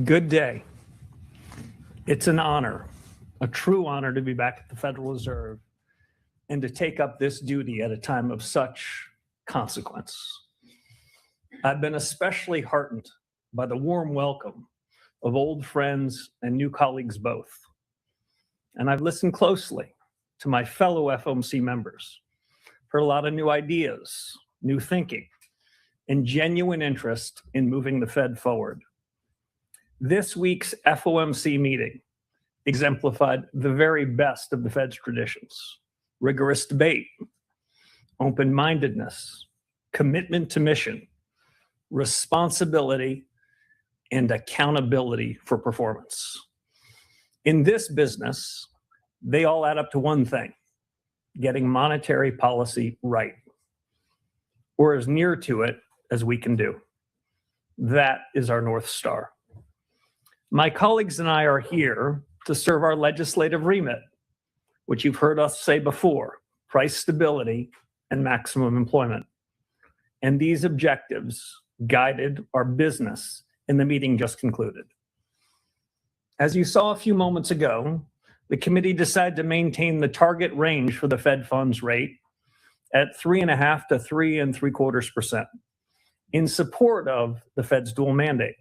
Good day. It's an honor, a true honor to be back at the Federal Reserve and to take up this duty at a time of such consequence. I've been especially heartened by the warm welcome of old friends and new colleagues both. And I've listened closely to my fellow FOMC members, heard a lot of new ideas, new thinking, and genuine interest in moving the Fed forward. This week's FOMC meeting exemplified the very best of the Fed's traditions: rigorous debate, open-mindedness, commitment to mission, responsibility, and accountability for performance. In this business, they all add up to one thing: getting monetary policy right, or as near to it as we can do. That is our North Star. My colleagues and I are here to serve our legislative remit, which you've heard us say before: price stability and maximum employment. And these objectives guided our business in the meeting just concluded. As you saw a few moments ago, the committee decided to maintain the target range for the Fed funds rate at 3.5% to 3.75% in support of the Fed's dual mandate.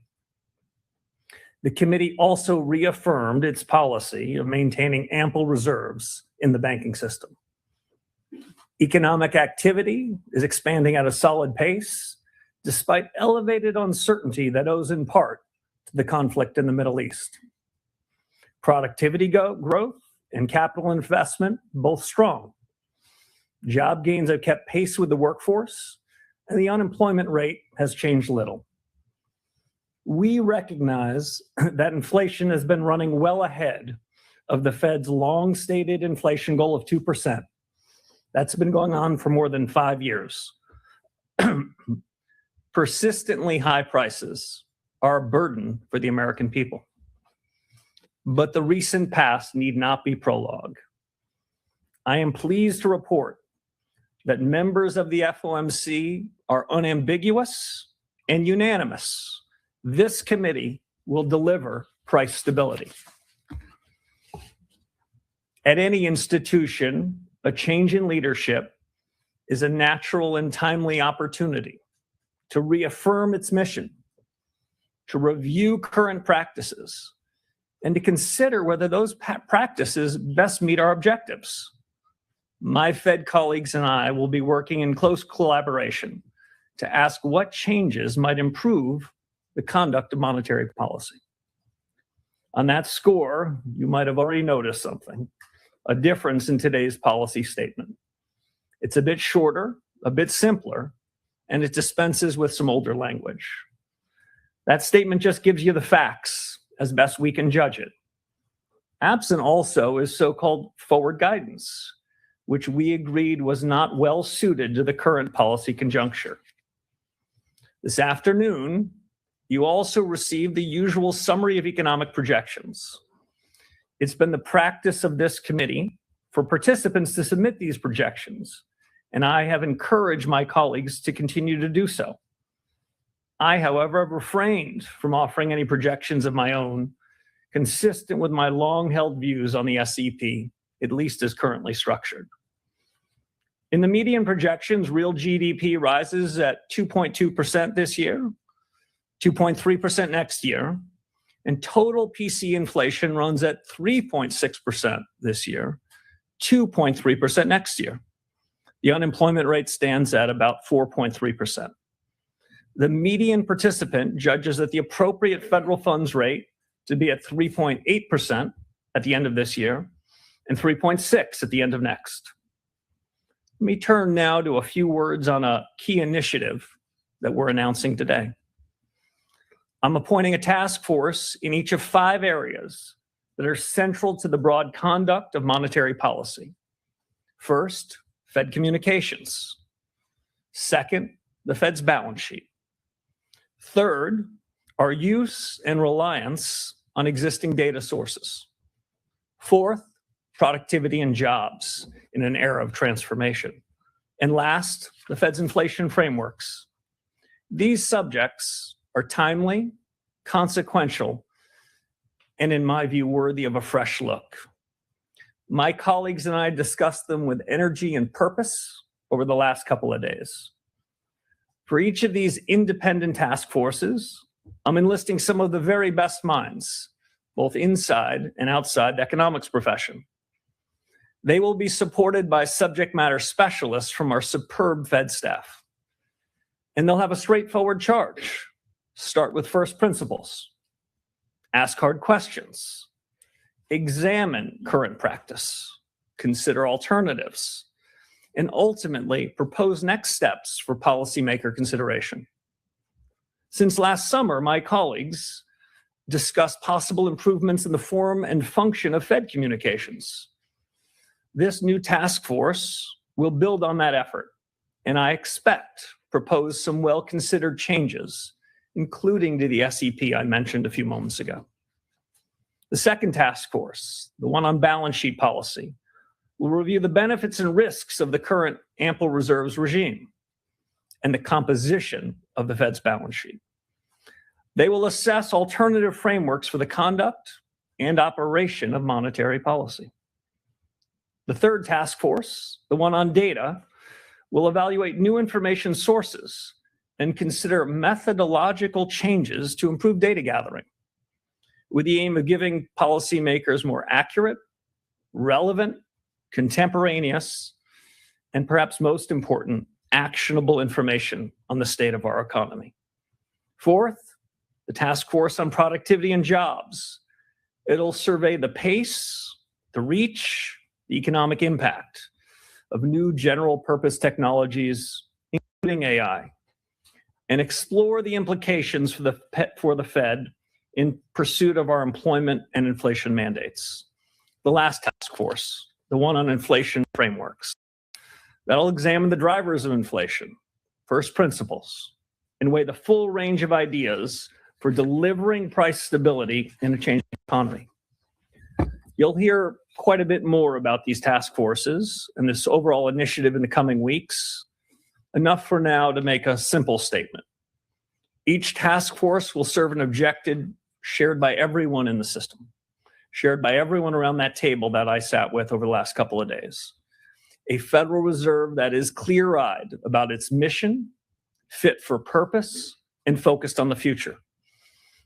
The committee also reaffirmed its policy of maintaining ample reserves in the banking system. Economic activity is expanding at a solid pace, despite elevated uncertainty that owes in part to the conflict in the Middle East. Productivity growth and capital investment, both strong. Job gains have kept pace with the workforce, and the unemployment rate has changed little. We recognize that inflation has been running well ahead of the Fed's long-stated inflation goal of 2%. That's been going on for more than 5 years. Persistently high prices are a burden for the American people. But the recent past need not be prologue. I am pleased to report that members of the FOMC are unambiguous and unanimous. This committee will deliver price stability. At any institution, a change in leadership is a natural and timely opportunity to reaffirm its mission, to review current practices, and to consider whether those practices best meet our objectives. My Fed colleagues and I will be working in close collaboration to ask what changes might improve the conduct of monetary policy. On that score, you might have already noticed something, a difference in today's policy statement. It's a bit shorter, a bit simpler, and it dispenses with some older language. That statement just gives you the facts as best we can judge it. Absent also is so-called forward guidance, which we agreed was not well suited to the current policy conjuncture. This afternoon, you also received the usual summary of economic projections. It's been the practice of this committee for participants to submit these projections, and I have encouraged my colleagues to continue to do so. I, however, have refrained from offering any projections of my own, consistent with my long-held views on the SEP, at least as currently structured. In the median projections, real GDP rises at 2.2% this year, 2.3% next year, and total PC inflation runs at 3.6% this year, 2.3% next year. The unemployment rate stands at about 4.3%. The median participant judges that the appropriate federal funds rate to be at 3.8% at the end of this year and 3.6% at the end of next. Let me turn now to a few words on a key initiative that we're announcing today. I'm appointing a task force in each of 5 areas that are central to the broad conduct of monetary policy. First, Fed communications. Second, the Fed's balance sheet. Third, our use and reliance on existing data sources. Fourth, productivity and jobs in an era of transformation. And last, the Fed's inflation frameworks. These subjects are timely, consequential, and in my view, worthy of a fresh look. My colleagues and I discussed them with energy and purpose over the last couple of days. For each of these independent task forces, I'm enlisting some of the very best minds, both inside and outside the economics profession. They will be supported by subject matter specialists from our superb Fed staff. And they'll have a straightforward charge. Start with first principles. Ask hard questions. Examine current practice. Consider alternatives. And ultimately, propose next steps for policymaker consideration. Since last summer, my colleagues discussed possible improvements in the form and function of Fed communications. This new task force will build on that effort, and I expect propose some well-considered changes, including to the SEP I mentioned a few moments ago. The second task force, the one on balance sheet policy, will review the benefits and risks of the current ample reserves regime and the composition of the Fed's balance sheet. They will assess alternative frameworks for the conduct and operation of monetary policy. The third task force, the one on data, will evaluate new information sources and consider methodological changes to improve data gathering, with the aim of giving policymakers more accurate, relevant, contemporaneous, and perhaps most important, actionable information on the state of our economy. Fourth, the task force on productivity and jobs. It'll survey the pace, the reach, the economic impact of new general purpose technologies, including AI, and explore the implications for the Fed in pursuit of our employment and inflation mandates. The last task force, the one on inflation frameworks, that'll examine the drivers of inflation, first principles, and weigh the full range of ideas for delivering price stability in a changing economy. You'll hear quite a bit more about these task forces and this overall initiative in the coming weeks. Enough for now to make a simple statement. Each task force will serve an objective shared by everyone in the system, shared by everyone around that table that I sat with over the last couple of days. A Federal Reserve that is clear-eyed about its mission, fit for purpose, and focused on the future.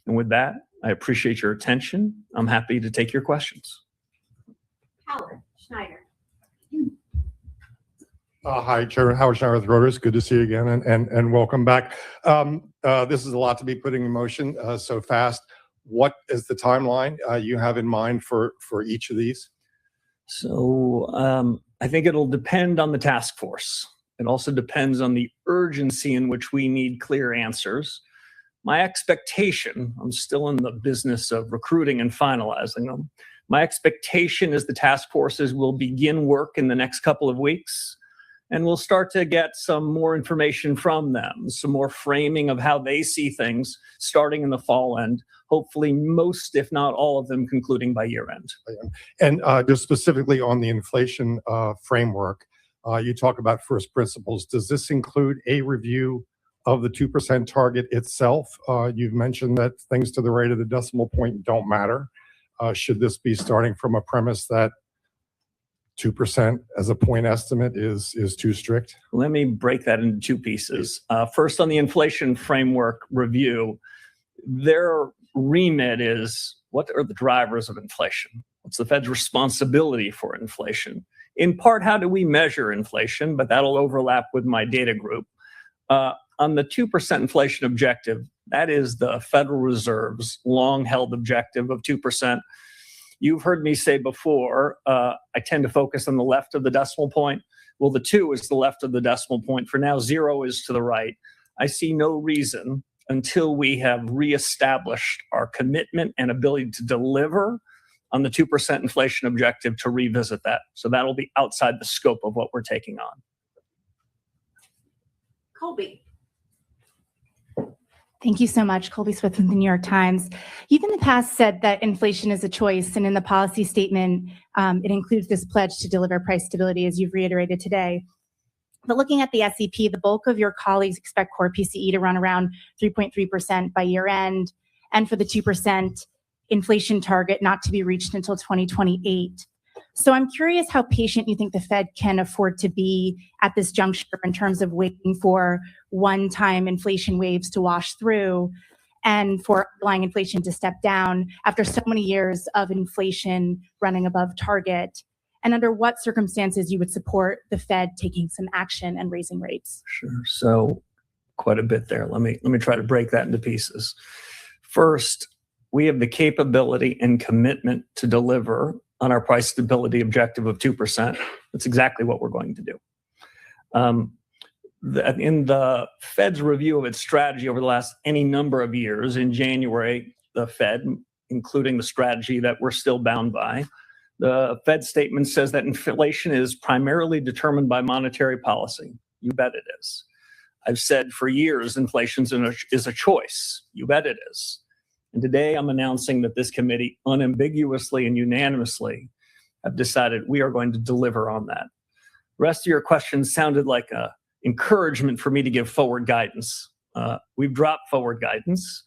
And with that, I appreciate your attention. I'm happy to take your questions. Howard Schneider. Hi, Chairman Howard Schneider with Reuters. Good to see you again, and welcome back. This is a lot to be putting in motion so fast. What is the timeline you have in mind for each of these? So I think it'll depend on the task force. It also depends on the urgency in which we need clear answers. My expectation, I'm still in the business of recruiting and finalizing them. My expectation is the task forces will begin work in the next couple of weeks, and we'll start to get some more information from them, some more framing of how they see things starting in the fall end, hopefully most, if not all of them, concluding by year end. And just specifically on the inflation framework, you talk about first principles. Does this include a review of the 2% target itself? You've mentioned that things to the right of the decimal point don't matter. Should this be starting from a premise that 2% as a point estimate is too strict? Let me break that into two pieces. First, on the inflation framework review, their remit is, what are the drivers of inflation? What's the Fed's responsibility for inflation? In part, how do we measure inflation? But that'll overlap with my data group. On the 2% inflation objective, that is the Federal Reserve's long-held objective of 2%. You've heard me say before, I tend to focus on the left of the decimal point. Well, the 2 is the left of the decimal point. For now, 0 is to the right. I see no reason until we have reestablished our commitment and ability to deliver on the 2% inflation objective to revisit that. So that'll be outside the scope of what we're taking on. Colby. Thank you so much. Colby Smith with the New York Times. You've in the past said that inflation is a choice, and in the policy statement, it includes this pledge to deliver price stability, as you've reiterated today. But looking at the SEP, the bulk of your colleagues expect core PCE to run around 3.3% by year end, and for the 2% inflation target not to be reached until 2028. So I'm curious how patient you think the Fed can afford to be at this juncture in terms of waiting for one-time inflation waves to wash through and for underlying inflation to step down after so many years of inflation running above target, and under what circumstances you would support the Fed taking some action and raising rates. Sure. So quite a bit there. Let me try to break that into pieces. First, we have the capability and commitment to deliver on our price stability objective of 2%. That's exactly what we're going to do. In the Fed's review of its strategy over the last any number of years, in January, the Fed, including the strategy that we're still bound by, the Fed statement says that inflation is primarily determined by monetary policy. You bet it is. I've said for years, inflation is a choice. You bet it is. And today I'm announcing that this committee unambiguously and unanimously have decided we are going to deliver on that. The rest of your questions sounded like an encouragement for me to give forward guidance. We've dropped forward guidance.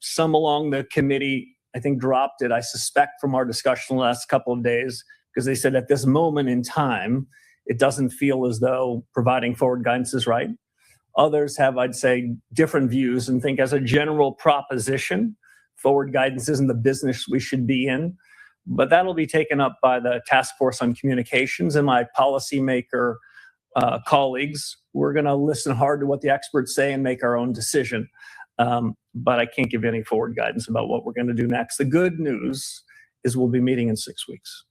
Some along the committee, I think, dropped it, I suspect, from our discussion the last couple of days, because they said at this moment in time, it doesn't feel as though providing forward guidance is right. Others have, I'd say, different views and think as a general proposition, forward guidance isn't the business we should be in. But that'll be taken up by the Task Force on Communications and my policymaker colleagues. We're going to listen hard to what the experts say and make our own decision. But I can't give any forward guidance about what we're going to do next. The good news is we'll be meeting in 6 weeks.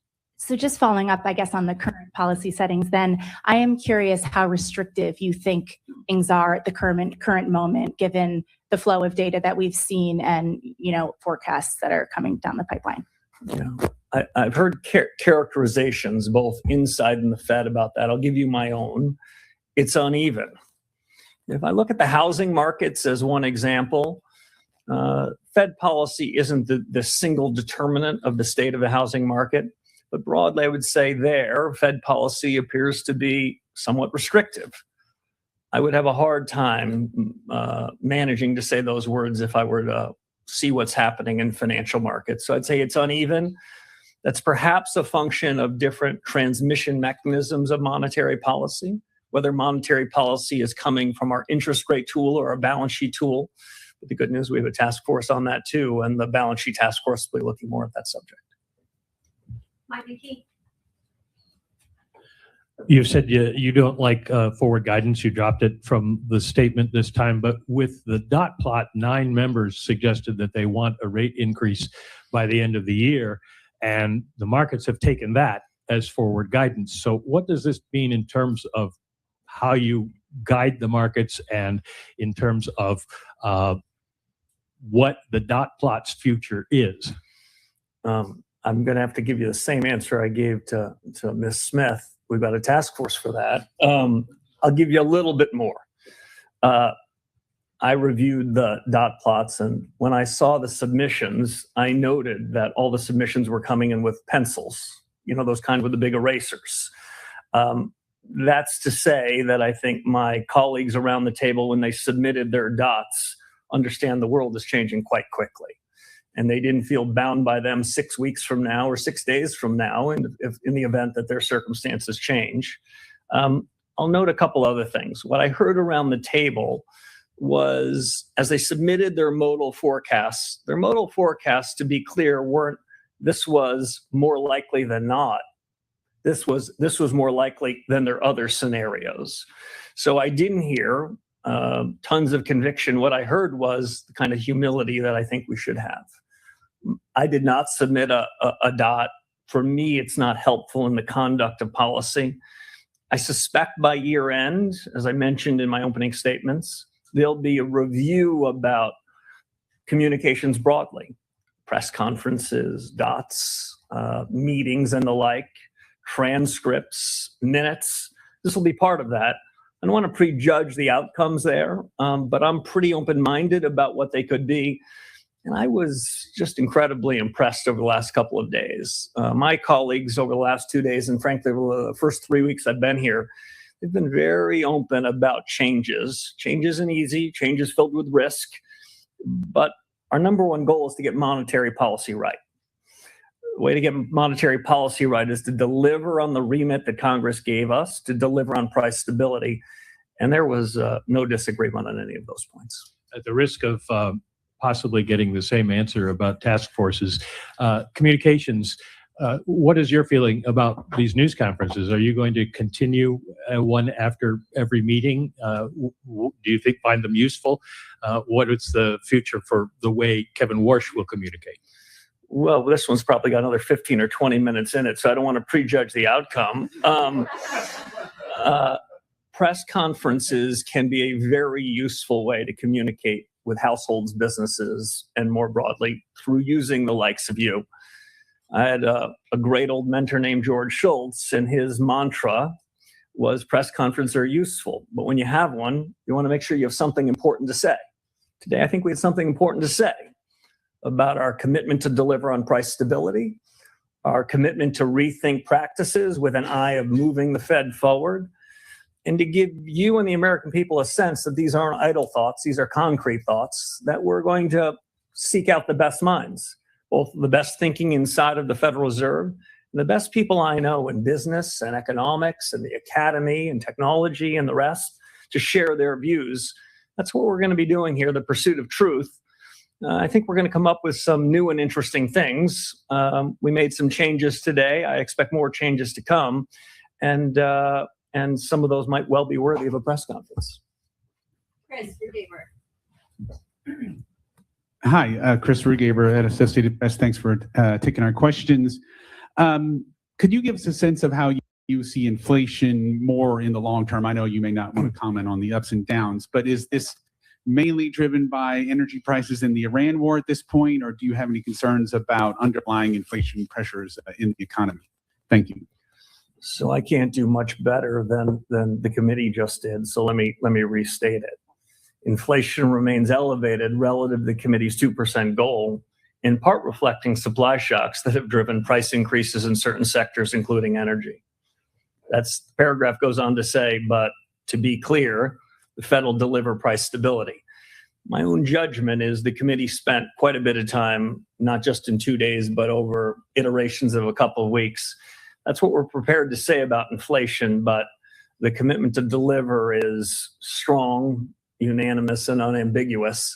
So just following up, I guess, on the current policy settings, then I am curious how restrictive you think things are at the current moment, given the flow of data that we've seen and, forecasts that are coming down the pipeline. Yeah, I've heard characterizations both inside and the Fed about that. I'll give you my own. It's uneven. If I look at the housing markets as one example, Fed policy isn't the single determinant of the state of the housing market. But broadly, I would say Fed policy appears to be somewhat restrictive. I would have a hard time managing to say those words if I were to see what's happening in financial markets. So I'd say it's uneven. That's perhaps a function of different transmission mechanisms of monetary policy, whether monetary policy is coming from our interest rate tool or our balance sheet tool. But the good news, we have a task force on that too, and the balance sheet task force will be looking more at that subject. You've said you don't like forward guidance. You dropped it from the statement this time, but with the dot plot, 9 members suggested that they want a rate increase by the end of the year, and the markets have taken that as forward guidance. So what does this mean in terms of how you guide the markets and in terms of what the dot plot's future is? I'm going to have to give you the same answer I gave to Ms. Smith. We've got a task force for that. I'll give you a little bit more. I reviewed the dot plots, and when I saw the submissions, I noted that all the submissions were coming in with pencils, those kind with the big erasers. That's to say that I think my colleagues around the table, when they submitted their dots, understand the world is changing quite quickly. And they didn't feel bound by them 6 weeks from now or 6 days from now in the event that their circumstances change. I'll note a couple other things. What I heard around the table was, as they submitted their modal forecasts, to be clear, this was more likely than not. This was more likely than their other scenarios. So I didn't hear tons of conviction. What I heard was the kind of humility that I think we should have. I did not submit a dot. For me, it's not helpful in the conduct of policy. I suspect by year end, as I mentioned in my opening statements, there'll be a review about communications broadly, press conferences, dots, meetings and the like, transcripts, minutes. This will be part of that. I don't want to prejudge the outcomes there, but I'm pretty open-minded about what they could be. And I was just incredibly impressed over the last couple of days. My colleagues over the last 2 days, and frankly, over the first 3 weeks I've been here, They've been very open about changes. Change isn't easy. Change is filled with risk. But our number one goal is to get monetary policy right. The way to get monetary policy right is to deliver on the remit that Congress gave us, to deliver on price stability. And there was no disagreement on any of those points. At the risk of possibly getting the same answer about task forces, communications, what is your feeling about these news conferences? Are you going to continue one after every meeting? Do you find them useful? What is the future for the way Kevin Warsh will communicate? Well, this one's probably got another 15 or 20 minutes in it, so I don't want to prejudge the outcome. Press conferences can be a very useful way to communicate with households, businesses, and more broadly through using the likes of you. I had a great old mentor named George Schultz, and his mantra was press conferences are useful, but when you have one, you want to make sure you have something important to say. Today, I think we have something important to say about our commitment to deliver on price stability, our commitment to rethink practices with an eye of moving the Fed forward, and to give you and the American people a sense that these aren't idle thoughts, these are concrete thoughts, that we're going to seek out the best minds, both the best thinking inside of the Federal Reserve and the best people I know in business and economics and the academy and technology and the rest to share their views. That's what we're going to be doing here, the pursuit of truth. I think we're going to come up with some new and interesting things. We made some changes today. I expect more changes to come. And some of those might well be worthy of a press conference. Chris, your neighbor. Hi, Chris Rugaber at Associated Press. Thanks for taking our questions. Could you give us a sense of how you see inflation more in the long term? I know you may not want to comment on the ups and downs, but is this mainly driven by energy prices in the Iran war at this point, or do you have any concerns about underlying inflation pressures in the economy? Thank you. So I can't do much better than the committee just did. So let me restate it. Inflation remains elevated relative to the committee's 2% goal, in part reflecting supply shocks that have driven price increases in certain sectors, including energy. The paragraph goes on to say, but to be clear, the Fed will deliver price stability. My own judgment is the committee spent quite a bit of time, not just in 2 days, but over iterations of a couple of weeks. That's what we're prepared to say about inflation, but the commitment to deliver is strong, unanimous, and unambiguous.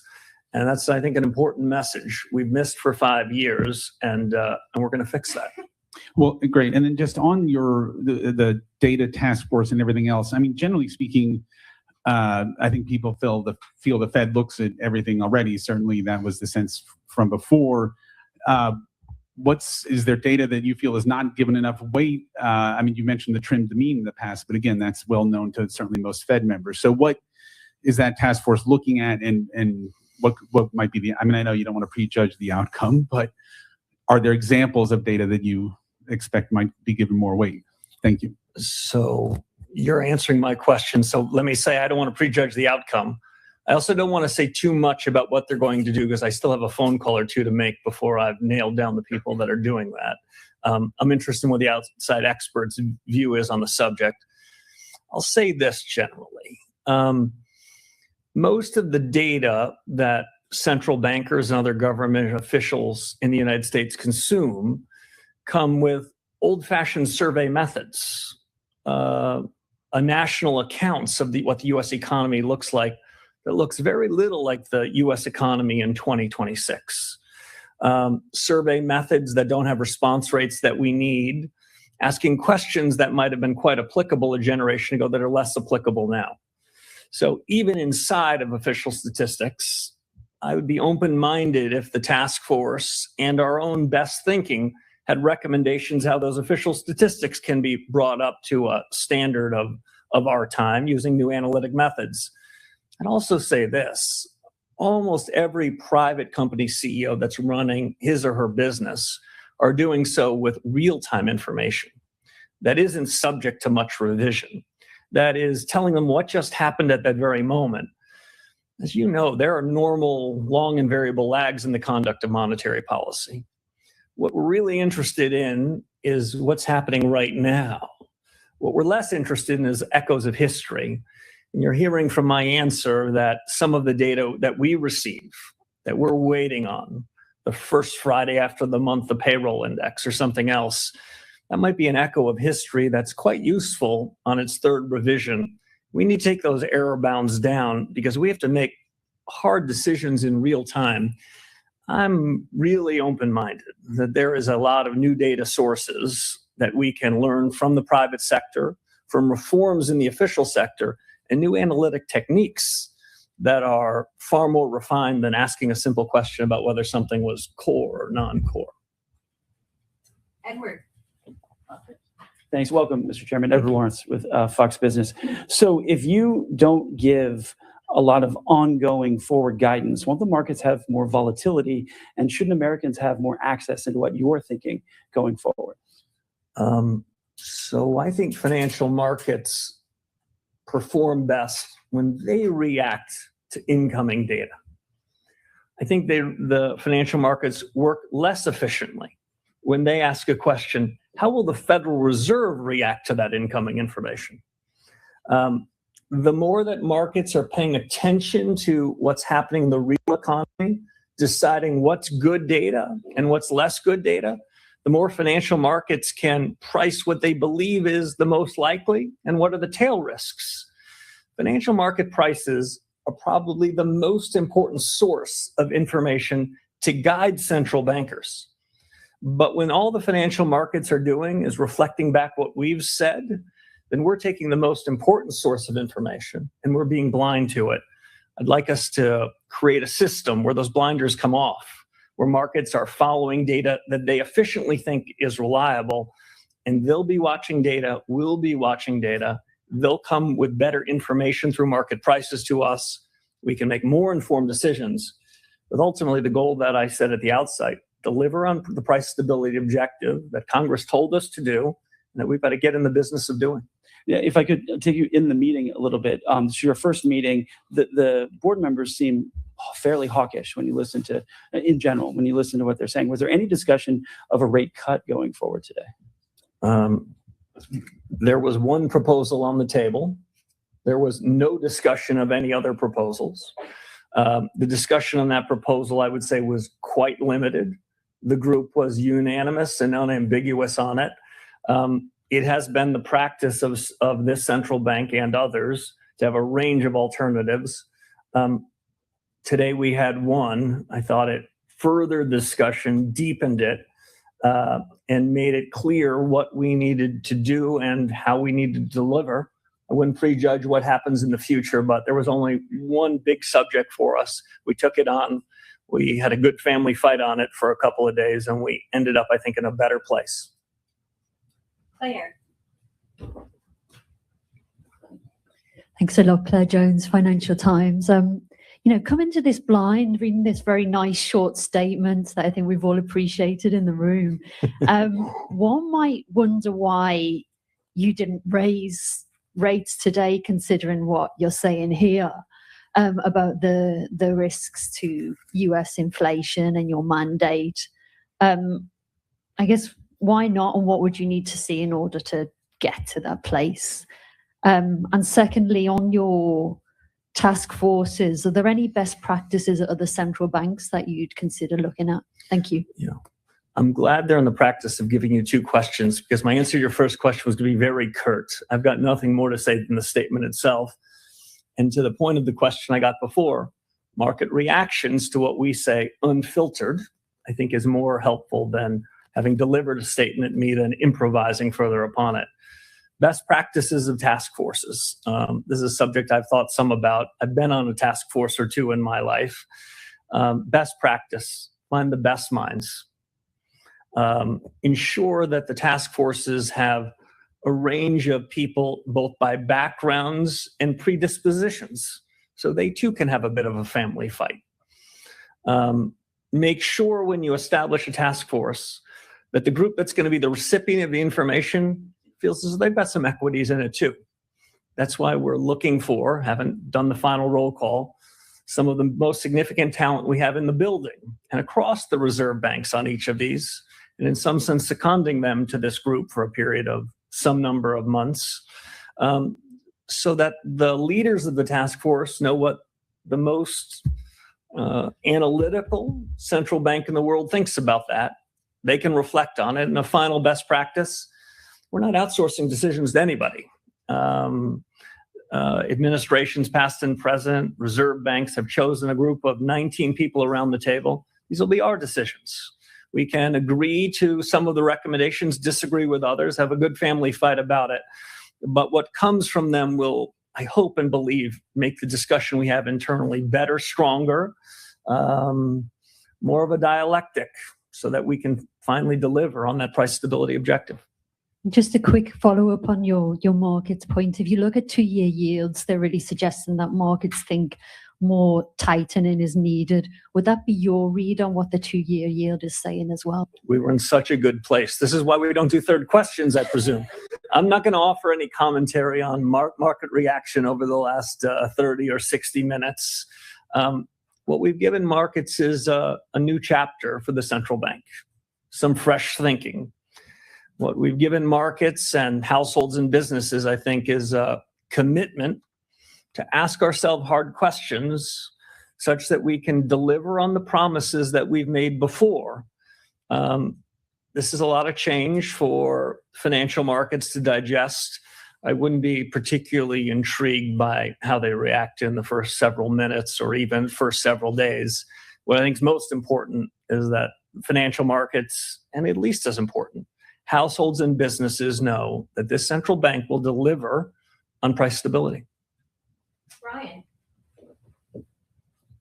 And that's, I think, an important message. We've missed for 5 years, and we're going to fix that. Well, great. And then just on the data task force and everything else, I mean, generally speaking, I think people feel the Fed looks at everything already. Certainly that was the sense from before. Is there data that you feel is not given enough weight? I mean, you mentioned the trimmed the mean in the past, but again, that's well known to certainly most Fed members. So what is that task force looking at, and what might be I mean, I know you don't want to prejudge the outcome, but are there examples of data that you expect might be given more weight? Thank you. So you're answering my question. So let me say, I don't want to prejudge the outcome. I also don't want to say too much about what they're going to do, because I still have a phone call or two to make before I've nailed down the people that are doing that. I'm interested in what the outside experts' view is on the subject. I'll say this generally. Most of the data that central bankers and other government officials in the United States consume come with old-fashioned survey methods, a national accounts of what the U.S. economy looks like that looks very little like the U.S. economy in 2026. Survey methods that don't have response rates that we need, asking questions that might have been quite applicable a generation ago that are less applicable now. So even inside of official statistics, I would be open-minded if the task force and our own best thinking had recommendations how those official statistics can be brought up to a standard of our time using new analytic methods. I'd also say this, almost every private company CEO that's running his or her business are doing so with real-time information that isn't subject to much revision, that is telling them what just happened at that very moment. As you know, there are normal, long and variable lags in the conduct of monetary policy. What we're really interested in is what's happening right now. What we're less interested in is echoes of history. And you're hearing from my answer that some of the data that we receive, that we're waiting on, the first Friday after the month, the payroll index or something else, that might be an echo of history that's quite useful on its third revision. We need to take those error bounds down because we have to make hard decisions in real time. I'm really open-minded that there is a lot of new data sources that we can learn from the private sector, from reforms in the official sector, and new analytic techniques that are far more refined than asking a simple question about whether something was core or non-core. Edward. Thanks. Welcome, Mr. Chairman. Edward Lawrence with Fox Business. So if you don't give a lot of ongoing forward guidance, won't the markets have more volatility? And shouldn't Americans have more access into what you're thinking going forward? So I think financial markets perform best when they react to incoming data. I think the financial markets work less efficiently when they ask a question, how will the Federal Reserve react to that incoming information? The more that markets are paying attention to what's happening in the real economy, deciding what's good data and what's less good data, the more financial markets can price what they believe is the most likely and what are the tail risks. Financial market prices are probably the most important source of information to guide central bankers. But when all the financial markets are doing is reflecting back what we've said, then we're taking the most important source of information and we're being blind to it. I'd like us to create a system where those blinders come off, where markets are following data that they efficiently think is reliable, and they'll be watching data, we'll be watching data. They'll come with better information through market prices to us. We can make more informed decisions. But ultimately, the goal that I said at the outset, deliver on the price stability objective that Congress told us to do, and that we've got to get in the business of doing. Yeah, if I could take you in the meeting a little bit. It's your first meeting. The board members seem fairly hawkish when you listen to, in general, when you listen to what they're saying. Was there any discussion of a rate cut going forward today? There was one proposal on the table. There was no discussion of any other proposals. The discussion on that proposal, I would say, was quite limited. The group was unanimous and unambiguous on it. It has been the practice of this central bank and others to have a range of alternatives. Today we had one. I thought it furthered discussion, deepened it, and made it clear what we needed to do and how we needed to deliver. I wouldn't prejudge what happens in the future, but there was only one big subject for us. We took it on. We had a good family fight on it for a couple of days, and we ended up, I think, in a better place. Claire. Thanks a lot, Claire Jones, Financial Times. Coming to this blind, reading this very nice short statement that I think we've all appreciated in the room, one might wonder why you didn't raise rates today, considering what you're saying here about the risks to US inflation and your mandate. I guess, why not, and what would you need to see in order to get to that place? And secondly, on your task forces, are there any best practices at other central banks that you'd consider looking at? Thank you. Yeah, I'm glad they're in the practice of giving you two questions, because my answer to your first question was going to be very curt. I've got nothing more to say than the statement itself. And to the point of the question I got before, market reactions to what we say unfiltered, I think is more helpful than having delivered a statement at me than improvising further upon it. Best practices of task forces. This is a subject I've thought some about. I've been on a task force or two in my life. Best practice, find the best minds. Ensure that the task forces have a range of people, both by backgrounds and predispositions, so they too can have a bit of a family fight. Make sure when you establish a task force that the group that's going to be the recipient of the information feels as though they've got some equities in it too. That's why we're looking for, haven't done the final roll call, some of the most significant talent we have in the building and across the reserve banks on each of these, and in some sense seconding them to this group for a period of some number of months, so that the leaders of the task force know what the most analytical central bank in the world thinks about that. They can reflect on it. And a final best practice, we're not outsourcing decisions to anybody. Administrations past and present, reserve banks have chosen a group of 19 people around the table. These will be our decisions. We can agree to some of the recommendations, disagree with others, have a good family fight about it. But what comes from them will, I hope and believe, make the discussion we have internally better, stronger, more of a dialectic, so that we can finally deliver on that price stability objective. Just a quick follow-up on your markets point. If you look at 2-year yields, they're really suggesting that markets think more tightening is needed. Would that be your read on what the 2-year yield is saying as well? We were in such a good place. This is why we don't do third questions, I presume. I'm not going to offer any commentary on market reaction over the last 30 or 60 minutes. What we've given markets is a new chapter for the central bank, some fresh thinking. What we've given markets and households and businesses, I think, is a commitment to ask ourselves hard questions such that we can deliver on the promises that we've made before. This is a lot of change for financial markets to digest. I wouldn't be particularly intrigued by how they react in the first several minutes or even first several days. What I think is most important is that financial markets, and at least as important, households and businesses know that this central bank will deliver on price stability. Brian.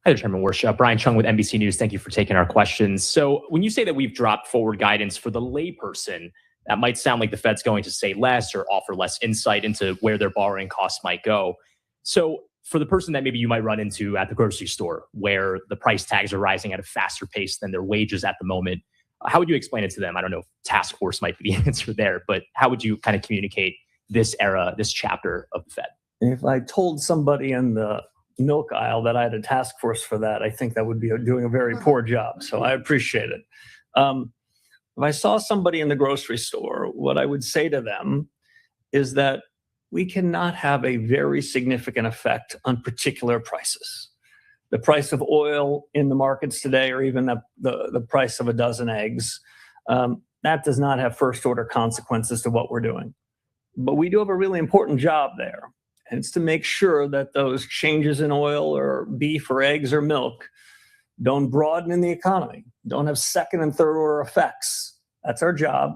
Hi, Chairman Warsh. Brian Chung with NBC News. Thank you for taking our questions. So when you say that we've dropped forward guidance for the layperson, that might sound like the Fed's going to say less or offer less insight into where their borrowing costs might go. So for the person that maybe you might run into at the grocery store, where the price tags are rising at a faster pace than their wages at the moment, how would you explain it to them? I don't know if task force might be the answer there, but how would you kind of communicate this era, this chapter of the Fed? If I told somebody in the milk aisle that I had a task force for that, I think that would be doing a very poor job. So I appreciate it. If I saw somebody in the grocery store, what I would say to them is that we cannot have a very significant effect on particular prices. The price of oil in the markets today, or even the price of a dozen eggs, that does not have first order consequences to what we're doing. But we do have a really important job there. And it's to make sure that those changes in oil or beef or eggs or milk don't broaden in the economy, don't have second and third order effects. That's our job.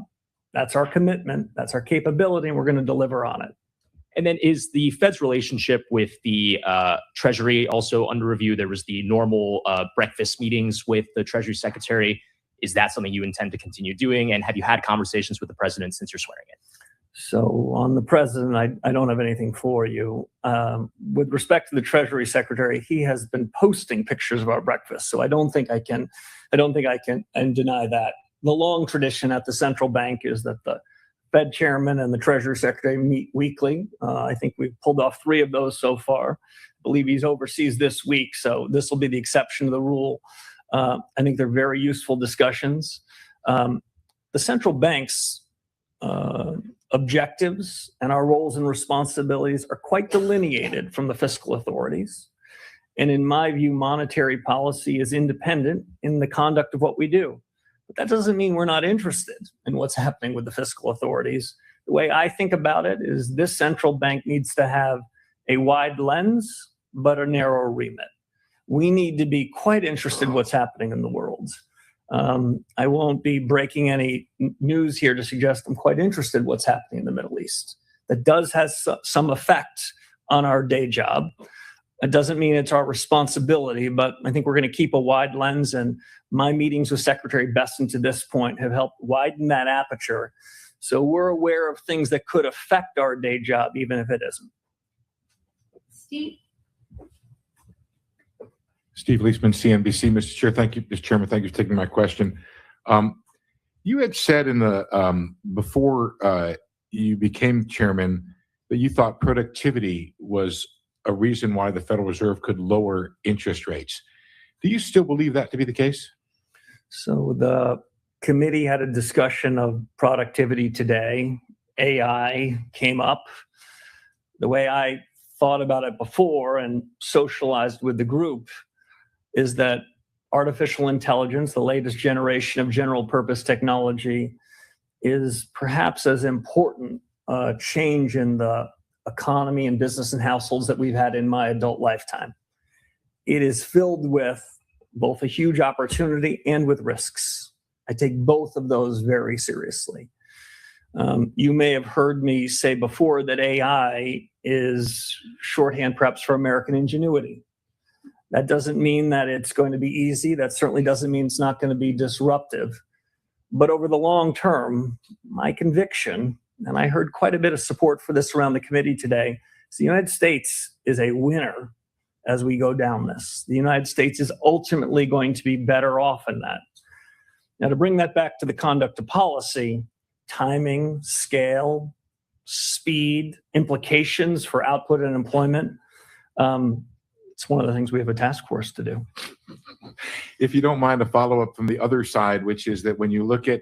That's our commitment. That's our capability. And we're going to deliver on it. And then is the Fed's relationship with the Treasury also under review? There was the normal breakfast meetings with the Treasury Secretary. Is that something you intend to continue doing? And have you had conversations with the president since you're swearing in? So on the president, I don't have anything for you. With respect to the Treasury Secretary, he has been posting pictures of our breakfast. So I don't think I can deny that. The long tradition at the central bank is that the Fed Chairman and the Treasury Secretary meet weekly. I think we've pulled off 3 of those so far. I believe he's overseas this week, so this will be the exception to the rule. I think they're very useful discussions. The central bank's objectives and our roles and responsibilities are quite delineated from the fiscal authorities. And in my view, monetary policy is independent in the conduct of what we do. But that doesn't mean we're not interested in what's happening with the fiscal authorities. The way I think about it is this central bank needs to have a wide lens, but a narrow remit. We need to be quite interested in what's happening in the world. I won't be breaking any news here to suggest I'm quite interested in what's happening in the Middle East. That does have some effect on our day job. It doesn't mean it's our responsibility, but I think we're going to keep a wide lens, and my meetings with Secretary Besson to this point have helped widen that aperture. So we're aware of things that could affect our day job, even if it isn't. Steve. Steve Leisman, CNBC. Mr. Chair, thank you. Mr. Chairman, thank you for taking my question. You had said in the before you became chairman that you thought productivity was a reason why the Federal Reserve could lower interest rates. Do you still believe that to be the case? So the committee had a discussion of productivity today. AI came up, the way I thought about it before and socialized with the group is that artificial intelligence, the latest generation of general purpose technology, is perhaps as important a change in the economy and business and households that we've had in my adult lifetime. It is filled with both a huge opportunity and with risks. I take both of those very seriously. You may have heard me say before that AI is shorthand perhaps for American ingenuity. That doesn't mean that it's going to be easy. That certainly doesn't mean it's not going to be disruptive. But over the long term, my conviction, and I heard quite a bit of support for this around the committee today, is the United States is a winner as we go down this. The United States is ultimately going to be better off in that. Now, to bring that back to the conduct of policy, timing, scale, speed, implications for output and employment, it's one of the things we have a task force to do. If you don't mind, a follow-up from the other side, which is that when you look at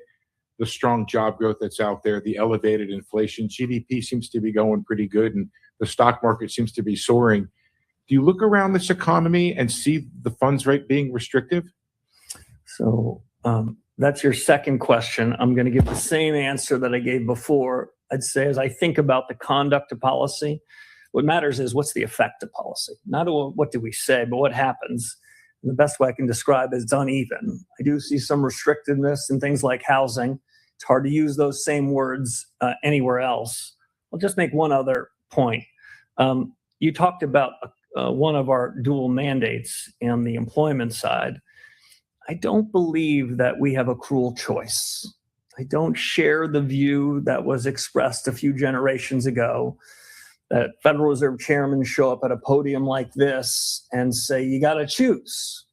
the strong job growth that's out there, the elevated inflation, GDP seems to be going pretty good, and the stock market seems to be soaring. Do you look around this economy and see the funds rate being restrictive? So that's your second question. I'm going to give the same answer that I gave before. I'd say as I think about the conduct of policy, what matters is what's the effect of policy. Not what do we say, but what happens. And the best way I can describe it is it's uneven. I do see some restrictiveness in things like housing. It's hard to use those same words anywhere else. I'll just make one other point. You talked about one of our dual mandates on the employment side. I don't believe that we have a cruel choice. I don't share the view that was expressed a few generations ago that Federal Reserve chairmen show up at a podium like this and say, you got to choose.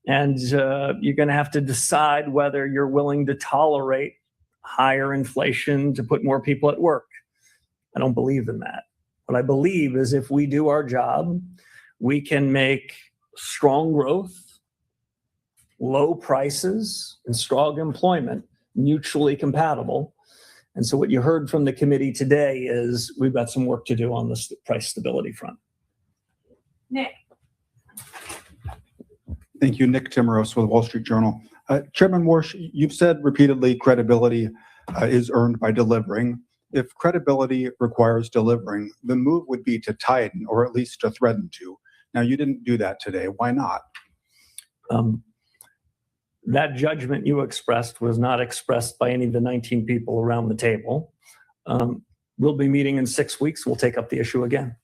And you're going to have to decide whether you're willing to tolerate higher inflation to put more people at work. I don't believe in that. What I believe is if we do our job, we can make strong growth, low prices, and strong employment mutually compatible. And so what you heard from the committee today is we've got some work to do on the price stability front. Nick. Thank you, Nick Timmeros with Wall Street Journal. Chairman Warsh, you've said repeatedly credibility is earned by delivering. If credibility requires delivering, the move would be to tighten or at least to threaten to. Now, you didn't do that today. Why not? That judgment you expressed was not expressed by any of the 19 people around the table. We'll be meeting in 6 weeks. We'll take up the issue again.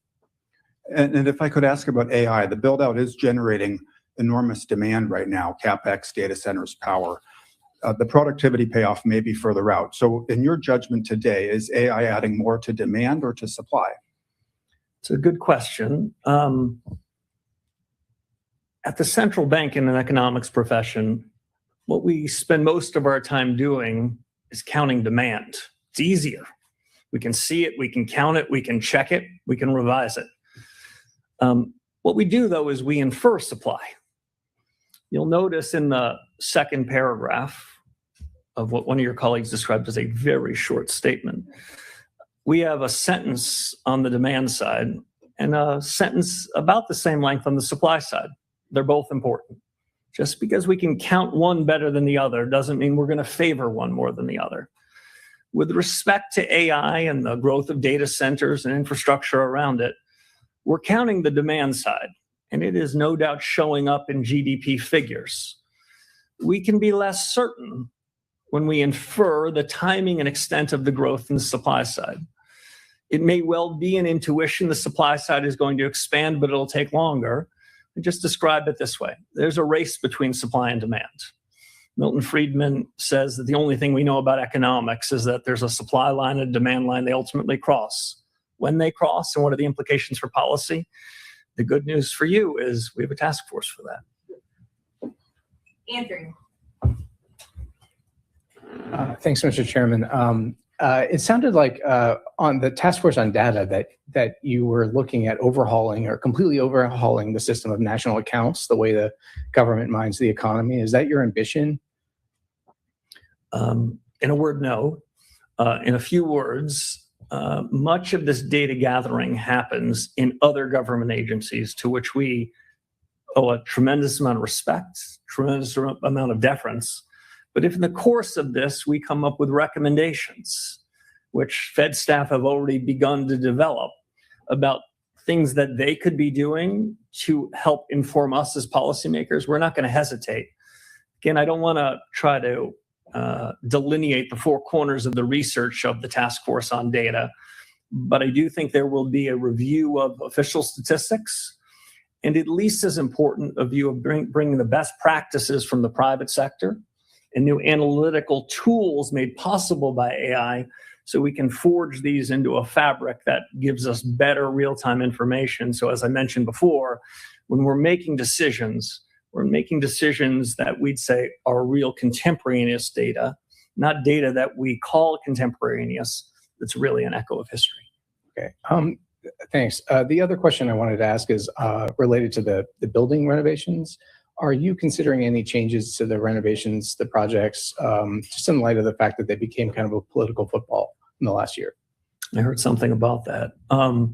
And if I could ask about AI, the build out is generating enormous demand right now, CAPEX, data centers, power. The productivity payoff may be further out. So in your judgment today, is AI adding more to demand or to supply? It's a good question. At the central bank in an economics profession, what we spend most of our time doing is counting demand. It's easier. We can see it, we can count it, we can check it, we can revise it. What we do, though, is we infer supply. You'll notice in the second paragraph of what one of your colleagues described as a very short statement, we have a sentence on the demand side and a sentence about the same length on the supply side. They're both important. Just because we can count one better than the other doesn't mean we're going to favor one more than the other. With respect to AI and the growth of data centers and infrastructure around it, we're counting the demand side, and it is no doubt showing up in GDP figures. We can be less certain when we infer the timing and extent of the growth in the supply side. It may well be an intuition the supply side is going to expand, but it'll take longer. I just describe it this way. There's a race between supply and demand. Milton Friedman says that the only thing we know about economics is that there's a supply line and a demand line they ultimately cross. When they cross and what are the implications for policy? The good news for you is we have a task force for that. Andrew. Thanks, Mr. Chairman. It sounded like on the task force on data that you were looking at overhauling or completely overhauling the system of national accounts, the way the government minds the economy. Is that your ambition? In a word, no. in a few words, much of this data gathering happens in other government agencies to which we owe a tremendous amount of respect, tremendous amount of deference. But if in the course of this, we come up with recommendations, which Fed staff have already begun to develop about things that they could be doing to help inform us as policymakers, we're not going to hesitate. Again, I don't want to try to delineate the four corners of the research of the task force on data, but I do think there will be a review of official statistics, and at least as important, a view of bringing the best practices from the private sector and new analytical tools made possible by AI, so we can forge these into a fabric that gives us better real-time information. So as I mentioned before, when we're making decisions that we'd say are real contemporaneous data, not data that we call contemporaneous, that's really an echo of history. Okay. Thanks. The other question I wanted to ask is related to the building renovations. Are you considering any changes to the renovations, the projects, just in light of the fact that they became kind of a political football in the last year? I heard something about that. I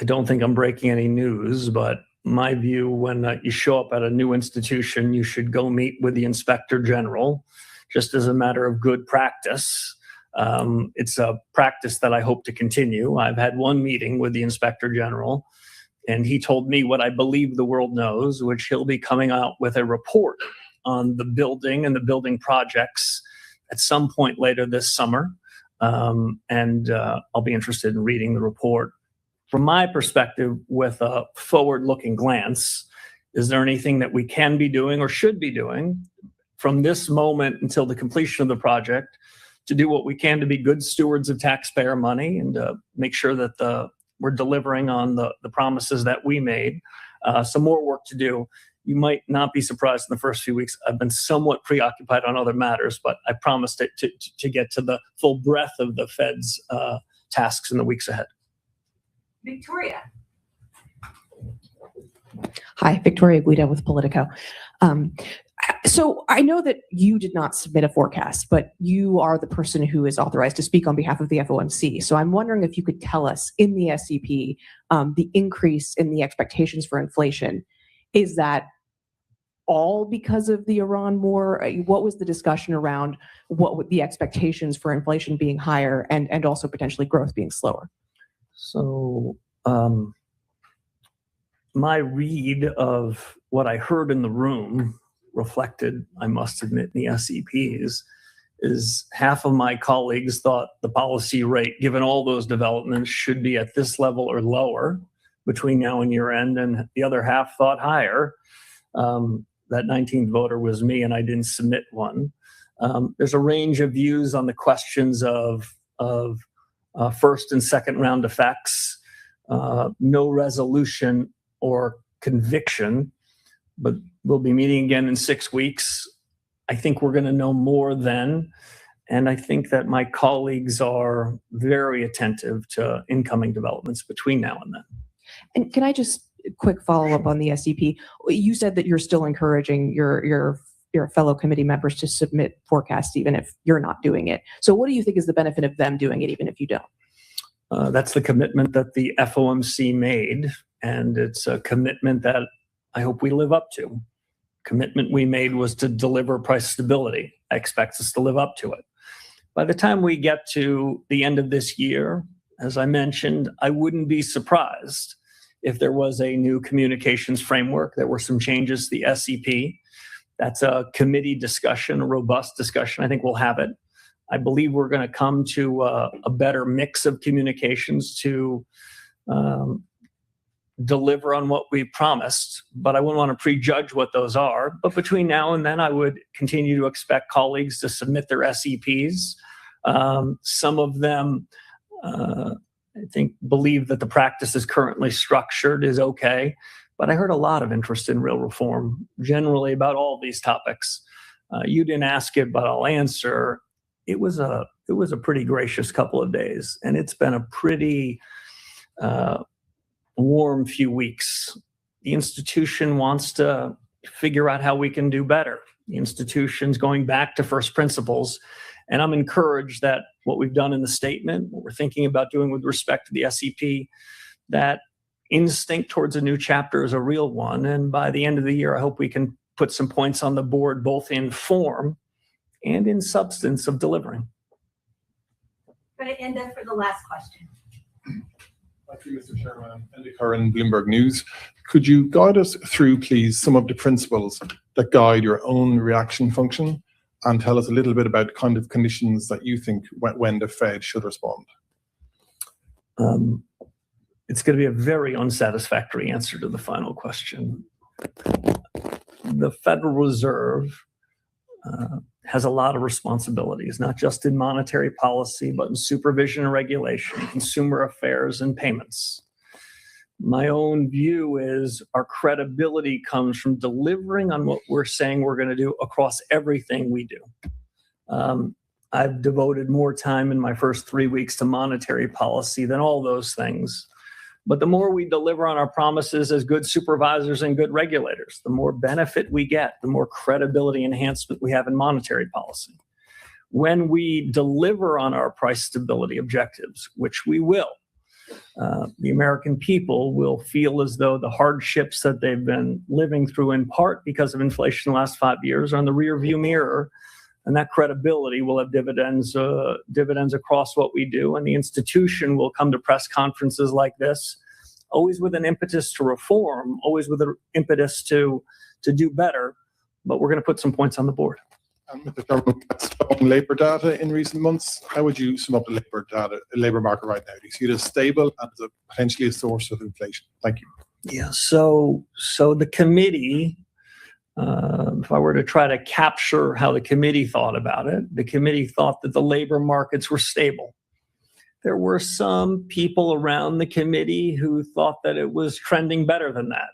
don't think I'm breaking any news, but my view, when you show up at a new institution, you should go meet with the inspector general, just as a matter of good practice. It's a practice that I hope to continue. I've had one meeting with the inspector general, and he told me what I believe the world knows, which he'll be coming out with a report on the building and the building projects at some point later this summer. And I'll be interested in reading the report. From my perspective, with a forward-looking glance, is there anything that we can be doing or should be doing from this moment until the completion of the project to do what we can to be good stewards of taxpayer money and make sure that we're delivering on the promises that we made? Some more work to do. You might not be surprised in the first few weeks. I've been somewhat preoccupied on other matters, but I promised to get to the full breadth of the Fed's tasks in the weeks ahead. Victoria. Hi, Victoria Guida with Politico. So I know that you did not submit a forecast, but you are the person who is authorized to speak on behalf of the FOMC. So I'm wondering if you could tell us in the SCP, the increase in the expectations for inflation, is that all because of the Iran war? What was the discussion around what would the expectations for inflation being higher and also potentially growth being slower? So my read of what I heard in the room reflected, I must admit, in the SEPs, is half of my colleagues thought the policy rate, given all those developments, should be at this level or lower between now and year end, and the other half thought higher. That 19th voter was me, and I didn't submit one. There's a range of views on the questions of first and second round effects, no resolution or conviction, but we'll be meeting again in 6 weeks. I think we're going to know more then. And I think that my colleagues are very attentive to incoming developments between now and then. And can I just quick follow up on the SCP? You said that you're still encouraging your fellow committee members to submit forecasts even if you're not doing it. So what do you think is the benefit of them doing it even if you don't? That's the commitment that the FOMC made, and it's a commitment that I hope we live up to. Commitment we made was to deliver price stability. I expect us to live up to it. By the time we get to the end of this year, as I mentioned, I wouldn't be surprised if there was a new communications framework. There were some changes to the SEP. That's a committee discussion, a robust discussion. I think we'll have it. I believe we're going to come to a better mix of communications to deliver on what we promised, but I wouldn't want to prejudge what those are. But between now and then, I would continue to expect colleagues to submit their SEPs. Some of them, I think, believe that the practice is currently structured is okay, but I heard a lot of interest in real reform, generally about all these topics. You didn't ask it, but I'll answer. It was a pretty gracious couple of days, and it's been a pretty warm few weeks. The institution wants to figure out how we can do better. The institution's going back to first principles, And I'm encouraged that what we've done in the statement, what we're thinking about doing with respect to the SEP, that instinct towards a new chapter is a real one. And by the end of the year, I hope we can put some points on the board, both in form and in substance of delivering. Going to end up for the last question. Thank you, Mr. Chairman. Andy Curran, Bloomberg News. Could you guide us through, please, some of the principles that guide your own reaction function, and tell us a little bit about kind of conditions that you think when the Fed should respond? It's going to be a very unsatisfactory answer to the final question. The Federal Reserve has a lot of responsibilities, not just in monetary policy, but in supervision and regulation, consumer affairs, and payments. My own view is our credibility comes from delivering on what we're saying we're going to do across everything we do. I've devoted more time in my first 3 weeks to monetary policy than all those things. But the more we deliver on our promises as good supervisors and good regulators, the more benefit we get, the more credibility enhancement we have in monetary policy. When we deliver on our price stability objectives, which we will, the American people will feel as though the hardships that they've been living through, in part because of inflation the last 5 years, are in the rear view mirror. And that credibility will have dividends across what we do. And the institution will come to press conferences like this, always with an impetus to reform, always with an impetus to do better. But we're going to put some points on the board. And Mr. Chairman, that's strong labor data in recent months. How would you sum up the labor market right now? Do you see it as stable and as potentially a source of inflation? Thank you. Yeah. So the committee. If I were to try to capture how the committee thought about it, the committee thought that the labor markets were stable. There were some people around the committee who thought that it was trending better than that.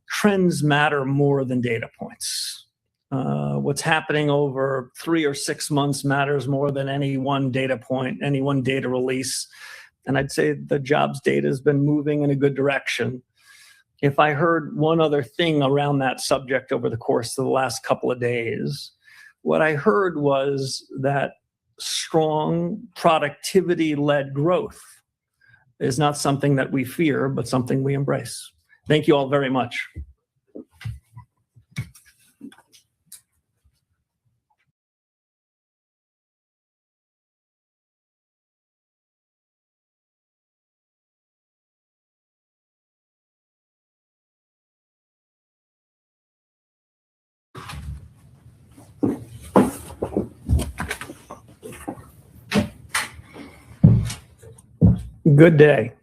Trends matter more than data points. What's happening over 3 or 6 months matters more than any one data point, any one data release. And I'd say the jobs data has been moving in a good direction. If I heard one other thing around that subject over the course of the last couple of days, what I heard was that strong productivity-led growth is not something that we fear, but something we embrace. Thank you all very much. Good day.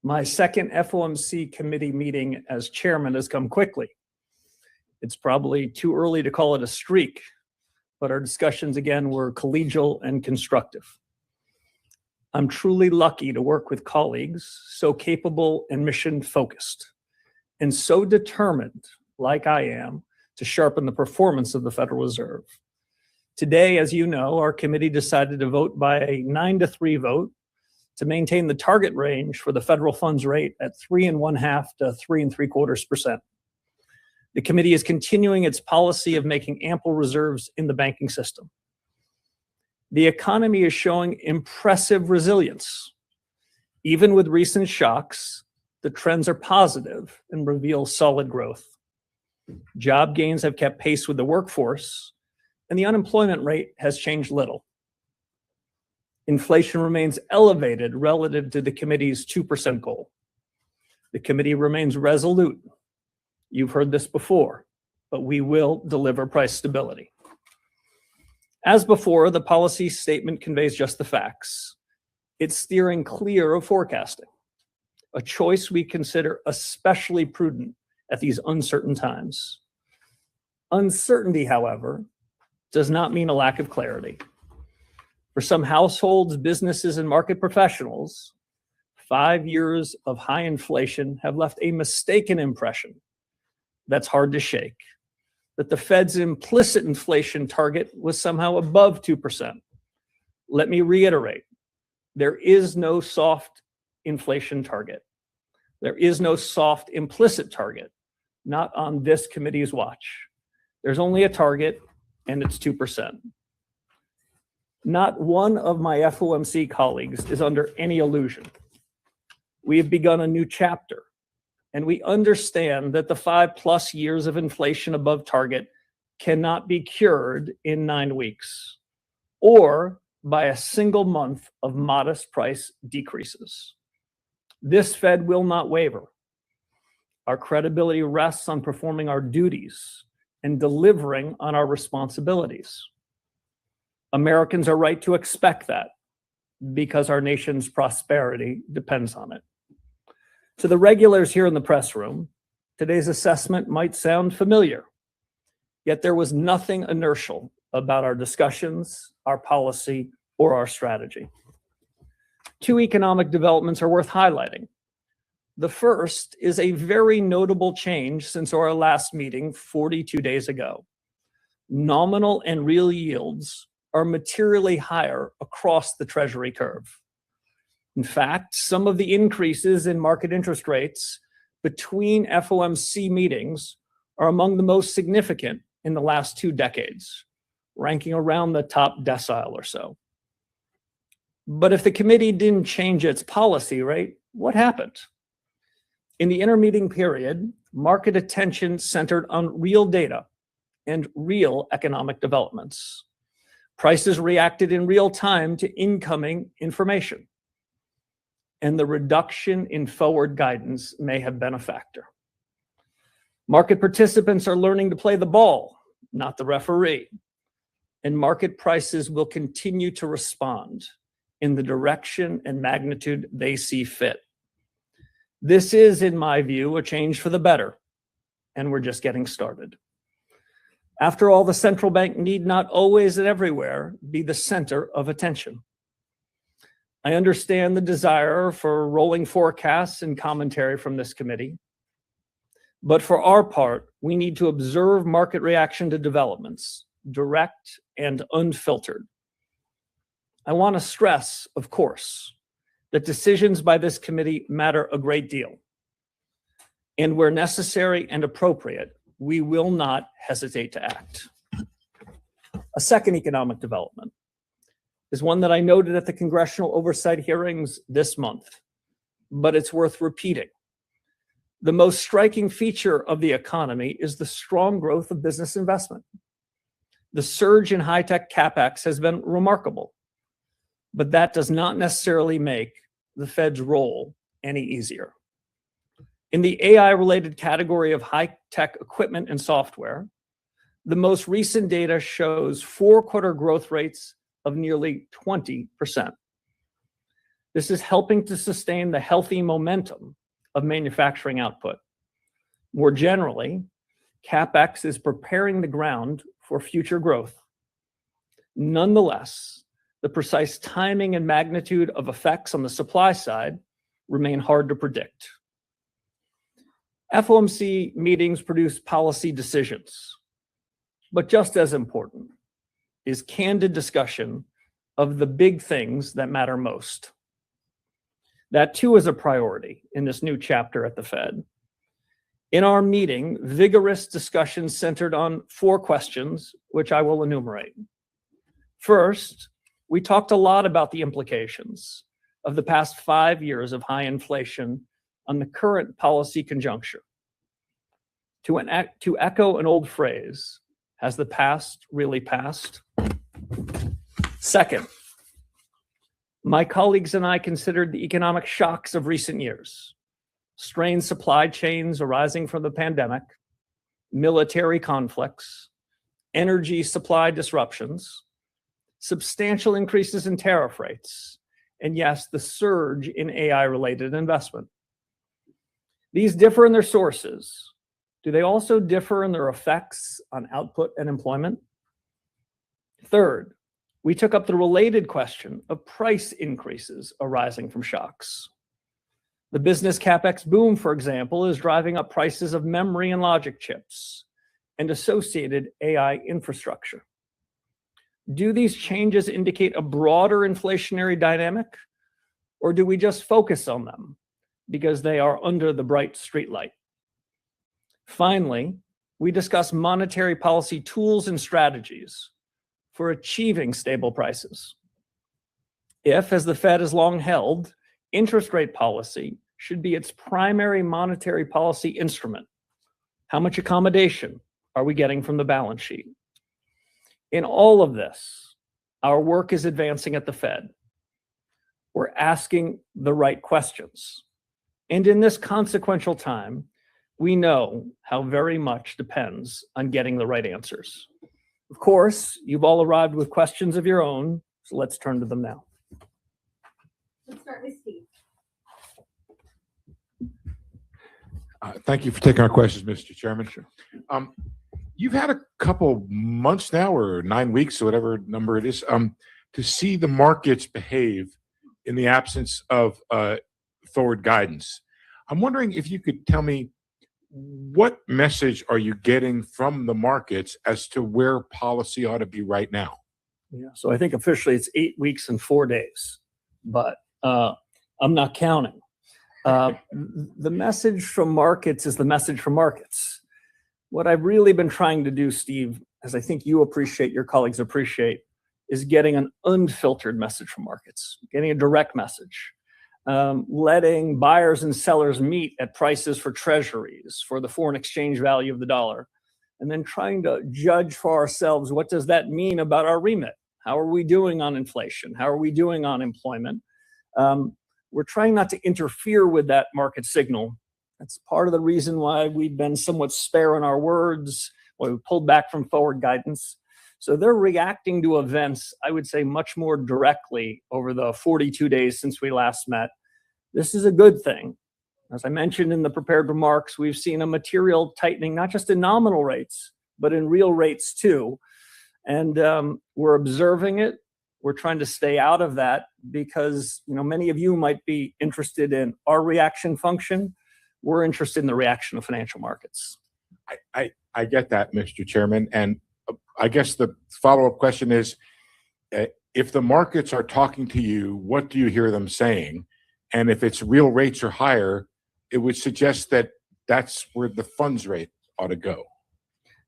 My second FOMC committee meeting as chairman has come quickly. It's probably too early to call it a streak, but our discussions again were collegial and constructive. I'm truly lucky to work with colleagues so capable and mission focused, and so determined, like I am, to sharpen the performance of the Federal Reserve. Today, as you know, our committee decided to vote by a 9-3 vote to maintain the target range for the federal funds rate at 3.5% to 3.75%. The committee is continuing its policy of making ample reserves in the banking system. The economy is showing impressive resilience. Even with recent shocks, the trends are positive and reveal solid growth. Job gains have kept pace with the workforce, and the unemployment rate has changed little. Inflation remains elevated relative to the committee's 2% goal. The committee remains resolute. You've heard this before, but we will deliver price stability. As before, the policy statement conveys just the facts. It's steering clear of forecasting, a choice we consider especially prudent at these uncertain times. Uncertainty, however, does not mean a lack of clarity. For some households, businesses, and market professionals, 5 years of high inflation have left a mistaken impression that's hard to shake, that the Fed's implicit inflation target was somehow above 2%. Let me reiterate, there is no soft inflation target. There is no soft implicit target, not on this committee's watch. There's only a target, and it's 2%. Not one of my FOMC colleagues is under any illusion. We have begun a new chapter, and we understand that the 5+ years of inflation above target cannot be cured in 9 weeks or by a single month of modest price decreases. This Fed will not waver. Our credibility rests on performing our duties and delivering on our responsibilities. Americans are right to expect that because our nation's prosperity depends on it. To the regulars here in the press room, today's assessment might sound familiar, yet there was nothing inertial about our discussions, our policy, or our strategy. 2 economic developments are worth highlighting. The first is a very notable change since our last meeting 42 days ago. Nominal and real yields are materially higher across the Treasury curve. In fact, some of the increases in market interest rates between FOMC meetings are among the most significant in the last 2 decades, ranking around the top decile or so. But if the committee didn't change its policy rate, what happened? In the intermeeting period, market attention centered on real data and real economic developments. Prices reacted in real time to incoming information, and the reduction in forward guidance may have been a factor. Market participants are learning to play the ball, not the referee, and market prices will continue to respond in the direction and magnitude they see fit. This is, in my view, a change for the better, and we're just getting started. After all, the central bank need not always and everywhere be the center of attention. I understand the desire for rolling forecasts and commentary from this committee, but for our part, we need to observe market reaction to developments, direct and unfiltered. I want to stress, of course, that decisions by this committee matter a great deal, and where necessary and appropriate, we will not hesitate to act. A second economic development is one that I noted at the congressional oversight hearings this month, but it's worth repeating. The most striking feature of the economy is the strong growth of business investment. The surge in high-tech CAPEX has been remarkable, but that does not necessarily make the Fed's role any easier. In the AI-related category of high-tech equipment and software, the most recent data shows 4-quarter growth rates of nearly 20%. This is helping to sustain the healthy momentum of manufacturing output. More generally, CapEx is preparing the ground for future growth. Nonetheless, the precise timing and magnitude of effects on the supply side remain hard to predict. FOMC meetings produce policy decisions, but just as important is candid discussion of the big things that matter most. That too is a priority in this new chapter at the Fed. In our meeting, vigorous discussion centered on 4 questions, which I will enumerate. First, we talked a lot about the implications of the past 5 years of high inflation on the current policy conjuncture. To echo an old phrase, has the past really passed? Second, my colleagues and I considered the economic shocks of recent years, strained supply chains arising from the pandemic, military conflicts, energy supply disruptions, substantial increases in tariff rates, and yes, the surge in AI-related investment. These differ in their sources. Do they also differ in their effects on output and employment? Third, we took up the related question of price increases arising from shocks. The business CapEx boom, for example, is driving up prices of memory and logic chips and associated AI infrastructure. Do these changes indicate a broader inflationary dynamic, or do we just focus on them because they are under the bright streetlight? Finally, We discuss monetary policy tools and strategies for achieving stable prices. If, as the Fed has long held, interest rate policy should be its primary monetary policy instrument, how much accommodation are we getting from the balance sheet? In all of this, our work is advancing at the Fed. We're asking the right questions. And in this consequential time, we know how very much depends on getting the right answers. Of course, you've all arrived with questions of your own, so let's turn to them now. Let's start with Steve. Thank you for taking our questions, Mr. Chairman. You've had a couple months now, or 9 weeks, or whatever number it is, to see the markets behave in the absence of forward guidance. I'm wondering if you could tell me, what message are you getting from the markets as to where policy ought to be right now? Yeah, so I think officially it's 8 weeks and 4 days, but I'm not counting. The message from markets is the message from markets. What I've really been trying to do, Steve, as I think you appreciate, your colleagues appreciate, is getting an unfiltered message from markets, getting a direct message, letting buyers and sellers meet at prices for treasuries, for the foreign exchange value of the dollar, and then trying to judge for ourselves, what does that mean about our remit? How are we doing on inflation? How are we doing on employment? We're trying not to interfere with that market signal. That's part of the reason why we've been somewhat spare in our words, why we pulled back from forward guidance. So they're reacting to events, I would say, much more directly over the 42 days since we last met. This is a good thing. As I mentioned in the prepared remarks, we've seen a material tightening, not just in nominal rates, but in real rates too. And we're observing it. We're trying to stay out of that because, many of you might be interested in our reaction function. We're interested in the reaction of financial markets. I get that, Mr. Chairman. And I guess the follow-up question is, if the markets are talking to you, what do you hear them saying? And if it's real rates are higher, it would suggest that that's where the funds rate ought to go.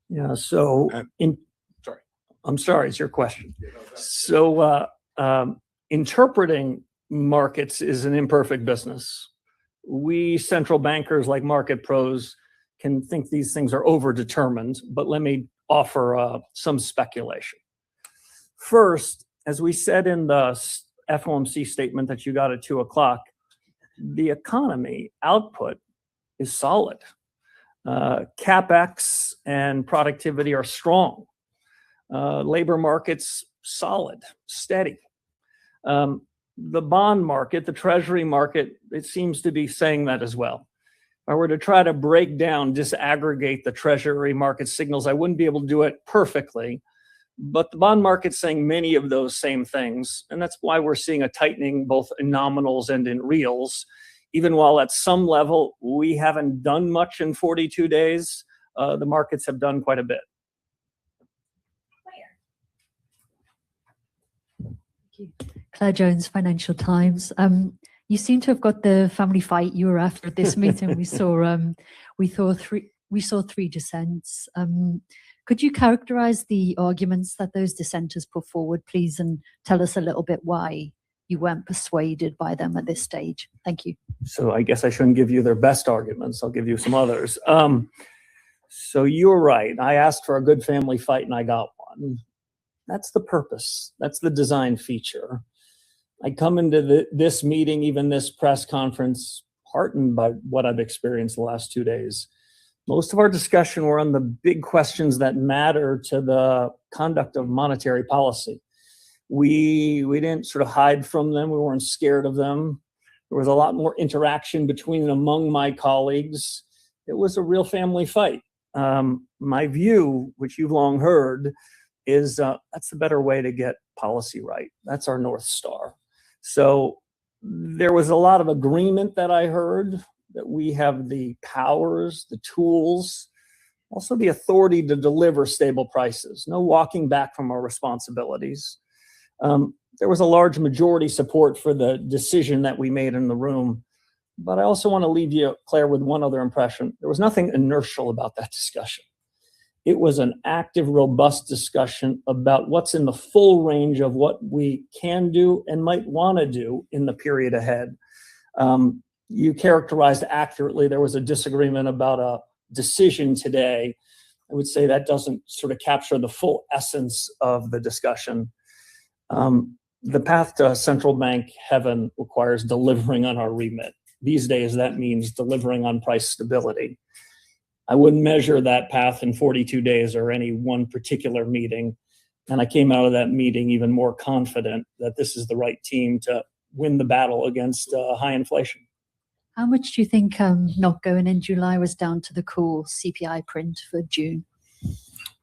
Yeah, so I'm sorry, it's your question. So interpreting markets is an imperfect business. We central bankers, like market pros, can think these things are overdetermined, but let me offer some speculation. First, as we said in the FOMC statement that you got at 2 o'clock, the economy output is solid. CAPEX and productivity are strong. Labor market's solid, steady. The bond market, the Treasury market, it seems to be saying that as well. If I were to try to break down, disaggregate the Treasury market signals, I wouldn't be able to do it perfectly, but the bond market's saying many of those same things, and that's why we're seeing a tightening both in nominals and in reals. Even while at some level we haven't done much in 42 days, the markets have done quite a bit. Claire Jones, Financial Times. You seem to have got the family fight you were after at this meeting. We saw three dissents. Could you characterize the arguments that those dissenters put forward, please, and tell us a little bit why you weren't persuaded by them at this stage? Thank you. So I guess I shouldn't give you their best arguments. I'll give you some others. So you're right. I asked for a good family fight and I got one. That's the purpose. That's the design feature. I come into this meeting, even this press conference, heartened by what I've experienced the last 2 days. Most of our discussion were on the big questions that matter to the conduct of monetary policy. We didn't sort of hide from them. We weren't scared of them. There was a lot more interaction between and among my colleagues. It was a real family fight. My view, which you've long heard, is that's the better way to get policy right. That's our North Star. So there was a lot of agreement that I heard that we have the powers, the tools, also the authority to deliver stable prices. No walking back from our responsibilities. There was a large majority support for the decision that we made in the room. But I also want to leave you, Claire, with one other impression. There was nothing inertial about that discussion. It was an active, robust discussion about what's in the full range of what we can do and might want to do in the period ahead. You characterized accurately, there was a disagreement about a decision today. I would say that doesn't sort of capture the full essence of the discussion. The path to central bank heaven requires delivering on our remit. These days, that means delivering on price stability. I wouldn't measure that path in 42 days or any one particular meeting. And I came out of that meeting even more confident that this is the right team to win the battle against high inflation. How much do you think not going in July was down to the cool CPI print for June?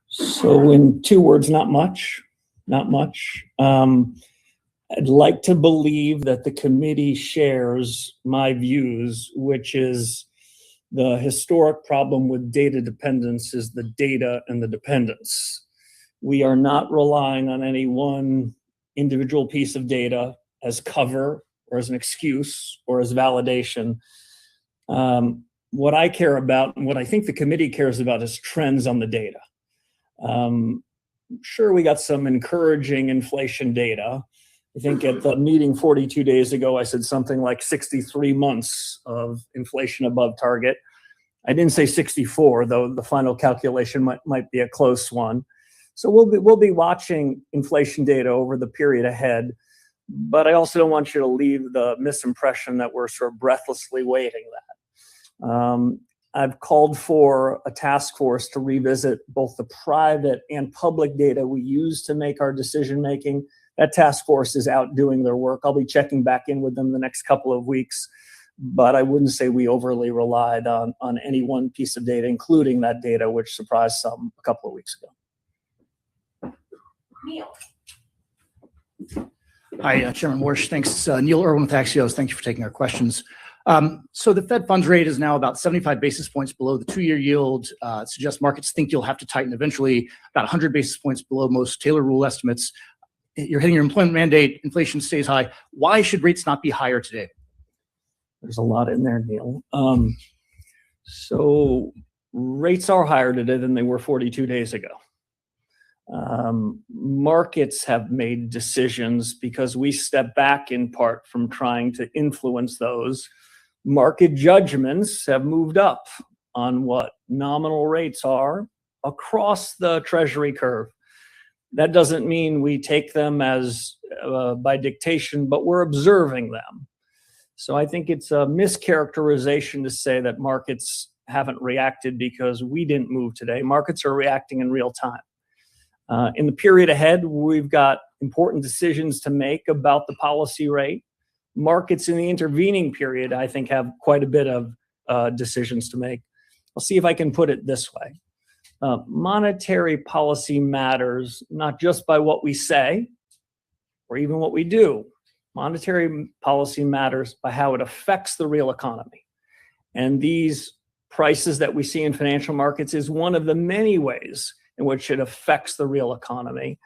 So in 2 words, not much, not much. I'd like to believe that the committee shares my views, which is the historic problem with data dependence is the data and the dependence. We are not relying on any one individual piece of data as cover or as an excuse or as validation. What I care about and what I think the committee cares about is trends on the data. Sure, we got some encouraging inflation data. I think at the meeting 42 days ago, I said something like 63 months of inflation above target. I didn't say 64, though the final calculation might be a close one. So we'll be watching inflation data over the period ahead. But I also don't want you to leave the misimpression that we're sort of breathlessly waiting that. I've called for a task force to revisit both the private and public data we use to make our decision making. That task force is out doing their work. I'll be checking back in with them the next couple of weeks, but I wouldn't say we overly relied on any one piece of data, including that data, which surprised some a couple of weeks ago. Neil. Hi, Chairman Warsh. Thanks. Neil Irwin with Axios. Thank you for taking our questions. So the Fed funds rate is now about 75 basis points below the 2-year yield. It suggests markets think you'll have to tighten eventually, about 100 basis points below most Taylor rule estimates. You're hitting your employment mandate, inflation stays high. Why should rates not be higher today? There's a lot in there, Neil. So rates are higher today than they were 42 days ago. Markets have made decisions because we step back in part from trying to influence those. Market judgments have moved up on what nominal rates are across the Treasury curve. That doesn't mean we take them as by dictation, but we're observing them. So I think it's a mischaracterization to say that markets haven't reacted because we didn't move today. Markets are reacting in real time. In the period ahead, we've got important decisions to make about the policy rate. Markets in the intervening period, I think, have quite a bit of decisions to make. I'll see if I can put it this way. Monetary policy matters not just by what we say or even what we do. Monetary policy matters by how it affects the real economy. And these prices that we see in financial markets is one of the many ways in which it affects the real economy.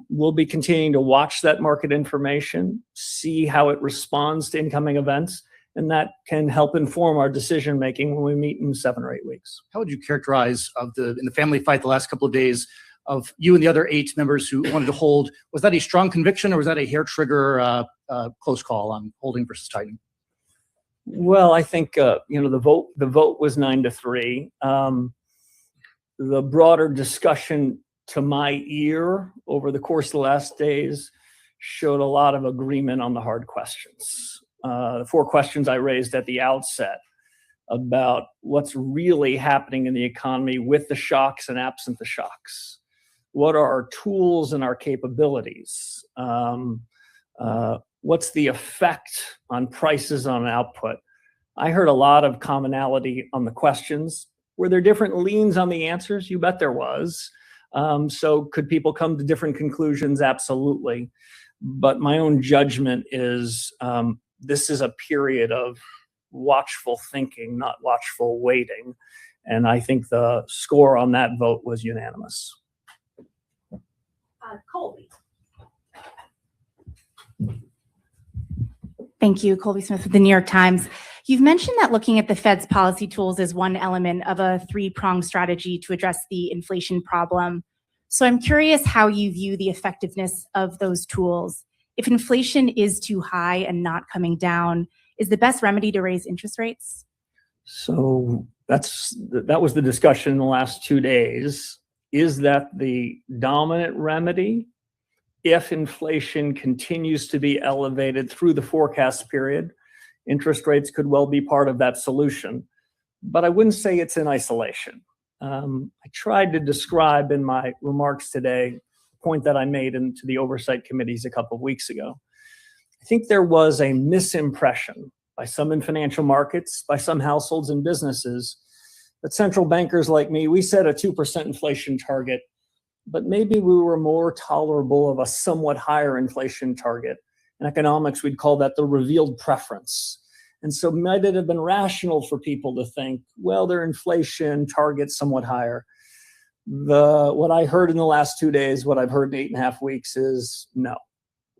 We'll be continuing to watch that market information, see how it responds to incoming events, and that can help inform our decision-making when we meet in 7 or 8 weeks. How would you characterize in the family fight the last couple of days of you and the other 8 members who wanted to hold? Was that a strong conviction or was that a hair trigger close call on holding versus tightening? Well, I think the vote was 9-3. The broader discussion to my ear over the course of the last days showed a lot of agreement on the hard questions. The 4 questions I raised at the outset about what's really happening in the economy with the shocks and absent the shocks. What are our tools and our capabilities? What's the effect on prices on output? I heard a lot of commonality on the questions. Were there different leans on the answers? You bet there was. So could people come to different conclusions? Absolutely. But my own judgment is this is a period of watchful thinking, not watchful waiting. And I think the score on that vote was unanimous. Colby. Thank you, Colby Smith with the New York Times. You've mentioned that looking at the Fed's policy tools is one element of a three-pronged strategy to address the inflation problem. So I'm curious how you view the effectiveness of those tools. If inflation is too high and not coming down, is the best remedy to raise interest rates? So that was the discussion in the last 2 days. Is that the dominant remedy? If inflation continues to be elevated through the forecast period, interest rates could well be part of that solution. But I wouldn't say it's in isolation. I tried to describe in my remarks today a point that I made into the oversight committees a couple of weeks ago. I think there was a misimpression by some in financial markets, by some households and businesses, that central bankers like me, we set a 2% inflation target, but maybe we were more tolerable of a somewhat higher inflation target. In economics, we'd call that the revealed preference. And so might it have been rational for people to think, well, their inflation target's somewhat higher. What I heard in the last 2 days, what I've heard in 8.5 weeks is no,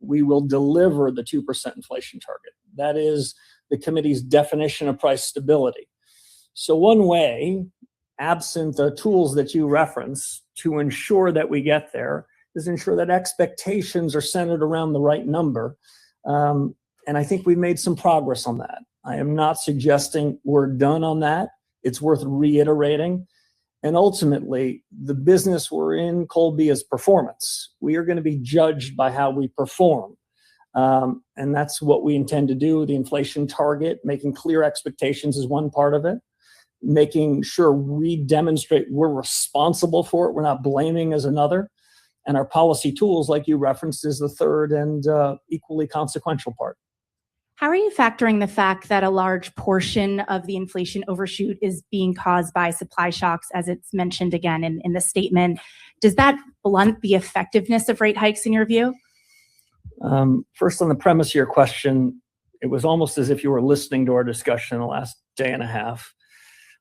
we will deliver the 2% inflation target. That is the committee's definition of price stability. So one way, absent the tools that you reference, to ensure that we get there is ensure that expectations are centered around the right number. And I think we've made some progress on that. I am not suggesting we're done on that. It's worth reiterating. And ultimately, the business we're in, Colby, is performance. We are going to be judged by how we perform. And that's what we intend to do. The inflation target, making clear expectations is one part of it. Making sure we demonstrate we're responsible for it, we're not blaming as another. And our policy tools, like you referenced, is the third and equally consequential part. How are you factoring the fact that a large portion of the inflation overshoot is being caused by supply shocks, as it's mentioned again in the statement? Does that blunt the effectiveness of rate hikes in your view? First, on the premise of your question, it was almost as if you were listening to our discussion in the last day and a half.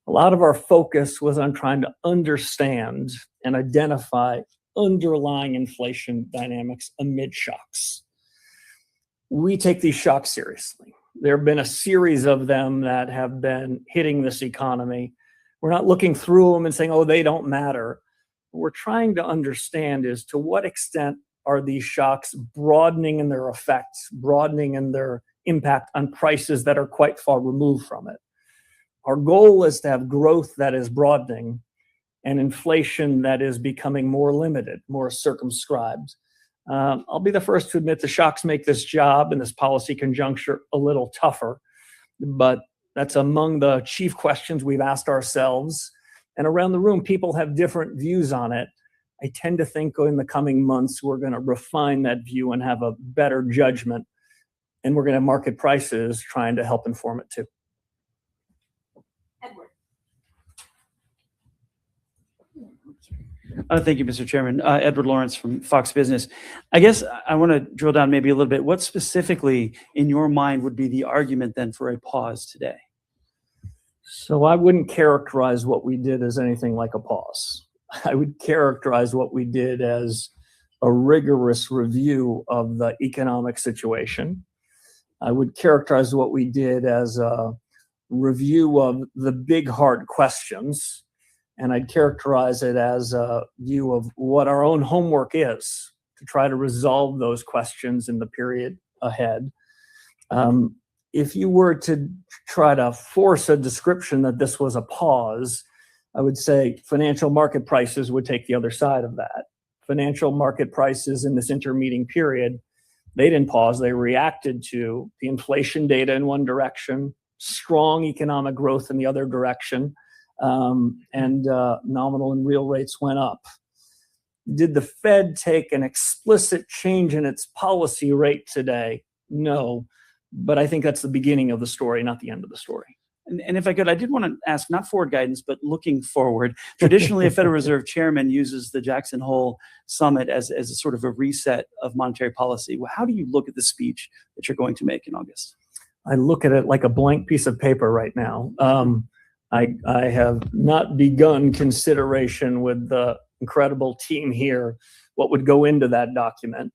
A lot of our focus was on trying to understand and identify underlying inflation dynamics amid shocks. We take these shocks seriously. There have been a series of them that have been hitting this economy. We're not looking through them and saying, oh, they don't matter. What we're trying to understand is to what extent are these shocks broadening in their effects, broadening in their impact on prices that are quite far removed from it. Our goal is to have growth that is broadening and inflation that is becoming more limited, more circumscribed. I'll be the first to admit the shocks make this job and this policy conjuncture a little tougher, but that's among the chief questions we've asked ourselves. And around the room, people have different views on it. I tend to think in the coming months, we're going to refine that view and have a better judgment. And we're going to have market prices trying to help inform it too. Edward. Thank you, Mr. Chairman. Edward Lawrence from Fox Business. I guess I want to drill down maybe a little bit. What specifically in your mind would be the argument then for a pause today? So I wouldn't characterize what we did as anything like a pause. I would characterize what we did as a rigorous review of the economic situation. I would characterize what we did as a review of the big hard questions. And I'd characterize it as a view of what our own homework is to try to resolve those questions in the period ahead. If you were to try to force a description that this was a pause, I would say financial market prices would take the other side of that. Financial market prices in this intermeeting period, they didn't pause, they reacted to the inflation data in one direction, strong economic growth in the other direction, and nominal and real rates went up. Did the Fed take an explicit change in its policy rate today? No, but I think that's the beginning of the story, not the end of the story. And if I could, I did want to ask, not forward guidance, but looking forward. Traditionally, a Federal Reserve chairman uses the Jackson Hole Summit as a sort of a reset of monetary policy. How do you look at the speech that you're going to make in August? I look at it like a blank piece of paper right now. I have not begun consideration with the incredible team here what would go into that document.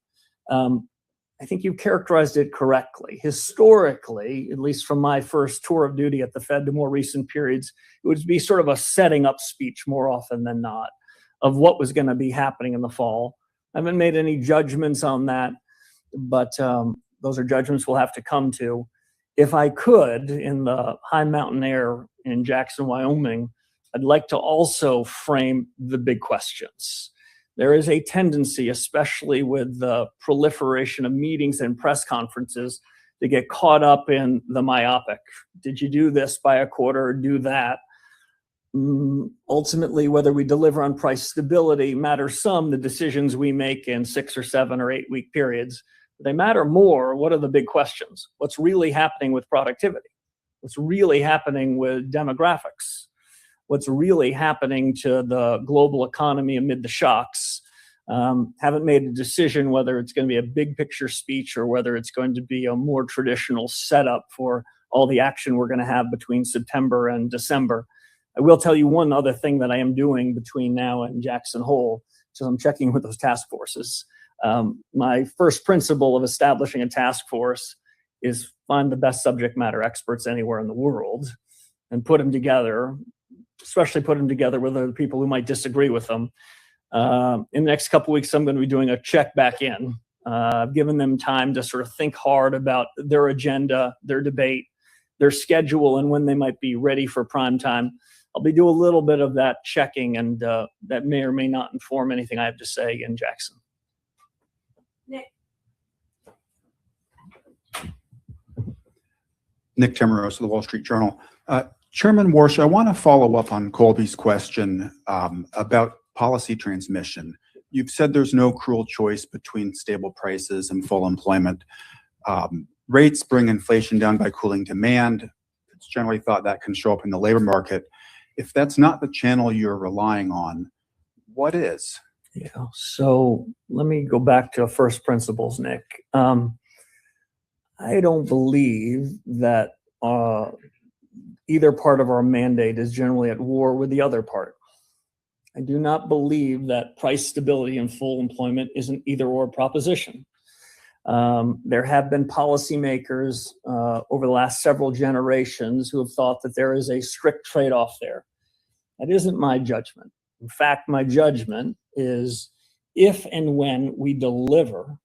I think you characterized it correctly. Historically, at least from my first tour of duty at the Fed to more recent periods, it would be sort of a setting up speech more often than not of what was going to be happening in the fall. I haven't made any judgments on that, but those are judgments we'll have to come to. If I could, in the high mountain air in Jackson, Wyoming, I'd like to also frame the big questions. There is a tendency, especially with the proliferation of meetings and press conferences, to get caught up in the myopic. Did you do this by a quarter or do that? Ultimately, whether we deliver on price stability matters some, the decisions we make in 6 or 7 or 8 week periods. They matter more. What are the big questions? What's really happening with productivity? What's really happening with demographics? What's really happening to the global economy amid the shocks? Haven't made a decision whether it's going to be a big picture speech or whether it's going to be a more traditional setup for all the action we're going to have between September and December. I will tell you one other thing that I am doing between now and Jackson Hole, so I'm checking with those task forces. My first principle of establishing a task force is find the best subject matter experts anywhere in the world and put them together, especially put them together with other people who might disagree with them. In the next couple of weeks, I'm going to be doing a check back in. I've given them time to sort of think hard about their agenda, their debate, their schedule, and when they might be ready for prime time. I'll be doing a little bit of that checking, and that may or may not inform anything I have to say in Jackson. Nick Timmeros of the Wall Street Journal. Chairman Warsh, I want to follow up on Colby's question about policy transmission. You've said there's no cruel choice between stable prices and full employment. Rates bring inflation down by cooling demand. It's generally thought that can show up in the labor market. If that's not the channel you're relying on, what is? Yeah, so let me go back to first principles, Nick. I don't believe that either part of our mandate is generally at war with the other part. I do not believe that price stability and full employment is an either-or proposition. There have been policymakers over the last several generations who have thought that there is a strict trade-off there. That isn't my judgment. In fact, my judgment is if and when we deliver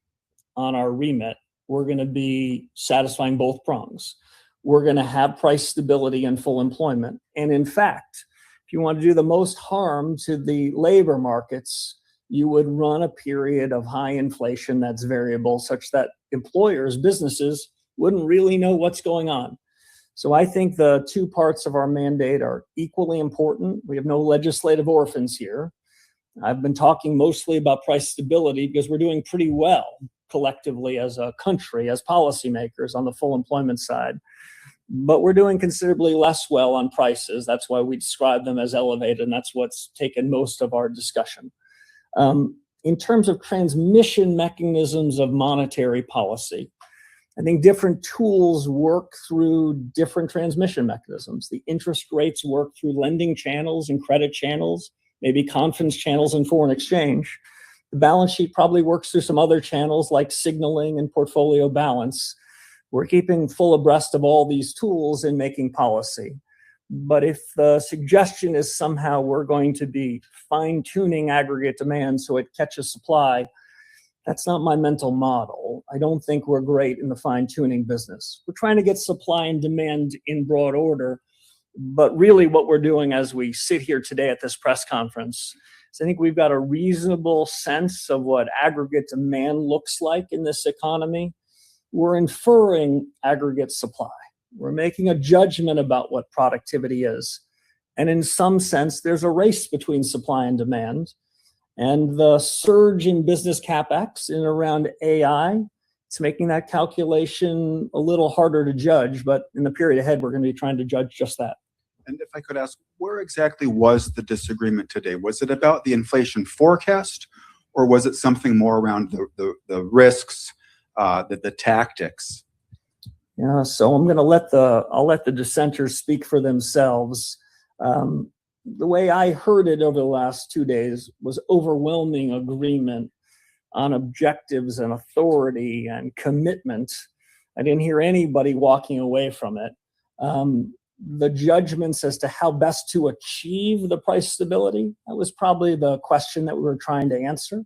on our remit, we're going to be satisfying both prongs. We're going to have price stability and full employment. And in fact, if you want to do the most harm to the labor markets, you would run a period of high inflation that's variable such that employers, businesses, wouldn't really know what's going on. So I think the two parts of our mandate are equally important. We have no legislative orphans here. I've been talking mostly about price stability because we're doing pretty well collectively as a country, as policymakers on the full employment side. But we're doing considerably less well on prices. That's why we describe them as elevated, and that's what's taken most of our discussion. In terms of transmission mechanisms of monetary policy, I think different tools work through different transmission mechanisms. The interest rates work through lending channels and credit channels, maybe confidence channels and foreign exchange. The balance sheet probably works through some other channels like signaling and portfolio balance. We're keeping full abreast of all these tools in making policy. But if the suggestion is somehow we're going to be fine-tuning aggregate demand so it catches supply, that's not my mental model. I don't think we're great in the fine-tuning business. We're trying to get supply and demand in broad order. But really what we're doing as we sit here today at this press conference is I think we've got a reasonable sense of what aggregate demand looks like in this economy. We're inferring aggregate supply. We're making a judgment about what productivity is. And in some sense, there's a race between supply and demand. And the surge in business CAPEX in around AI, it's making that calculation a little harder to judge. But in the period ahead, we're going to be trying to judge just that. And if I could ask, where exactly was the disagreement today? Was it about the inflation forecast, or was it something more around the risks, the tactics? Yeah, so I'm going to I'll let the dissenters speak for themselves. The way I heard it over the last 2 days was overwhelming agreement on objectives and authority and commitment. I didn't hear anybody walking away from it. The judgments as to how best to achieve the price stability, that was probably the question that we were trying to answer.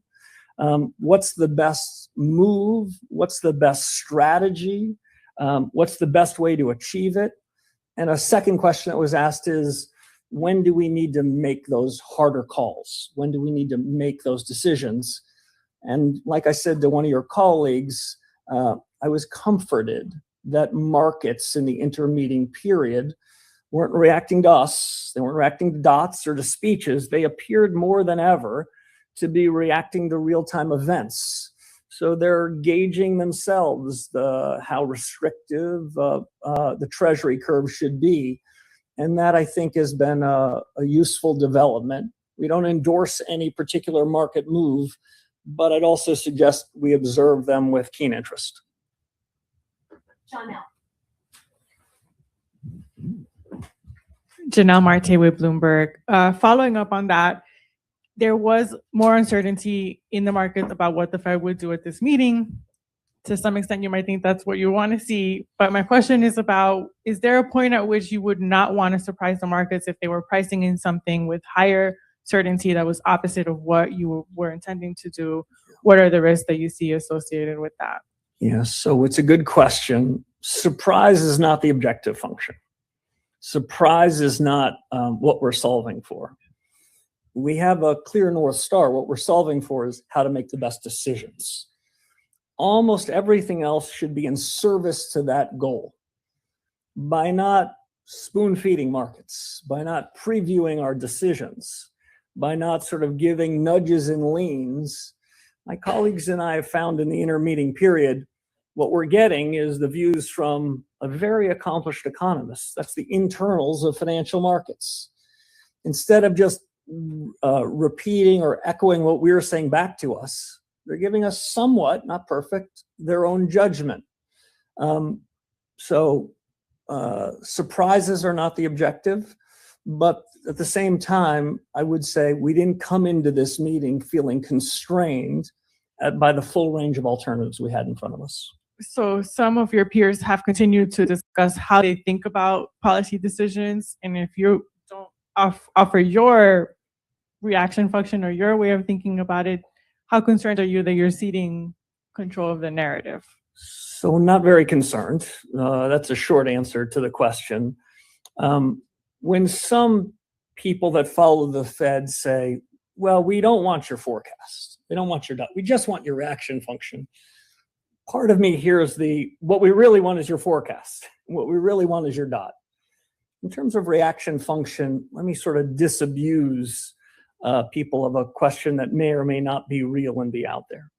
What's the best move? What's the best strategy? What's the best way to achieve it? And a second question that was asked is, when do we need to make those harder calls? When do we need to make those decisions? And like I said to one of your colleagues, I was comforted that markets in the intermeeting period weren't reacting to us. They weren't reacting to dots or to speeches. They appeared more than ever to be reacting to real-time events. So they're gauging themselves how restrictive the Treasury curve should be. And that, I think, has been a useful development. We don't endorse any particular market move, but I'd also suggest we observe them with keen interest. Janelle. Janelle Marte with Bloomberg. Following up on that, there was more uncertainty in the markets about what the Fed would do at this meeting. To some extent, you might think that's what you want to see. But my question is about, is there a point at which you would not want to surprise the markets if they were pricing in something with higher certainty that was opposite of what you were intending to do? What are the risks that you see associated with that? Yeah, so it's a good question. Surprise is not the objective function. Surprise is not what we're solving for. We have a clear North Star. What we're solving for is how to make the best decisions. Almost everything else should be in service to that goal. By not spoon-feeding markets, by not previewing our decisions, by not sort of giving nudges and leans, my colleagues and I have found in the intermeeting period, what we're getting is the views from a very accomplished economist. That's the internals of financial markets. Instead of just repeating or echoing what we were saying back to us, they're giving us somewhat, not perfect, their own judgment. Surprises are not the objective, but at the same time, I would say we didn't come into this meeting feeling constrained by the full range of alternatives we had in front of us. So some of your peers have continued to discuss how they think about policy decisions. And if you don't offer your reaction function or your way of thinking about it, how concerned are you that you're ceding control of the narrative? So not very concerned. That's a short answer to the question. When some people that follow the Fed say, well, we don't want your forecast. We don't want your dot. We just want your reaction function. Part of me hears what we really want is your forecast. What we really want is your dot. In terms of reaction function, let me sort of disabuse people of a question that may or may not be real and be out there.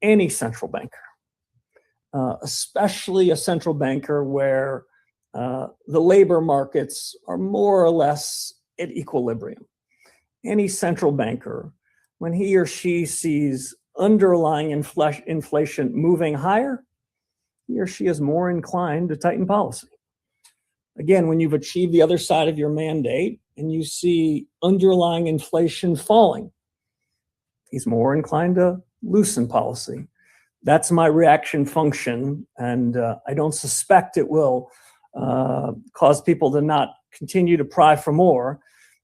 Any central banker, especially a central banker where the labor markets are more or less at equilibrium. Any central banker, when he or she sees underlying inflation moving higher, he or she is more inclined to tighten policy. Again, when you've achieved the other side of your mandate and you see underlying inflation falling, he's more inclined to loosen policy. That's my reaction function, and I don't suspect it will cause people to not continue to pry for more,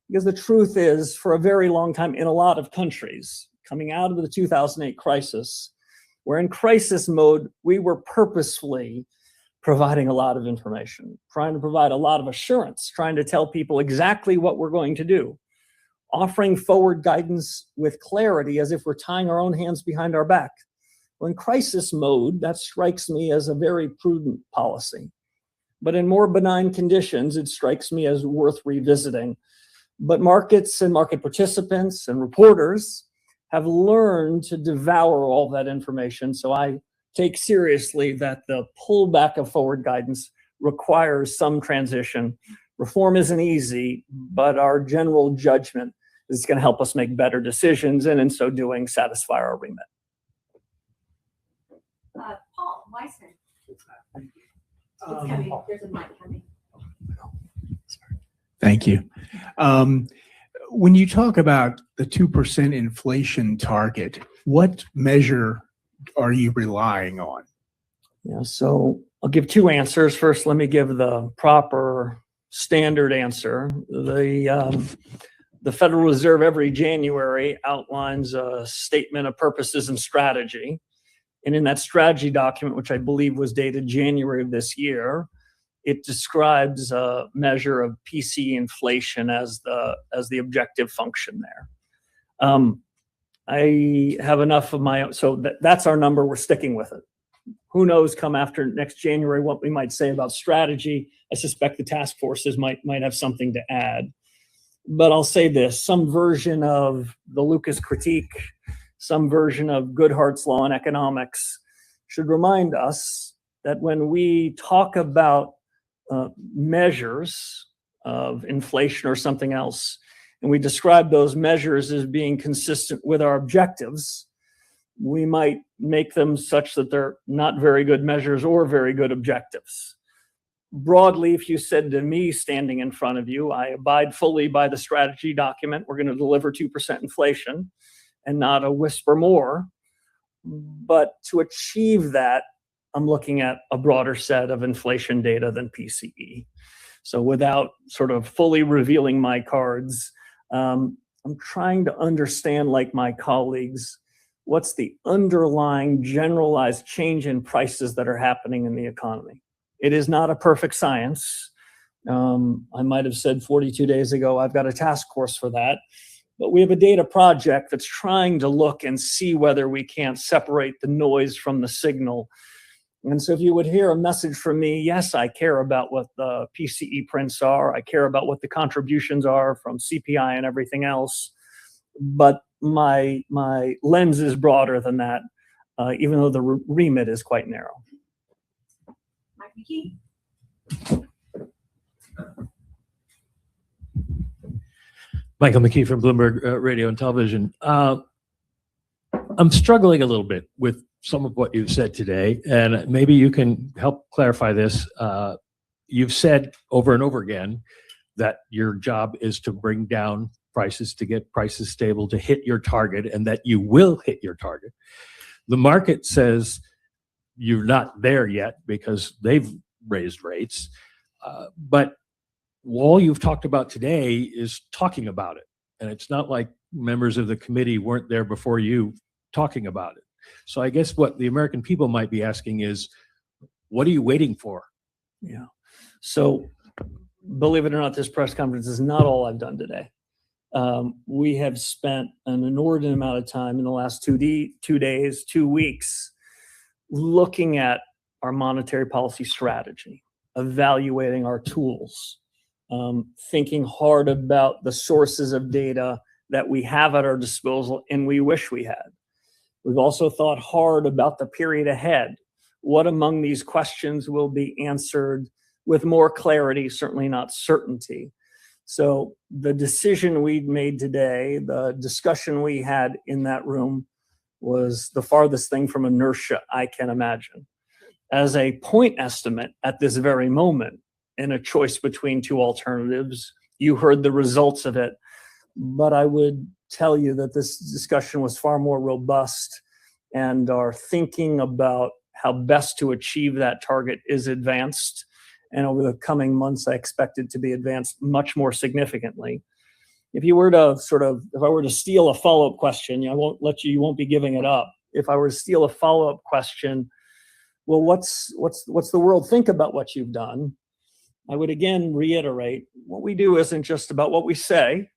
because the truth is, for a very long time in a lot of countries, coming out of the 2008 crisis, we're in crisis mode. We were purposefully providing a lot of information, trying to provide a lot of assurance, trying to tell people exactly what we're going to do, offering forward guidance with clarity as if we're tying our own hands behind our back. Well, in crisis mode, that strikes me as a very prudent policy. But in more benign conditions, it strikes me as worth revisiting. But markets and market participants and reporters have learned to devour all that information. So I take seriously that the pullback of forward guidance requires some transition. Reform isn't easy, but our general judgment is going to help us make better decisions, and in so doing, satisfy our remit. Paul Weissman. It's coming. There's a mic coming. Thank you. When you talk about the 2% inflation target, what measure are you relying on? Yeah, so I'll give two answers. First, let me give the proper standard answer. The Federal Reserve every January outlines a statement of purposes and strategy. And in that strategy document, which I believe was dated January of this year, it describes a measure of PCE inflation as the objective function there. I have enough of my own, so that's our number. We're sticking with it. Who knows, come after next January, what we might say about strategy. I suspect the task forces might have something to add. But I'll say this, some version of the Lucas critique, some version of Goodhart's law in economics should remind us that when we talk about measures of inflation or something else, and we describe those measures as being consistent with our objectives, we might make them such that they're not very good measures or very good objectives. Broadly, if you said to me standing in front of you, I abide fully by the strategy document, we're going to deliver 2% inflation and not a whisper more. But to achieve that, I'm looking at a broader set of inflation data than PCE. So without sort of fully revealing my cards, I'm trying to understand, like my colleagues, what's the underlying generalized change in prices that are happening in the economy. It is not a perfect science. I might have said 42 days ago, I've got a task force for that. But we have a data project that's trying to look and see whether we can't separate the noise from the signal. And so if you would hear a message from me, yes, I care about what the PCE prints are. I care about what the contributions are from CPI and everything else. But my lens is broader than that, even though the remit is quite narrow. Mike McKee. Michael McKee from Bloomberg Radio and Television. I'm struggling a little bit with some of what you've said today, and maybe you can help clarify this. You've said over and over again that your job is to bring down prices, to get prices stable, to hit your target, and that you will hit your target. The market says you're not there yet because they've raised rates, but all you've talked about today is talking about it. And it's not like members of the committee weren't there before you talking about it. So I guess what the American people might be asking is, what are you waiting for? Yeah. So believe it or not, this press conference is not all I've done today. We have spent an inordinate amount of time in the last 2 days, 2 weeks, looking at our monetary policy strategy, evaluating our tools, thinking hard about the sources of data that we have at our disposal and we wish we had. We've also thought hard about the period ahead. What among these questions will be answered with more clarity, certainly not certainty. So the decision we made today, the discussion we had in that room, was the farthest thing from inertia I can imagine. As a point estimate at this very moment, in a choice between two alternatives, you heard the results of it. But I would tell you that this discussion was far more robust, and our thinking about how best to achieve that target is advanced. And over the coming months, I expect it to be advanced much more significantly. If you were to if I were to steal a follow-up question, I won't let you, you won't be giving it up. If I were to steal a follow-up question, well, what's the world think about what you've done? I would again reiterate, what we do isn't just about what we say.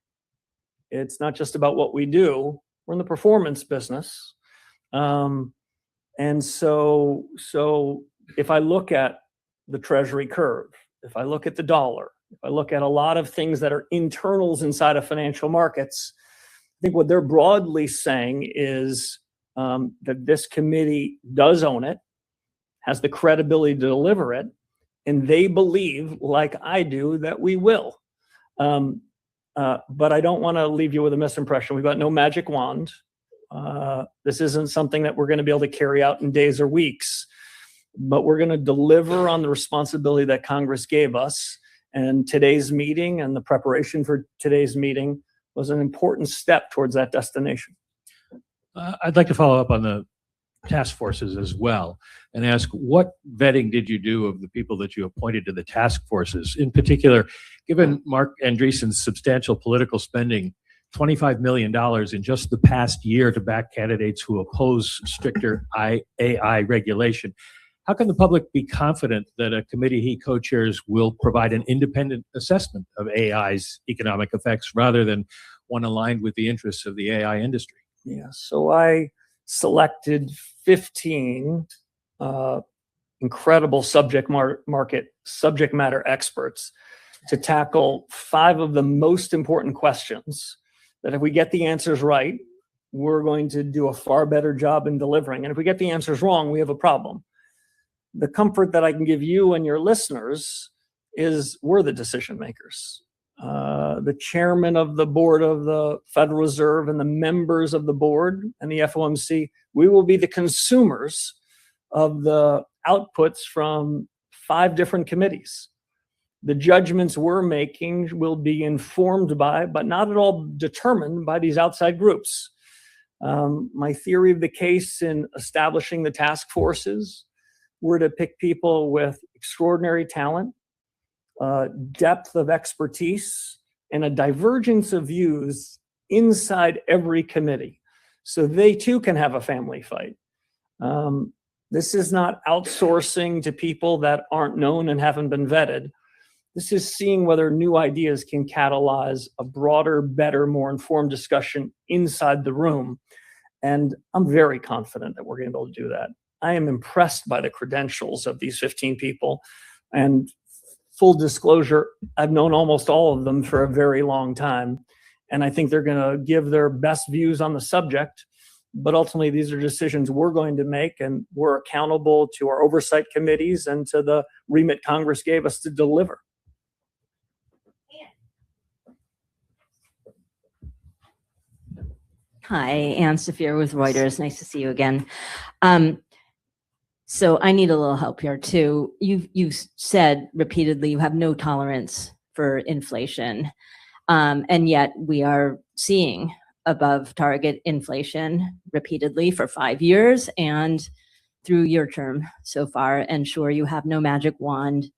It's not just about what we do. We're in the performance business. And so if I look at the Treasury curve, if I look at the dollar, if I look at a lot of things that are internals inside of financial markets, I think what they're broadly saying is that this committee does own it, has the credibility to deliver it, and they believe, like I do, that we will. But I don't want to leave you with a misimpression. We've got no magic wand. This isn't something that we're going to be able to carry out in days or weeks, but we're going to deliver on the responsibility that Congress gave us. And today's meeting and the preparation for today's meeting was an important step towards that destination. I'd like to follow up on the task forces as well and ask, what vetting did you do of the people that you appointed to the task forces? In particular, given Mark Andreessen's substantial political spending, $25 million in just the past year to back candidates who oppose stricter AI regulation, how can the public be confident that a committee he co-chairs will provide an independent assessment of AI's economic effects rather than one aligned with the interests of the AI industry? Yeah, so I selected 15 incredible subject matter experts to tackle 5 of the most important questions that if we get the answers right, we're going to do a far better job in delivering. And if we get the answers wrong, we have a problem. The comfort that I can give you and your listeners is we're the decision makers. The chairman of the board of the Federal Reserve and the members of the board and the FOMC, we will be the consumers of the outputs from 5 different committees. The judgments we're making will be informed by, but not at all determined by, these outside groups. My theory of the case in establishing the task forces were to pick people with extraordinary talent, depth of expertise, and a divergence of views inside every committee, so they too can have a family fight. This is not outsourcing to people that aren't known and haven't been vetted. This is seeing whether new ideas can catalyze a broader, better, more informed discussion inside the room. And I'm very confident that we're going to be able to do that. I am impressed by the credentials of these 15 people. And full disclosure, I've known almost all of them for a very long time. And I think they're going to give their best views on the subject. But ultimately, these are decisions we're going to make, and we're accountable to our oversight committees and to the remit Congress gave us to deliver. Hi, Ann Saphir with Reuters. Nice to see you again. So I need a little help here too. You've said repeatedly you have no tolerance for inflation, and yet we are seeing above target inflation repeatedly for 5 years and through your term so far. And sure, you have no magic wand,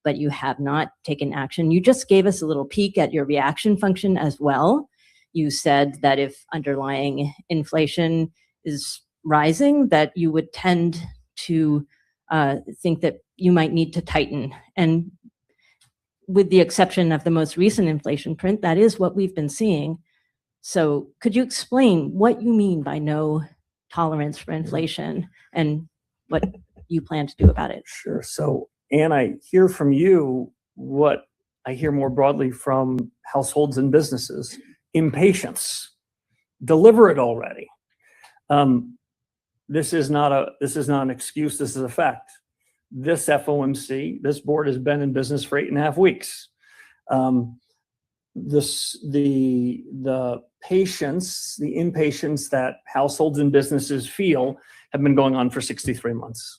but you have not taken action. You just gave us a little peek at your reaction function as well. You said that if underlying inflation is rising, that you would tend to think that you might need to tighten. And with the exception of the most recent inflation print, that is what we've been seeing. So could you explain what you mean by no tolerance for inflation and what you plan to do about it? Sure. So, Ann, I hear from you what I hear more broadly from households and businesses: impatience. Deliver it already. This is not an excuse. This is a fact. This FOMC, this board has been in business for 8.5 weeks. The patience, the impatience that households and businesses feel have been going on for 63 months.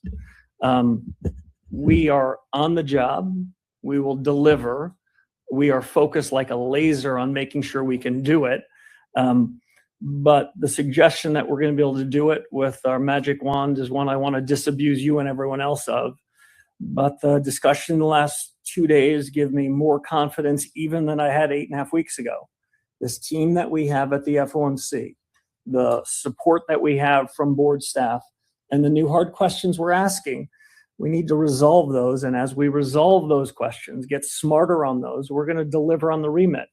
We are on the job. We will deliver. We are focused like a laser on making sure we can do it. But the suggestion that we're going to be able to do it with our magic wand is one I want to disabuse you and everyone else of. But the discussion in the last 2 days give me more confidence even than I had 8.5 weeks ago. This team that we have at the FOMC, the support that we have from board staff, and the new hard questions we're asking, we need to resolve those. And as we resolve those questions, get smarter on those, we're going to deliver on the remit.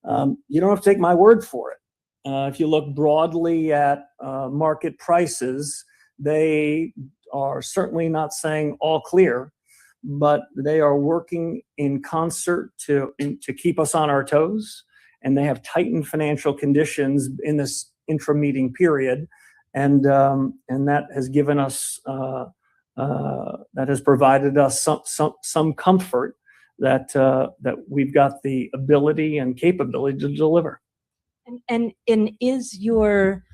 You don't have to take my word for it. If you look broadly at market prices, they are certainly not saying all clear, but they are working in concert to keep us on our toes. And they have tightened financial conditions in this intra-meeting period. And that has given us, that has provided us some comfort that we've got the ability and capability to deliver. And is your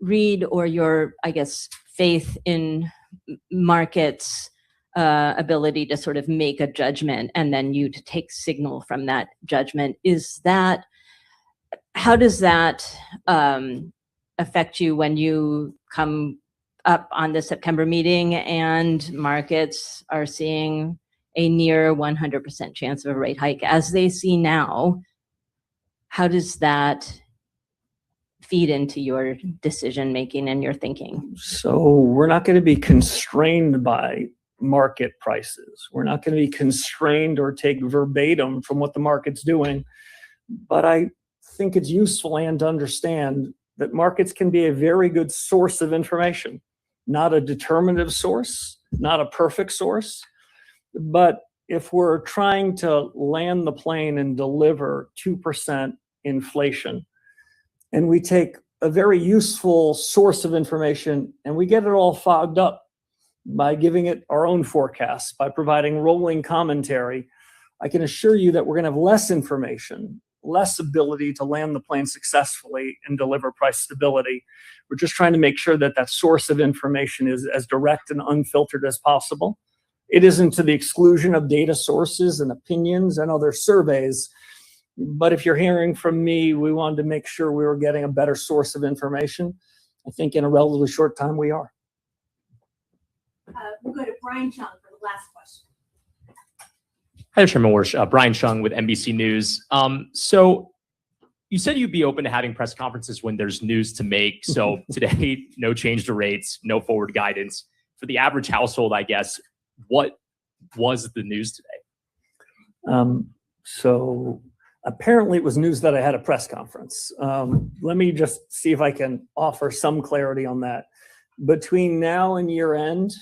read or your, I guess, faith in markets' ability to sort of make a judgment and then you to take signal from that judgment, is that, how does that affect you when you come up on the September meeting and markets are seeing a near 100% chance of a rate hike as they see now? How does that feed into your decision making and your thinking? So we're not going to be constrained by market prices. We're not going to be constrained or take verbatim from what the market's doing. But I think it's useful and to understand that markets can be a very good source of information, not a determinative source, not a perfect source. But if we're trying to land the plane and deliver 2% inflation, and we take a very useful source of information and we get it all fogged up by giving it our own forecasts, by providing rolling commentary, I can assure you that we're going to have less information, less ability to land the plane successfully and deliver price stability. We're just trying to make sure that that source of information is as direct and unfiltered as possible. It isn't to the exclusion of data sources and opinions and other surveys. But if you're hearing from me, we wanted to make sure we were getting a better source of information. I think in a relatively short time we are. We'll go to Brian Chung for the last question. Hi, Chairman Warsh. Brian Chung with NBC News. So you said you'd be open to having press conferences when there's news to make. So today, no change to rates, no forward guidance. For the average household, I guess, what was the news today? So apparently it was news that I had a press conference. Let me just see if I can offer some clarity on that. Between now and year end,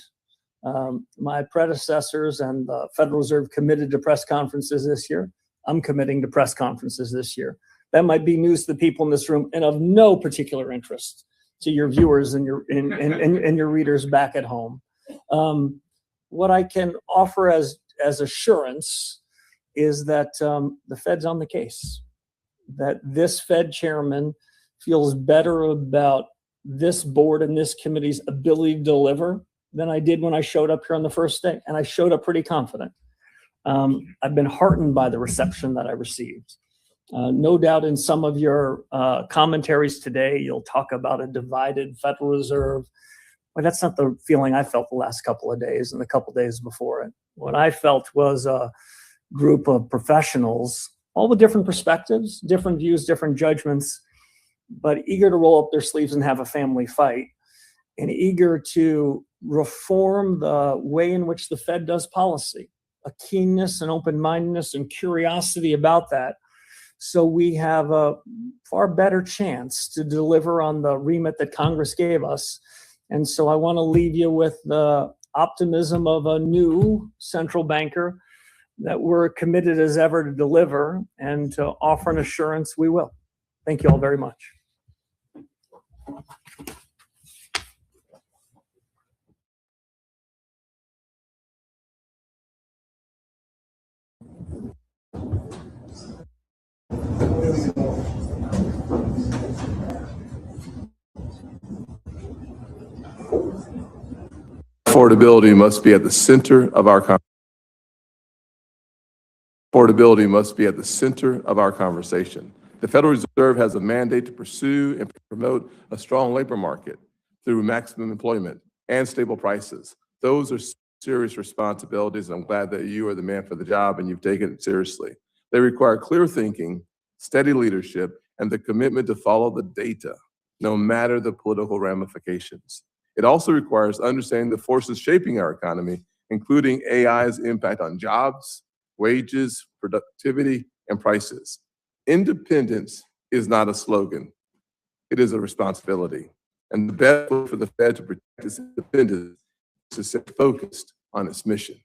my predecessors and the Federal Reserve committed to press conferences this year. I'm committing to press conferences this year. That might be news to the people in this room and of no particular interest to your viewers and your readers back at home. What I can offer as assurance is that the Fed's on the case, that this Fed chairman feels better about this board and this committee's ability to deliver than I did when I showed up here on the first day. And I showed up pretty confident. I've been heartened by the reception that I received. No doubt in some of your commentaries today, you'll talk about a divided Federal Reserve. But that's not the feeling I felt the last couple of days and the couple of days before it. What I felt was a group of professionals, all with different perspectives, different views, different judgments, but eager to roll up their sleeves and have a family fight, and eager to reform the way in which the Fed does policy, a keenness and open-mindedness and curiosity about that. So we have a far better chance to deliver on the remit that Congress gave us. And so I want to leave you with the optimism of a new central banker that we're committed as ever to deliver and to offer an assurance we will. Thank you all very much. Affordability must be at the center of our conversation. The Federal Reserve has a mandate to pursue and promote a strong labor market through maximum employment and stable prices. Those are serious responsibilities. I'm glad that you are the man for the job and you've taken it seriously. They require clear thinking, steady leadership, and the commitment to follow the data, no matter the political ramifications. It also requires understanding the forces shaping our economy, including AI's impact on jobs, wages, productivity, and prices. Independence is not a slogan. It is a responsibility. And the best way for the Fed to protect its independence is to stay focused on its mission.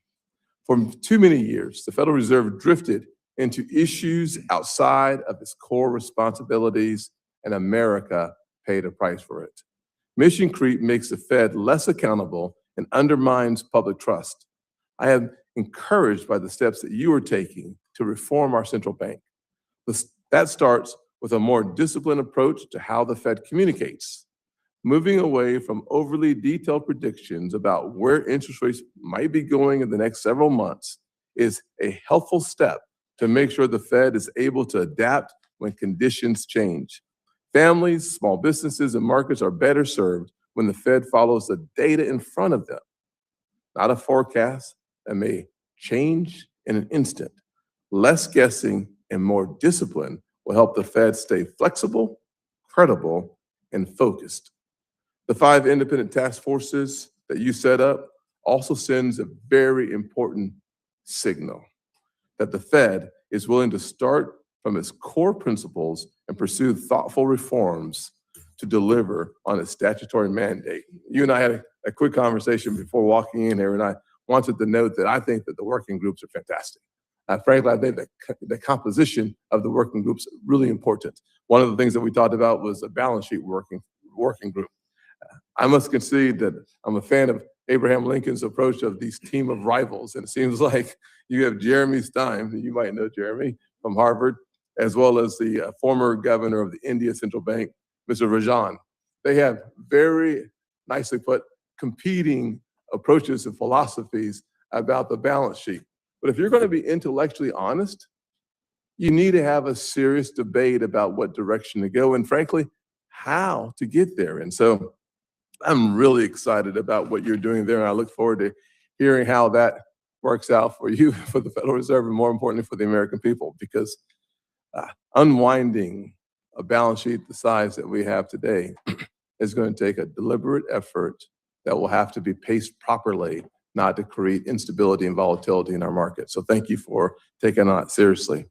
For too many years, the Federal Reserve drifted into issues outside of its core responsibilities, and America paid a price for it. Mission Creep makes the Fed less accountable and undermines public trust. I am encouraged by the steps that you are taking to reform our central bank. That starts with a more disciplined approach to how the Fed communicates, moving away from overly detailed predictions about where interest rates might be going in the next several months is a helpful step to make sure the Fed is able to adapt when conditions change. Families, small businesses, and markets are better served when the Fed follows the data in front of them, not a forecast that may change in an instant. Less guessing and more discipline will help the Fed stay flexible, credible, and focused. The 5 independent task forces that you set up also sends a very important signal that the Fed is willing to start from its core principles and pursue thoughtful reforms to deliver on its statutory mandate. You and I had a quick conversation before walking in here, and I wanted to note that I think that the working groups are fantastic. Frankly, I think that the composition of the working groups is really important. One of the things that we talked about was a balance sheet working group. I must concede that I'm a fan of Abraham Lincoln's approach of these team of rivals, and it seems like you have Jeremy Stein, you might know Jeremy, from Harvard, as well as the former governor of the India Central Bank, Mr. Rajan. They have very nicely put competing approaches and philosophies about the balance sheet. But if you're going to be intellectually honest, you need to have a serious debate about what direction to go and, frankly, how to get there. And so I'm really excited about what you're doing there, and I look forward to hearing how that works out for you, for the Federal Reserve, and more importantly, for the American people, because unwinding a balance sheet the size that we have today is going to take a deliberate effort that will have to be paced properly, not to create instability and volatility in our market. So thank you for taking that seriously.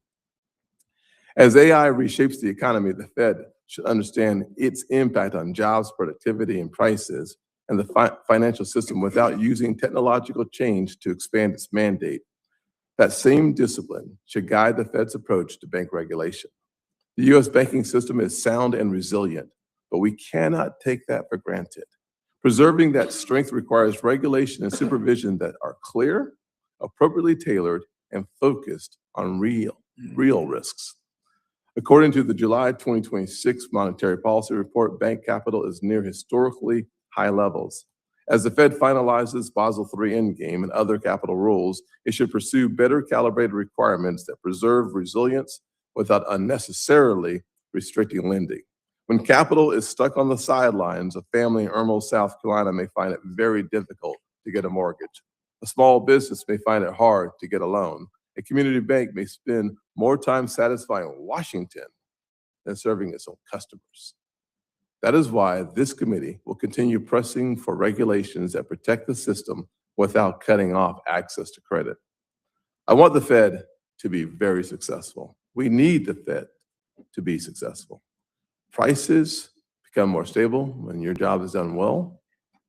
As AI reshapes the economy, the Fed should understand its impact on jobs, productivity, and prices, and the financial system without using technological change to expand its mandate. That same discipline should guide the Fed's approach to bank regulation. The U.S. banking system is sound and resilient, but we cannot take that for granted. Preserving that strength requires regulation and supervision that are clear, appropriately tailored, and focused on real risks. According to the July 2026 Monetary Policy Report, bank capital is near historically high levels. As the Fed finalizes Basel III Endgame and other capital rules, it should pursue better calibrated requirements that preserve resilience without unnecessarily restricting lending. When capital is stuck on the sidelines, a family in Irmo, South Carolina may find it very difficult to get a mortgage. A small business may find it hard to get a loan. A community bank may spend more time satisfying Washington than serving its own customers. That is why this committee will continue pressing for regulations that protect the system without cutting off access to credit. I want the Fed to be very successful. We need the Fed to be successful. Prices become more stable when your job is done well.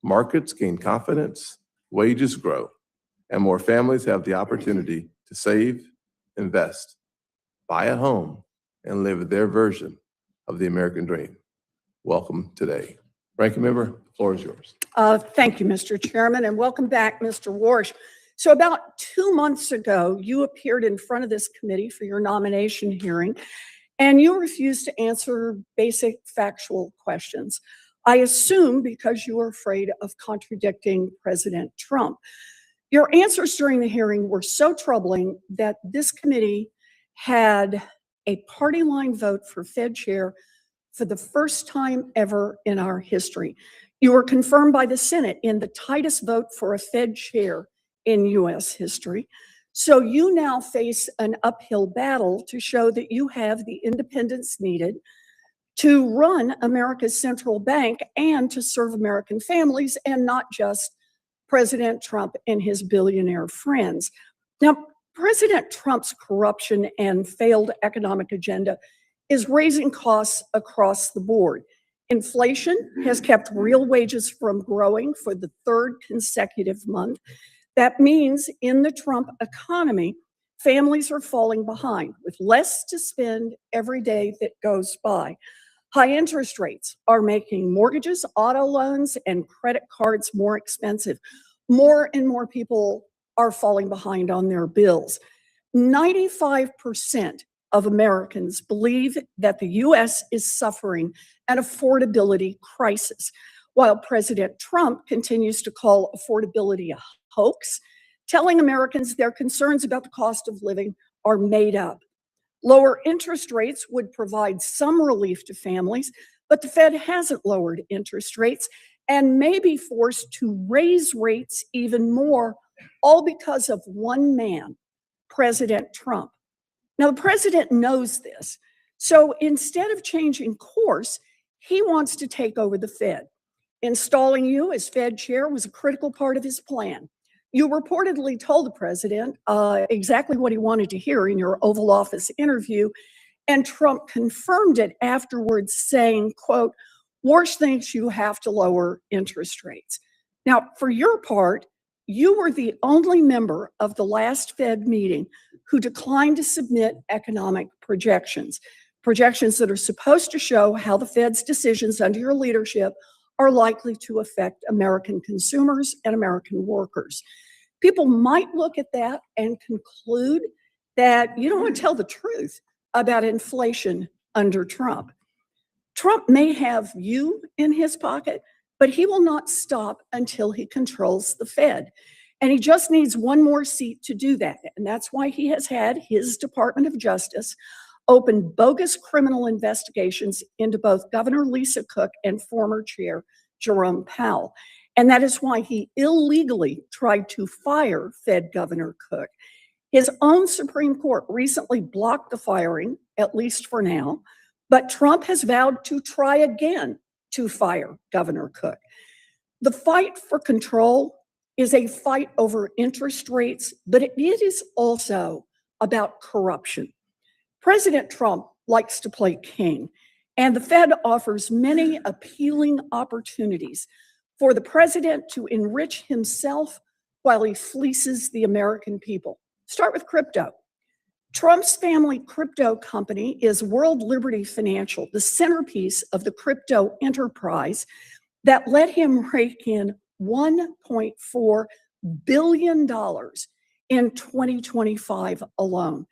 Markets gain confidence, wages grow, and more families have the opportunity to save, invest, buy a home, and live their version of the American dream. Welcome today. Ranking Member, the floor is yours. Thank you, Mr. Chairman, and welcome back, Mr. Warsh. So about 2 months ago, you appeared in front of this committee for your nomination hearing, and you refused to answer basic factual questions. I assume because you were afraid of contradicting President Trump. Your answers during the hearing were so troubling that this committee had a party line vote for Fed chair for the first time ever in our history. You were confirmed by the Senate in the tightest vote for a Fed chair in U.S. history. So you now face an uphill battle to show that you have the independence needed to run America's central bank and to serve American families and not just President Trump and his billionaire friends. Now, President Trump's corruption and failed economic agenda is raising costs across the board. Inflation has kept real wages from growing for the third consecutive month. That means in the Trump economy, families are falling behind with less to spend every day that goes by. High interest rates are making mortgages, auto loans, and credit cards more expensive. More and more people are falling behind on their bills. 95% of Americans believe that the U.S. is suffering an affordability crisis, while President Trump continues to call affordability a hoax, telling Americans their concerns about the cost of living are made up. Lower interest rates would provide some relief to families, but the Fed hasn't lowered interest rates and may be forced to raise rates even more, all because of one man, President Trump. Now, the president knows this. So instead of changing course, he wants to take over the Fed. Installing you as Fed chair was a critical part of his plan. You reportedly told the president exactly what he wanted to hear in your Oval Office interview, and Trump confirmed it afterwards, saying, quote, Warsh thinks you have to lower interest rates. Now, for your part, you were the only member of the last Fed meeting who declined to submit economic projections that are supposed to show how the Fed's decisions under your leadership are likely to affect American consumers and American workers. People might look at that and conclude that you don't want to tell the truth about inflation under Trump. Trump may have you in his pocket, but he will not stop until he controls the Fed. And he just needs one more seat to do that. And that's why he has had his Department of Justice open bogus criminal investigations into both Governor Lisa Cook and former Chair Jerome Powell. And that is why he illegally tried to fire Fed Governor Cook. His own Supreme Court recently blocked the firing, at least for now, but Trump has vowed to try again to fire Governor Cook. The fight for control is a fight over interest rates, but it is also about corruption. President Trump likes to play king, and the Fed offers many appealing opportunities for the president to enrich himself while he fleeces the American people. Start with crypto. Trump's family crypto company is World Liberty Financial, the centerpiece of the crypto enterprise that let him rake in $1.4 billion in 2025 alone.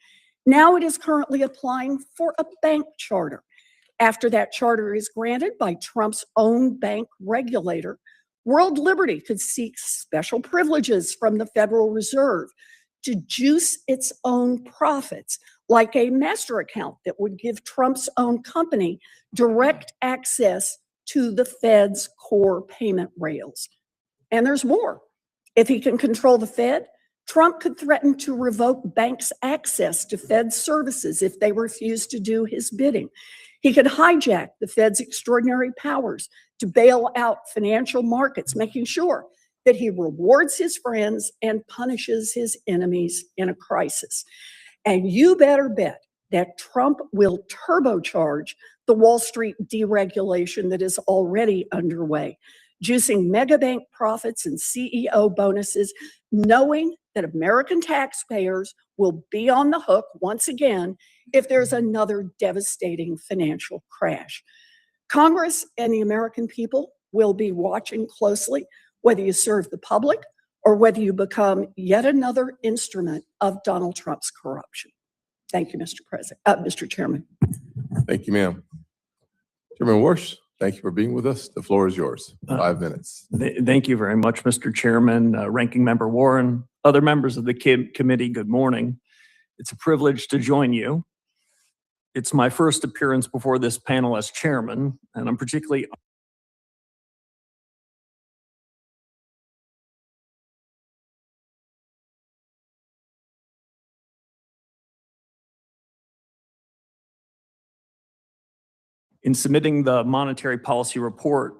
Now it is currently applying for a bank charter. After that charter is granted by Trump's own bank regulator, World Liberty could seek special privileges from the Federal Reserve to juice its own profits, like a master account that would give Trump's own company direct access to the Fed's core payment rails. And there's more. If he can control the Fed, Trump could threaten to revoke banks' access to Fed services if they refuse to do his bidding. He could hijack the Fed's extraordinary powers to bail out financial markets, making sure that he rewards his friends and punishes his enemies in a crisis. And you better bet that Trump will turbocharge the Wall Street deregulation that is already underway, juicing mega bank profits and CEO bonuses, knowing that American taxpayers will be on the hook once again if there's another devastating financial crash. Congress and the American people will be watching closely whether you serve the public or whether you become yet another instrument of Donald Trump's corruption. Thank you, Mr. Chairman. Thank you, ma'am. Chairman Warsh, thank you for being with us. The floor is yours. 5 minutes. Thank you very much, Mr. Chairman, Ranking Member Warren, other members of the committee, good morning. It's a privilege to join you. It's my first appearance before this panel as chairman, and I'm particularly in submitting the monetary policy report.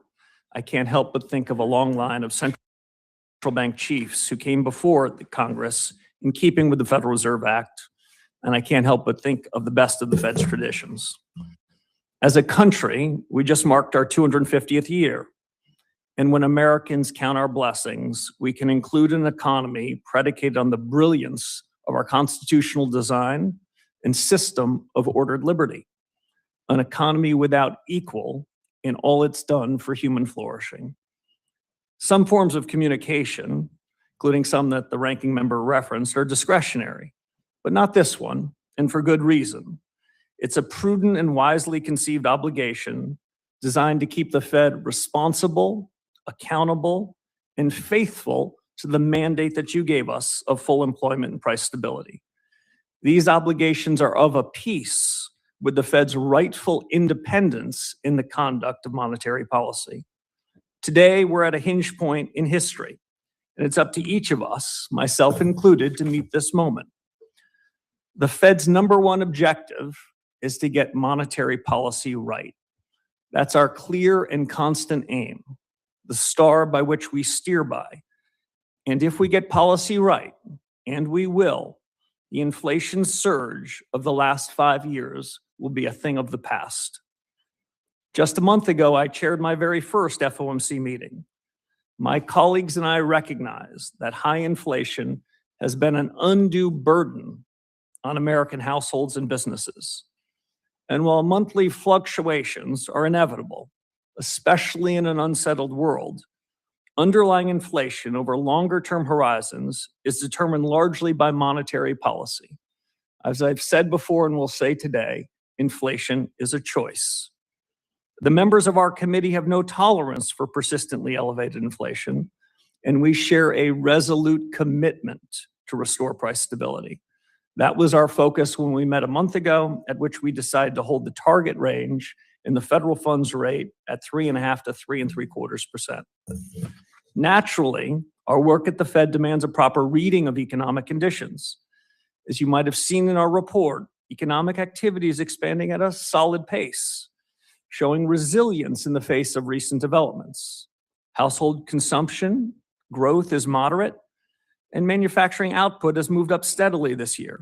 I can't help but think of a long line of central bank chiefs who came before the Congress in keeping with the Federal Reserve Act, and I can't help but think of the best of the Fed's traditions. As a country, we just marked our 250th year, and when Americans count our blessings, we can include an economy predicated on the brilliance of our constitutional design and system of ordered liberty, an economy without equal in all it's done for human flourishing. Some forms of communication, including some that the ranking member referenced, are discretionary, but not this one, and for good reason. It's a prudent and wisely conceived obligation designed to keep the Fed responsible, accountable, and faithful to the mandate that you gave us of full employment and price stability. These obligations are of a piece with the Fed's rightful independence in the conduct of monetary policy. Today, we're at a hinge point in history, and it's up to each of us, myself included, to meet this moment. The Fed's #1 objective is to get monetary policy right. That's our clear and constant aim, the star by which we steer by. And if we get policy right, and we will, the inflation surge of the last 5 years will be a thing of the past. Just a month ago, I chaired my very first FOMC meeting. My colleagues and I recognize that high inflation has been an undue burden on American households and businesses. And while monthly fluctuations are inevitable, especially in an unsettled world, underlying inflation over longer-term horizons is determined largely by monetary policy. As I've said before and will say today, inflation is a choice. The members of our committee have no tolerance for persistently elevated inflation, and we share a resolute commitment to restore price stability. That was our focus when we met a month ago, at which we decided to hold the target range in the federal funds rate at 3.5% to 3.75%. Naturally, our work at the Fed demands a proper reading of economic conditions. As you might have seen in our report, economic activity is expanding at a solid pace, showing resilience in the face of recent developments. Household consumption growth is moderate, and manufacturing output has moved up steadily this year.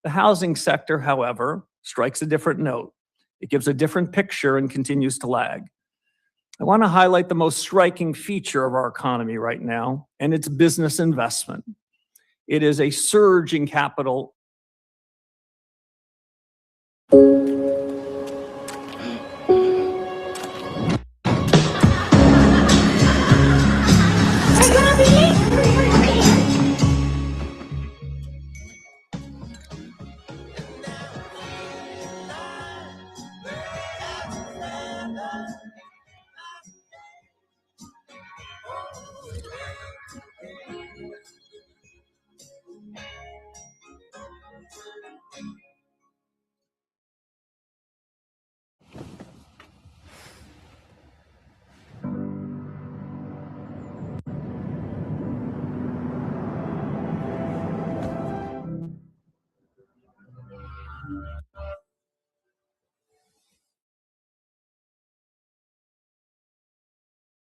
The housing sector, however, strikes a different note. It gives a different picture and continues to lag. I want to highlight the most striking feature of our economy right now, and it's business investment. It is a surge in capital.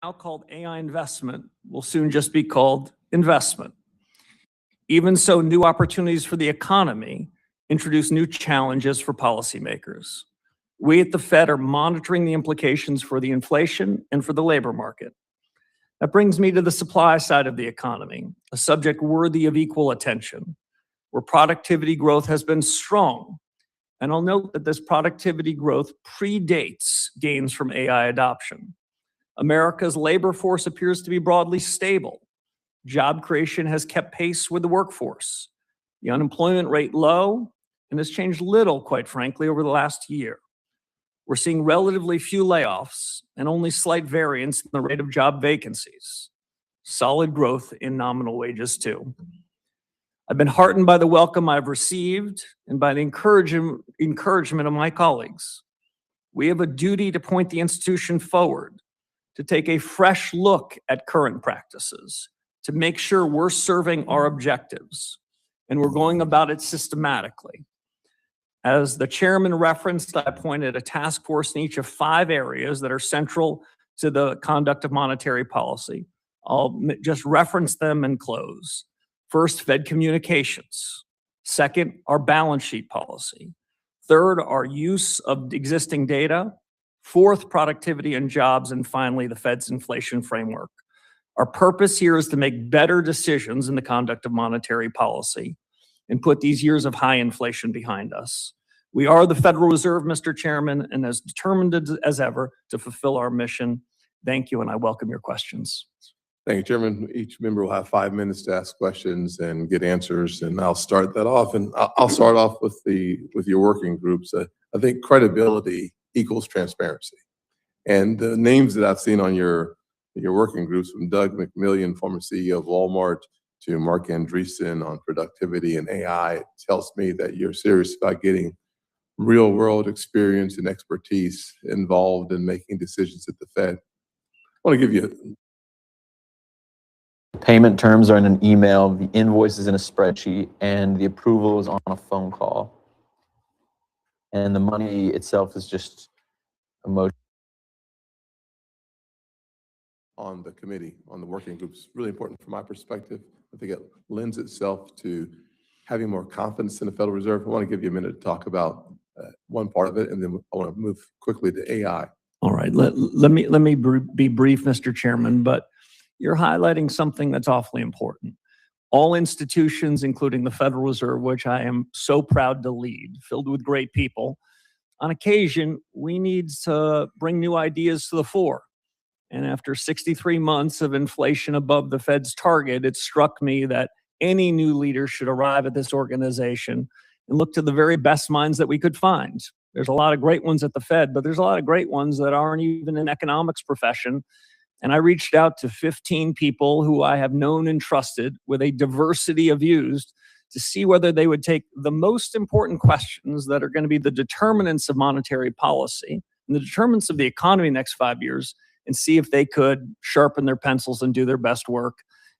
Now called AI investment will soon just be called investment. Even so, new opportunities for the economy introduce new challenges for policymakers. We at the Fed are monitoring the implications for the inflation and for the labor market. That brings me to the supply side of the economy, a subject worthy of equal attention, where productivity growth has been strong. And I'll note that this productivity growth predates gains from AI adoption. America's labor force appears to be broadly stable. Job creation has kept pace with the workforce. The unemployment rate low and has changed little, quite frankly, over the last year. We're seeing relatively few layoffs and only slight variance in the rate of job vacancies. Solid growth in nominal wages, too. I've been heartened by the welcome I've received and by the encouragement of my colleagues. We have a duty to point the institution forward, to take a fresh look at current practices, to make sure we're serving our objectives, and we're going about it systematically. As the chairman referenced, I appointed a task force in each of 5 areas that are central to the conduct of monetary policy. I'll just reference them and close. First, Fed communications. Second, our balance sheet policy. Third, our use of existing data. Fourth, productivity and jobs. And finally, the Fed's inflation framework. Our purpose here is to make better decisions in the conduct of monetary policy and put these years of high inflation behind us. We are the Federal Reserve, Mr. Chairman, and as determined as ever to fulfill our mission. Thank you, and I welcome your questions. Thank you, Chairman. Each member will have 5 minutes to ask questions and get answers, and I'll start that off. And I'll start off with your working groups. I think credibility equals transparency, and the names that I've seen on your working groups, from Doug McMillion, former CEO of Walmart, to Mark Andreessen on productivity and AI. It tells me that you're serious about getting real world experience and expertise involved in making decisions at the Fed. I want to give you Payment terms are in an email, the invoice is in a spreadsheet, and the approval is on a phone call. And the money itself is just emotion. on the committee, on the working groups, really important from my perspective. I think it lends itself to having more confidence in the Federal Reserve. I want to give you a minute to talk about one part of it, and then I want to move quickly to AI. All right, let me be brief, Mr. Chairman, but you're highlighting something that's awfully important. All institutions, including the Federal Reserve, which I am so proud to lead, filled with great people, on occasion, we need to bring new ideas to the fore. And after 63 months of inflation above the Fed's target, it struck me that any new leader should arrive at this organization and look to the very best minds that we could find. There's a lot of great ones at the Fed, but there's a lot of great ones that aren't even in economics profession. And I reached out to 15 people who I have known and trusted with a diversity of views to see whether they would take the most important questions that are going to be the determinants of monetary policy and the determinants of the economy next 5 years and see if they could sharpen their pencils and do their best work.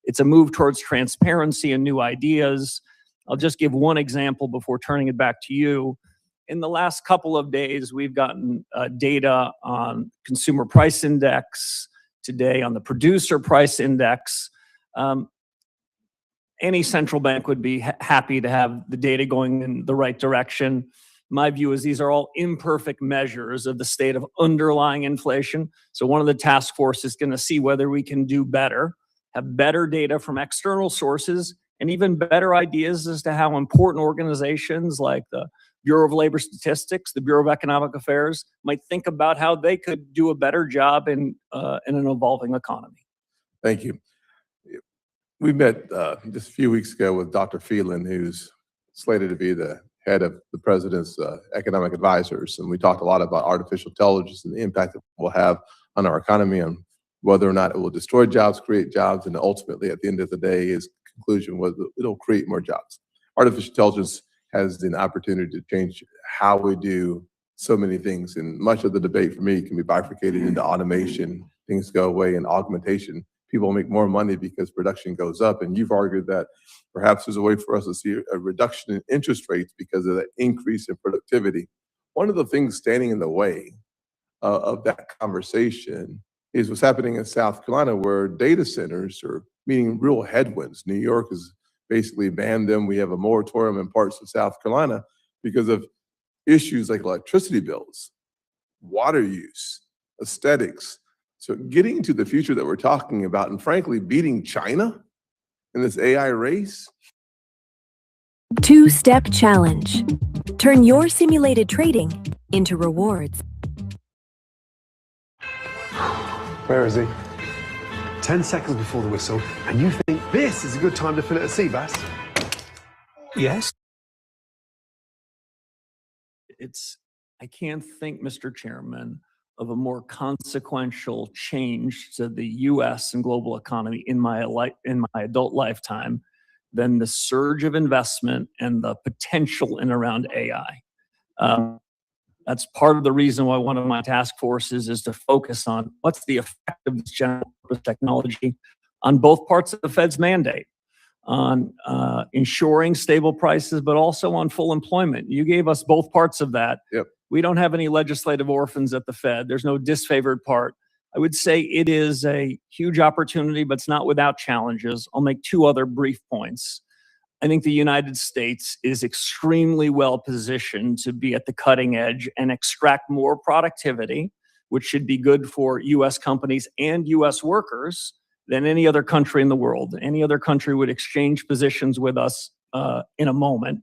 It's a move towards transparency and new ideas. I'll just give one example before turning it back to you. In the last couple of days, we've gotten data on consumer price index, today on the producer price index. Any central bank would be happy to have the data going in the right direction. My view is these are all imperfect measures of the state of underlying inflation. So one of the task force is going to see whether we can do better, have better data from external sources, and even better ideas as to how important organizations like the Bureau of Labor Statistics, the Bureau of Economic Affairs might think about how they could do a better job in an evolving economy. Thank you. We met just a few weeks ago with Dr. Phelan, who's slated to be the head of the president's economic advisors. And we talked a lot about artificial intelligence and the impact it will have on our economy, and whether or not it will destroy jobs, create jobs, and ultimately at the end of the day, his conclusion was that it'll create more jobs. Artificial intelligence has an opportunity to change how we do so many things. And much of the debate for me can be bifurcated into automation, things go away, and augmentation. People make more money because production goes up. And you've argued that perhaps there's a way for us to see a reduction in interest rates because of that increase in productivity. One of the things standing in the way of that conversation is what's happening in South Carolina, where data centers are meeting real headwinds. New York has basically banned them. We have a moratorium in parts of South Carolina because of issues like electricity bills, water use, aesthetics. So getting to the future that we're talking about, and frankly, beating China in this AI race. Two-step challenge. Turn your simulated trading into rewards. Where is he? 10 seconds before the whistle, and you think this is a good time to fill it at sea bass? Yes. I can't think, Mr. Chairman, of a more consequential change to the U.S. and global economy in my adult lifetime than the surge of investment and the potential in around AI. That's part of the reason why one of my task forces is to focus on what's the effect of this general purpose technology on both parts of the Fed's mandate, on ensuring stable prices, but also on full employment. You gave us both parts of that. Yep. We don't have any legislative orphans at the Fed. There's no disfavored part. I would say it is a huge opportunity, but it's not without challenges. I'll make two other brief points. I think the United States is extremely well positioned to be at the cutting edge and extract more productivity, which should be good for U.S. companies and U.S. workers than any other country in the world. Any other country would exchange positions with us in a moment.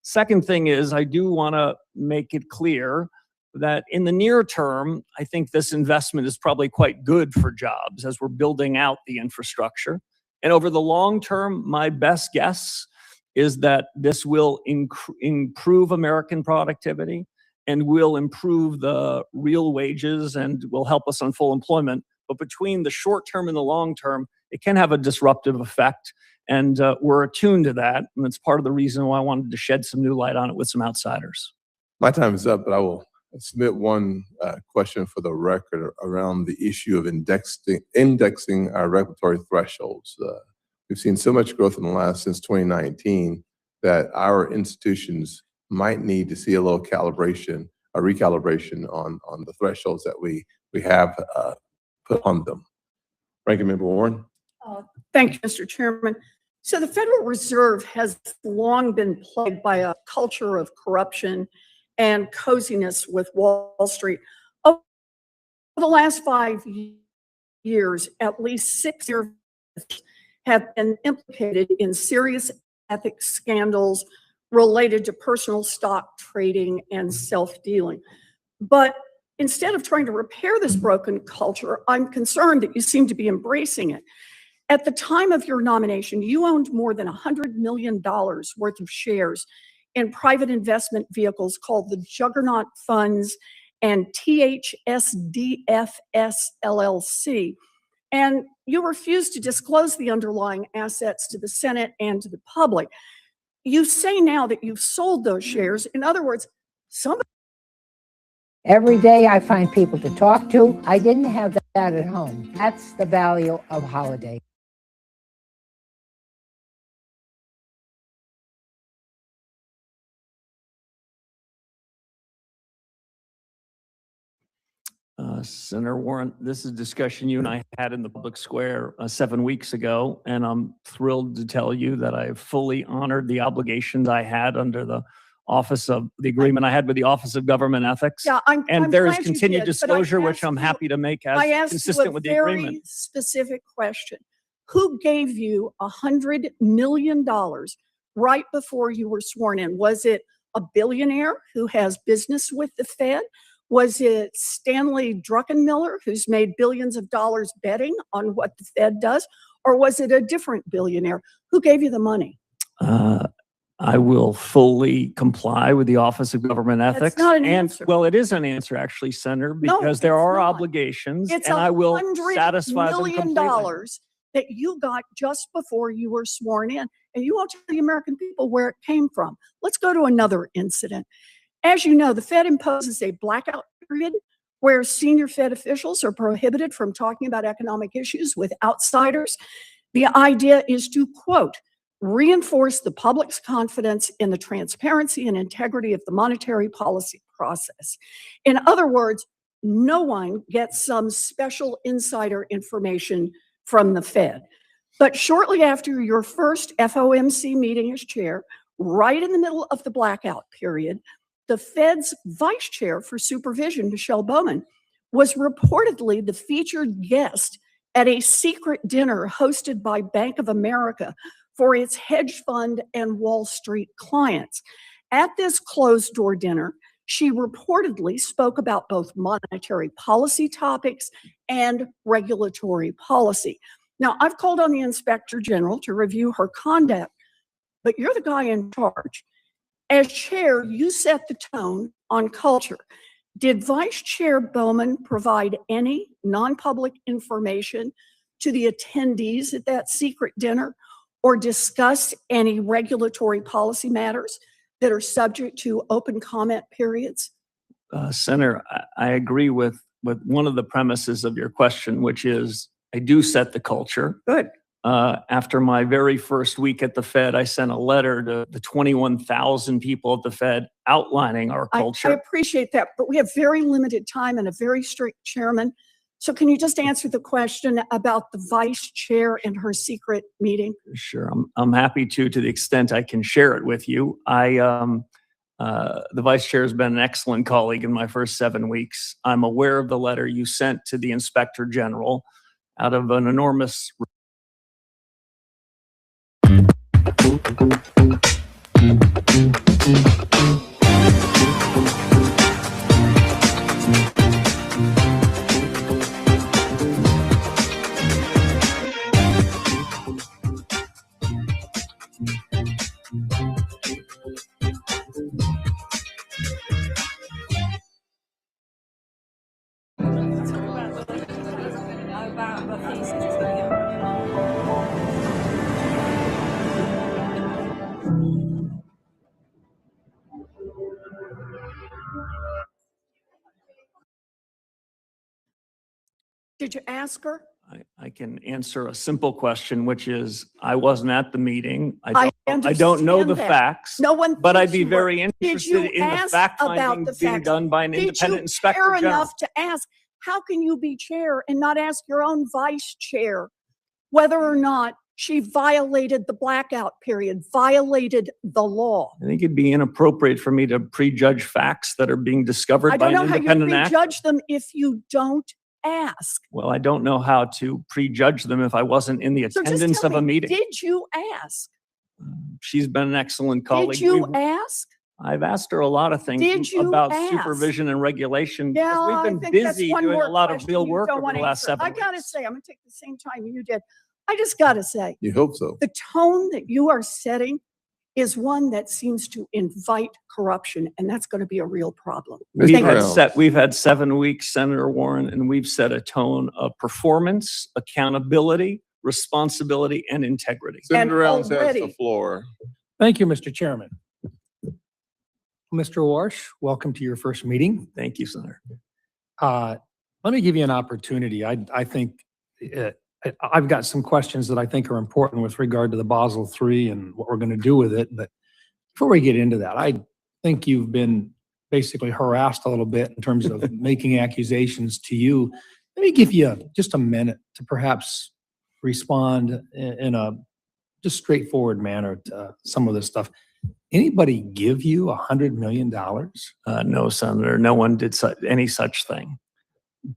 Second thing is, I do want to make it clear that in the near term, I think this investment is probably quite good for jobs as we're building out the infrastructure. And over the long term, my best guess is that this will improve American productivity and will improve the real wages and will help us on full employment. But between the short term and the long term, it can have a disruptive effect. And we're attuned to that. And it's part of the reason why I wanted to shed some new light on it with some outsiders. My time is up, but I will submit one question for the record around the issue of indexing our regulatory thresholds. We've seen so much growth in the last since 2019 that our institutions might need to see a little recalibration on the thresholds that we have put on them. Ranking Member Warren. Thank you, Mr. Chairman. So the Federal Reserve has long been plagued by a culture of corruption and coziness with Wall Street. Over the last 5 years, at least 6 years have been implicated in serious ethics scandals related to personal stock trading and self-dealing. But instead of trying to repair this broken culture, I'm concerned that you seem to be embracing it. At the time of your nomination, you owned more than $100 million worth of shares in private investment vehicles called the Juggernaut Funds and THSDFS LLC. And you refused to disclose the underlying assets to the Senate and to the public. You say now that you've sold those shares. In other words, somebody. Every day I find people to talk to. I didn't have that at home. That's the value of holiday. Senator Warren, this is a discussion you and I had in the public square 7 weeks ago, and I'm thrilled to tell you that I have fully honored the obligations I had under the agreement I had with the Office of Government Ethics. Yeah, I'm there is glad you continued did, disclosure, but I which I'm happy to make as consistent with the I asked you a agreement. very specific question. Who gave you $100 million right before you were sworn in? Was it a billionaire who has business with the Fed? Was it Stanley Druckenmiller, who's made billions of dollars betting on what the Fed does? Or was it a different billionaire? Who gave you the money? I will fully comply with the Office of Government Ethics. That's not an answer. Well, it is an answer, actually, Senator, because there are obligations, It's and I will $100 satisfy them million completely. that you got just before you were sworn in, and you won't tell the American people where it came from. Let's go to another incident. As you know, the Fed imposes a blackout period where senior Fed officials are prohibited from talking about economic issues with outsiders. The idea is to, quote, reinforce the public's confidence in the transparency and integrity of the monetary policy process. In other words, no one gets some special insider information from the Fed. But shortly after your first FOMC meeting as chair, right in the middle of the blackout period, the Fed's vice chair for supervision, Michelle Bowman, was reportedly the featured guest at a secret dinner hosted by Bank of America for its hedge fund and Wall Street clients. At this closed-door dinner, she reportedly spoke about both monetary policy topics and regulatory policy. Now, I've called on the Inspector General to review her conduct, but you're the guy in charge. As chair, you set the tone on culture. Did Vice Chair Bowman provide any non-public information to the attendees at that secret dinner or discuss any regulatory policy matters that are subject to open comment periods? Senator, I agree with one of the premises of your question, which is I do set the culture. Good. After my very first week at the Fed, I sent a letter to the 21,000 people at the Fed outlining our culture. I appreciate that, but we have very limited time and a very strict chairman. So can you just answer the question about the vice chair and her secret meeting? Sure, I'm happy to the extent I can share it with you. The vice chair has been an excellent colleague in my first 7 weeks. I'm aware of the letter you sent to the Inspector General out of an enormous Did you ask her? I can answer a simple question, which is, I wasn't at the meeting. I I don't know the understand that. facts. No one But I'd thinks be you were. very Did interested you in the ask fact about finding the being facts? done by an Did independent you inspector care general. enough to ask, how can you be chair and not ask your own vice chair whether or not she violated the blackout period, violated the law? I think it'd be inappropriate for me to prejudge facts that are being discovered I by don't an know how you independent actor. prejudge them if you don't ask. Well, I don't know how to prejudge them if I wasn't in the So just attendance tell of a me, meeting. did you ask? She's been an excellent colleague. Did you We've- ask? I've asked her a lot of things Did you about ask? supervision and regulation. Yeah, because I we've been think that's busy one doing more a lot of question real you work don't over want the to last answer. 7 I weeks. gotta say, I'm gonna take the same time you did. I just gotta say, You hope so. the tone that you are setting is one that seems to invite corruption, and that's going to be a real problem. We've had 7 weeks, Senator Warren, and we've set a tone of performance, accountability, responsibility, and integrity. Senator Rounds has the already- floor. Thank you, Mr. Chairman. Mr. Warsh, welcome to your first meeting. Thank you, Senator. Let me give you an opportunity. I think I've got some questions that I think are important with regard to the Basel III and what we're going to do with it. But before we get into that, I think you've been basically harassed a little bit in terms of making accusations to you. Let me give you just a minute to perhaps respond in a just straightforward manner to some of this stuff. Anybody give you $100 million? No, Senator. No one did any such thing.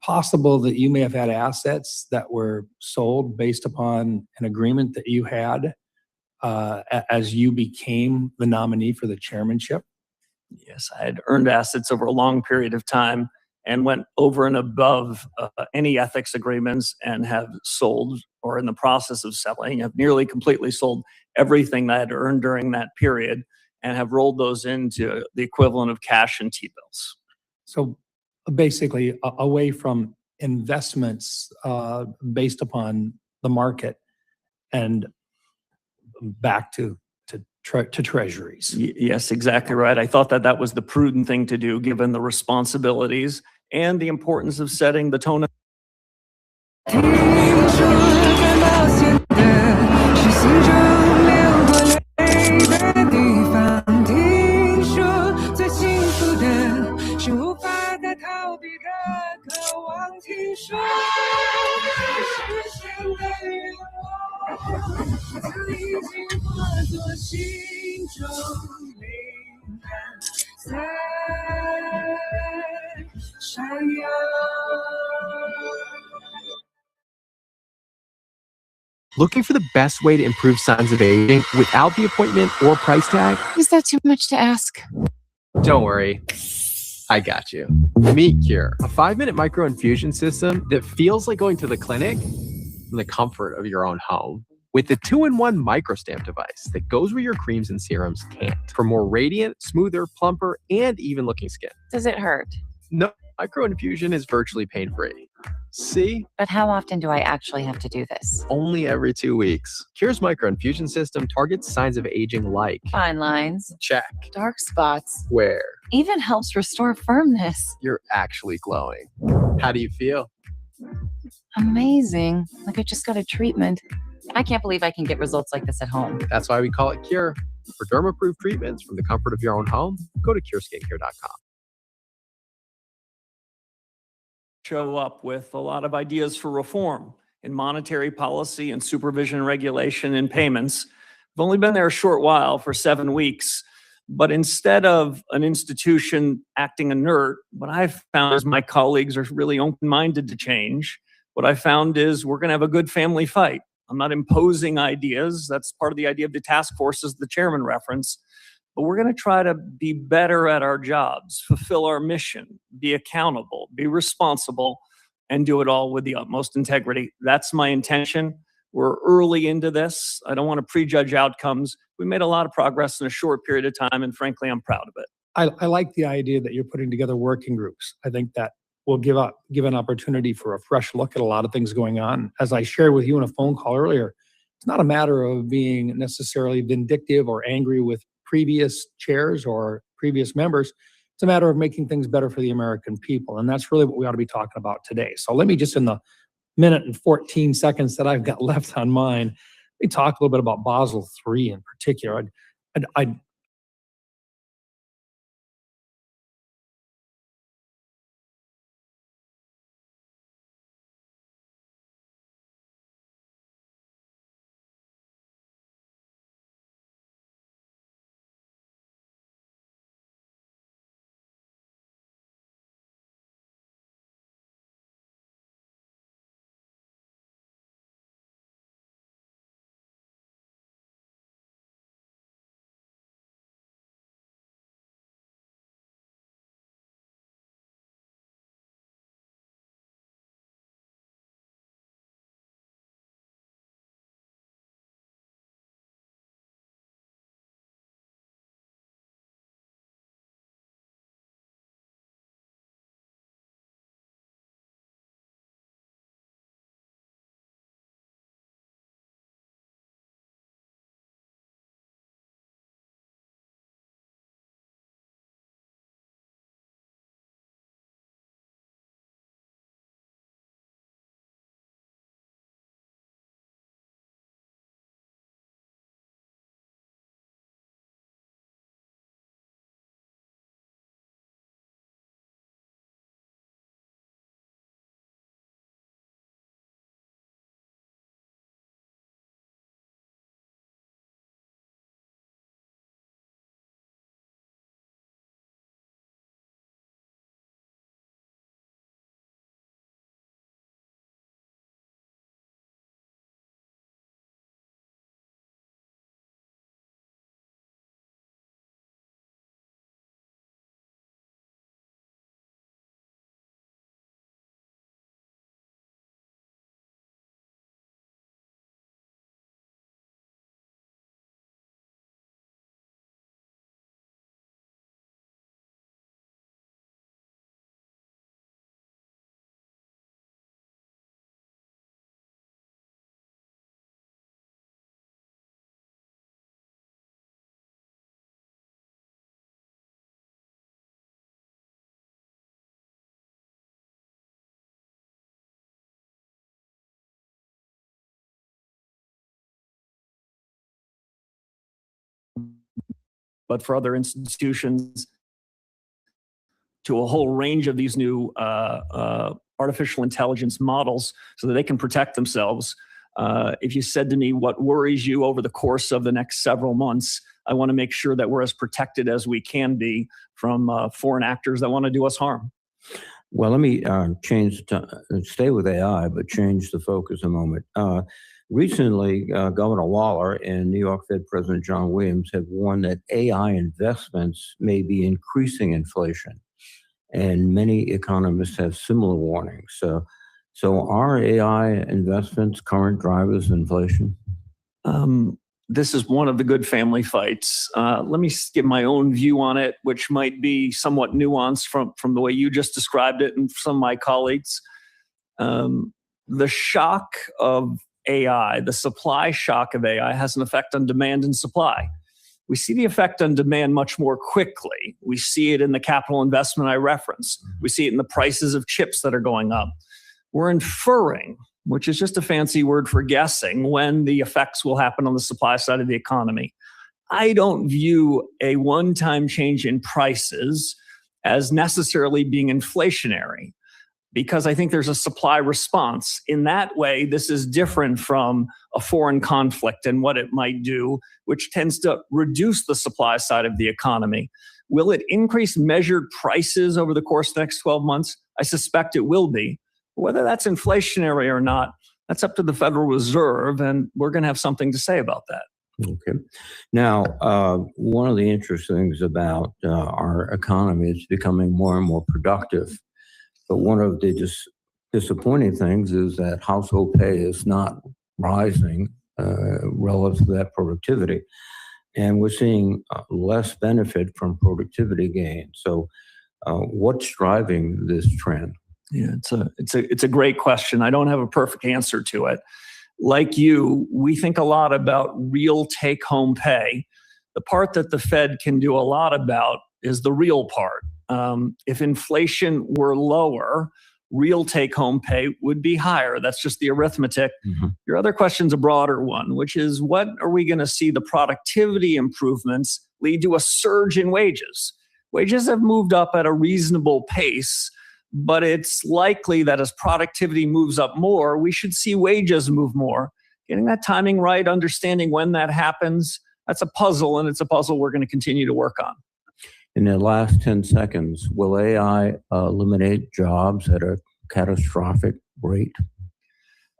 Possible that you may have had assets that were sold based upon an agreement that you had as you became the nominee for the chairmanship? Yes, I had earned assets over a long period of time and went over and above any ethics agreements and have sold or in the process of selling, have nearly completely sold everything that I had earned during that period and have rolled those into the equivalent of cash and T-bills. So basically away from investments based upon the market and back to treasuries. Yes, exactly right. I thought that that was the prudent thing to do given the responsibilities and the importance of setting the tone. Looking for the best way to improve signs of aging without the appointment or price tag? Is that too much to ask? Don't worry, I got you. Meet Cure, a 5-minute microinfusion system that feels like going to the clinic in the comfort of your own home. With the 2-in-1 microstamp device that goes where your creams and serums can't. For more radiant, smoother, plumper, and even looking skin. Does it hurt? No, microinfusion is virtually pain-free. See? But how often do I actually have to do this? Only every 2 weeks. Cure's microinfusion system targets signs of aging like Fine lines. check, Dark spots. where Even helps restore firmness. you're actually glowing. How do you feel? Amazing. Like I just got a treatment. I can't believe I can get results like this at home. That's why we call it Cure. For derm-approved treatments from the comfort of your own home, go to cureskincare.com. Show up with a lot of ideas for reform in monetary policy and supervision and regulation and payments. I've only been there a short while, for 7 weeks, but instead of an institution acting inert, what I've found is my colleagues are really open-minded to change. What I found is we're going to have a good family fight. I'm not imposing ideas. That's part of the idea of the task forces the chairman referenced. But we're going to try to be better at our jobs, fulfill our mission, be accountable, be responsible, and do it all with the utmost integrity. That's my intention. We're early into this. I don't want to prejudge outcomes. We made a lot of progress in a short period of time, and frankly, I'm proud of it. I like the idea that you're putting together working groups. I think that will give an opportunity for a fresh look at a lot of things going on. As I shared with you in a phone call earlier, it's not a matter of being necessarily vindictive or angry with previous chairs or previous members. It's a matter of making things better for the American people. And that's really what we ought to be talking about today. So let me just, in the minute and 14 seconds that I've got left on mine, we talk a little bit about Basel III in particular. I'd but for other institutions, to a whole range of these new artificial intelligence models so that they can protect themselves. If you said to me, what worries you over the course of the next several months, I want to make sure that we're as protected as we can be from foreign actors that want to do us harm. Well, let me stay with AI, but change the focus a moment. Recently, Governor Waller and New York Fed President John Williams have warned that AI investments may be increasing inflation. And many economists have similar warnings. So are AI investments current drivers of inflation? This is one of the good family fights. Let me give my own view on it, which might be somewhat nuanced from the way you just described it and some of my colleagues. The shock of AI, the supply shock of AI, has an effect on demand and supply. We see the effect on demand much more quickly. We see it in the capital investment I referenced. We see it in the prices of chips that are going up. We're inferring, which is just a fancy word for guessing, when the effects will happen on the supply side of the economy. I don't view a one-time change in prices as necessarily being inflationary, because I think there's a supply response. In that way, this is different from a foreign conflict and what it might do, which tends to reduce the supply side of the economy. Will it increase measured prices over the course of the next 12 months? I suspect it will be. Whether that's inflationary or not, that's up to the Federal Reserve, and we're going to have something to say about that. Okay. Now, one of the interesting things about our economy is becoming more and more productive. But one of the disappointing things is that household pay is not rising relative to that productivity. And we're seeing less benefit from productivity gain. So what's driving this trend? Yeah, it's a great question. I don't have a perfect answer to it. Like you, we think a lot about real take-home pay. The part that the Fed can do a lot about is the real part. If inflation were lower, real take-home pay would be higher. That's just the arithmetic. Your other question's a broader one, which is what are we going to see the productivity improvements lead to a surge in wages? Wages have moved up at a reasonable pace, but it's likely that as productivity moves up more, we should see wages move more. Getting that timing right, understanding when that happens, that's a puzzle, and it's a puzzle we're going to continue to work on. In the last 10 seconds, will AI eliminate jobs at a catastrophic rate?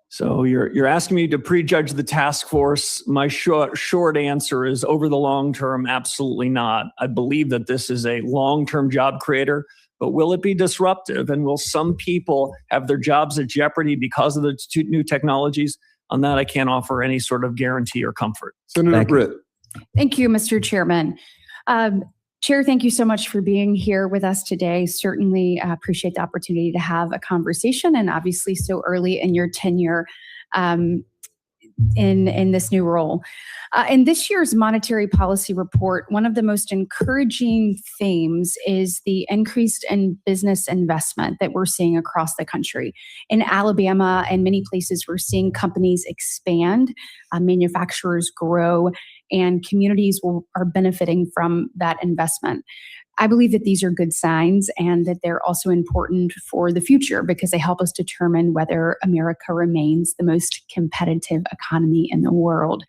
So you're asking me to prejudge the task force. My short answer is over the long term, absolutely not. I believe that this is a long-term job creator, but will it be disruptive? And will some people have their jobs at jeopardy because of the new technologies? On that, I can't offer any sort of guarantee or comfort. Senator Britt. Thank you, Mr. Chairman. Chair, thank you so much for being here with us today. Certainly appreciate the opportunity to have a conversation, and obviously so early in your tenure in this new role. In this year's monetary policy report, one of the most encouraging themes is the increased in business investment that we're seeing across the country. In Alabama and many places, we're seeing companies expand, manufacturers grow, and communities are benefiting from that investment. I believe that these are good signs and that they're also important for the future because they help us determine whether America remains the most competitive economy in the world.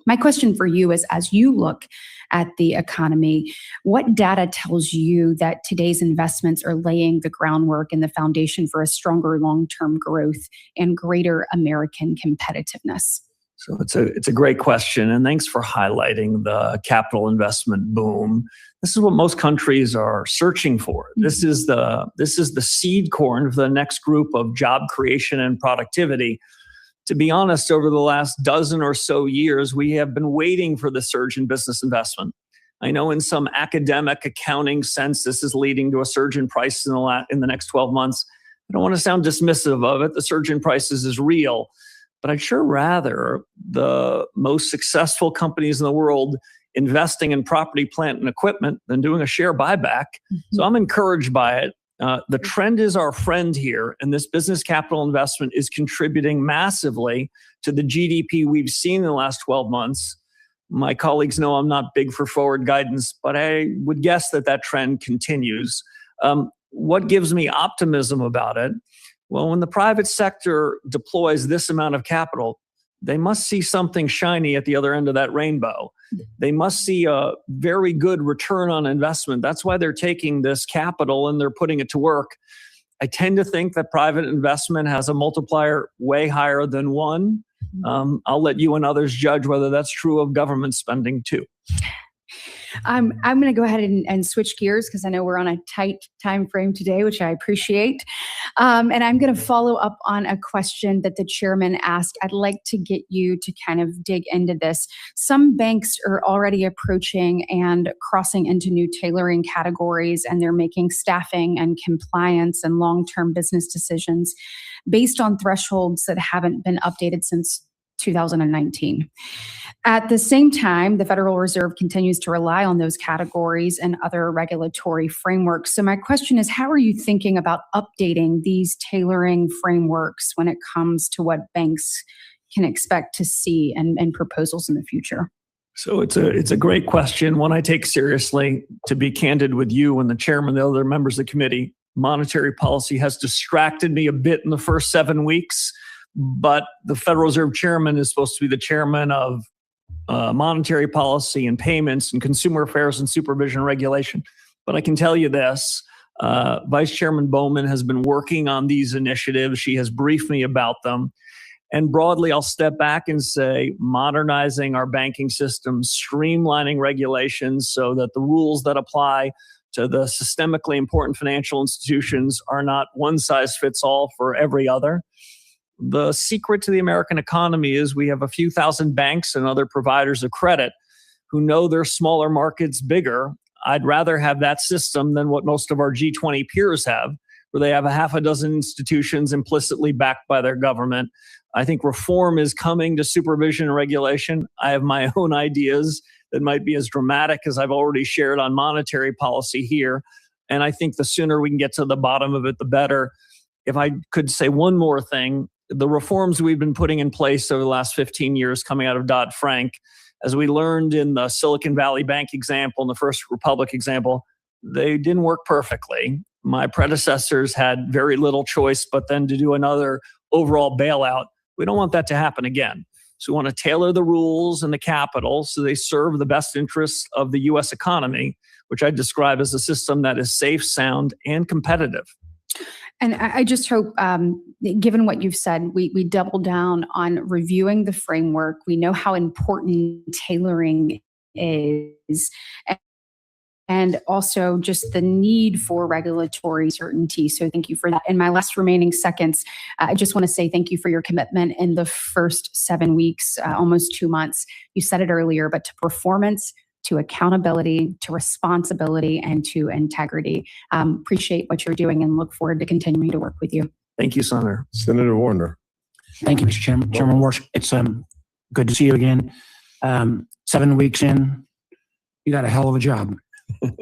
My question for you is, as you look at the economy, what data tells you that today's investments are laying the groundwork and the foundation for a stronger long-term growth and greater American competitiveness? So it's a great question, and thanks for highlighting the capital investment boom. This is what most countries are searching for. This is the seed corn for the next group of job creation and productivity. To be honest, over the last dozen or so years, we have been waiting for the surge in business investment. I know in some academic accounting sense, this is leading to a surge in prices in the next 12 months. I don't want to sound dismissive of it. The surge in prices is real. But I'd sure rather the most successful companies in the world investing in property, plant, and equipment than doing a share buyback. So I'm encouraged by it. The trend is our friend here, and this business capital investment is contributing massively to the GDP we've seen in the last 12 months. My colleagues know I'm not big for forward guidance, but I would guess that trend continues. What gives me optimism about it? Well, when the private sector deploys this amount of capital, they must see something shiny at the other end of that rainbow. They must see a very good return on investment. That's why they're taking this capital and they're putting it to work. I tend to think that private investment has a multiplier way higher than one. I'll let you and others judge whether that's true of government spending too. I'm going to go ahead and switch gears because I know we're on a tight time frame today, which I appreciate. And I'm going to follow up on a question that the chairman asked. I'd like to get you to kind of dig into this. Some banks are already approaching and crossing into new tailoring categories, and they're making staffing and compliance and long-term business decisions based on thresholds that haven't been updated since 2019. At the same time, the Federal Reserve continues to rely on those categories and other regulatory frameworks. So my question is, how are you thinking about updating these tailoring frameworks when it comes to what banks can expect to see and proposals in the future? So it's a great question, one I take seriously. To be candid with you and the chairman, the other members of the committee, monetary policy has distracted me a bit in the first 7 weeks. But the Federal Reserve Chairman is supposed to be the chairman of monetary policy and payments and consumer affairs and supervision regulation. But I can tell you this, Vice Chairman Bowman has been working on these initiatives. She has briefed me about them. And broadly, I'll step back and say modernizing our banking system, streamlining regulations so that the rules that apply to the systemically important financial institutions are not one size fits all for every other. The secret to the American economy is we have a few thousand banks and other providers of credit who know their smaller markets bigger. I'd rather have that system than what most of our G20 peers have, where they have a half a dozen institutions implicitly backed by their government. I think reform is coming to supervision and regulation. I have my own ideas that might be as dramatic as I've already shared on monetary policy here. And I think the sooner we can get to the bottom of it, the better. if I could say one more thing, the reforms we've been putting in place over the last 15 years coming out of Dodd-Frank, as we learned in the Silicon Valley Bank example and the First Republic example, they didn't work perfectly. My predecessors had very little choice but then to do another overall bailout. We don't want that to happen again. So we want to tailor the rules and the capital so they serve the best interests of the U.S. economy, which I describe as a system that is safe, sound, and competitive. And I just hope, given what you've said, we double down on reviewing the framework. We know how important tailoring is, and also just the need for regulatory certainty. So thank you for that. In my last remaining seconds, I just want to say thank you for your commitment in the first 7 weeks, almost 2 months. You said it earlier, but to performance, to accountability, to responsibility, and to integrity. Appreciate what you're doing and look forward to continuing to work with you. Thank you, Senator. Senator Warner. Thank you, Mr. Chairman. Chairman Warsh, it's good to see you again. 7 weeks in, you got a hell of a job.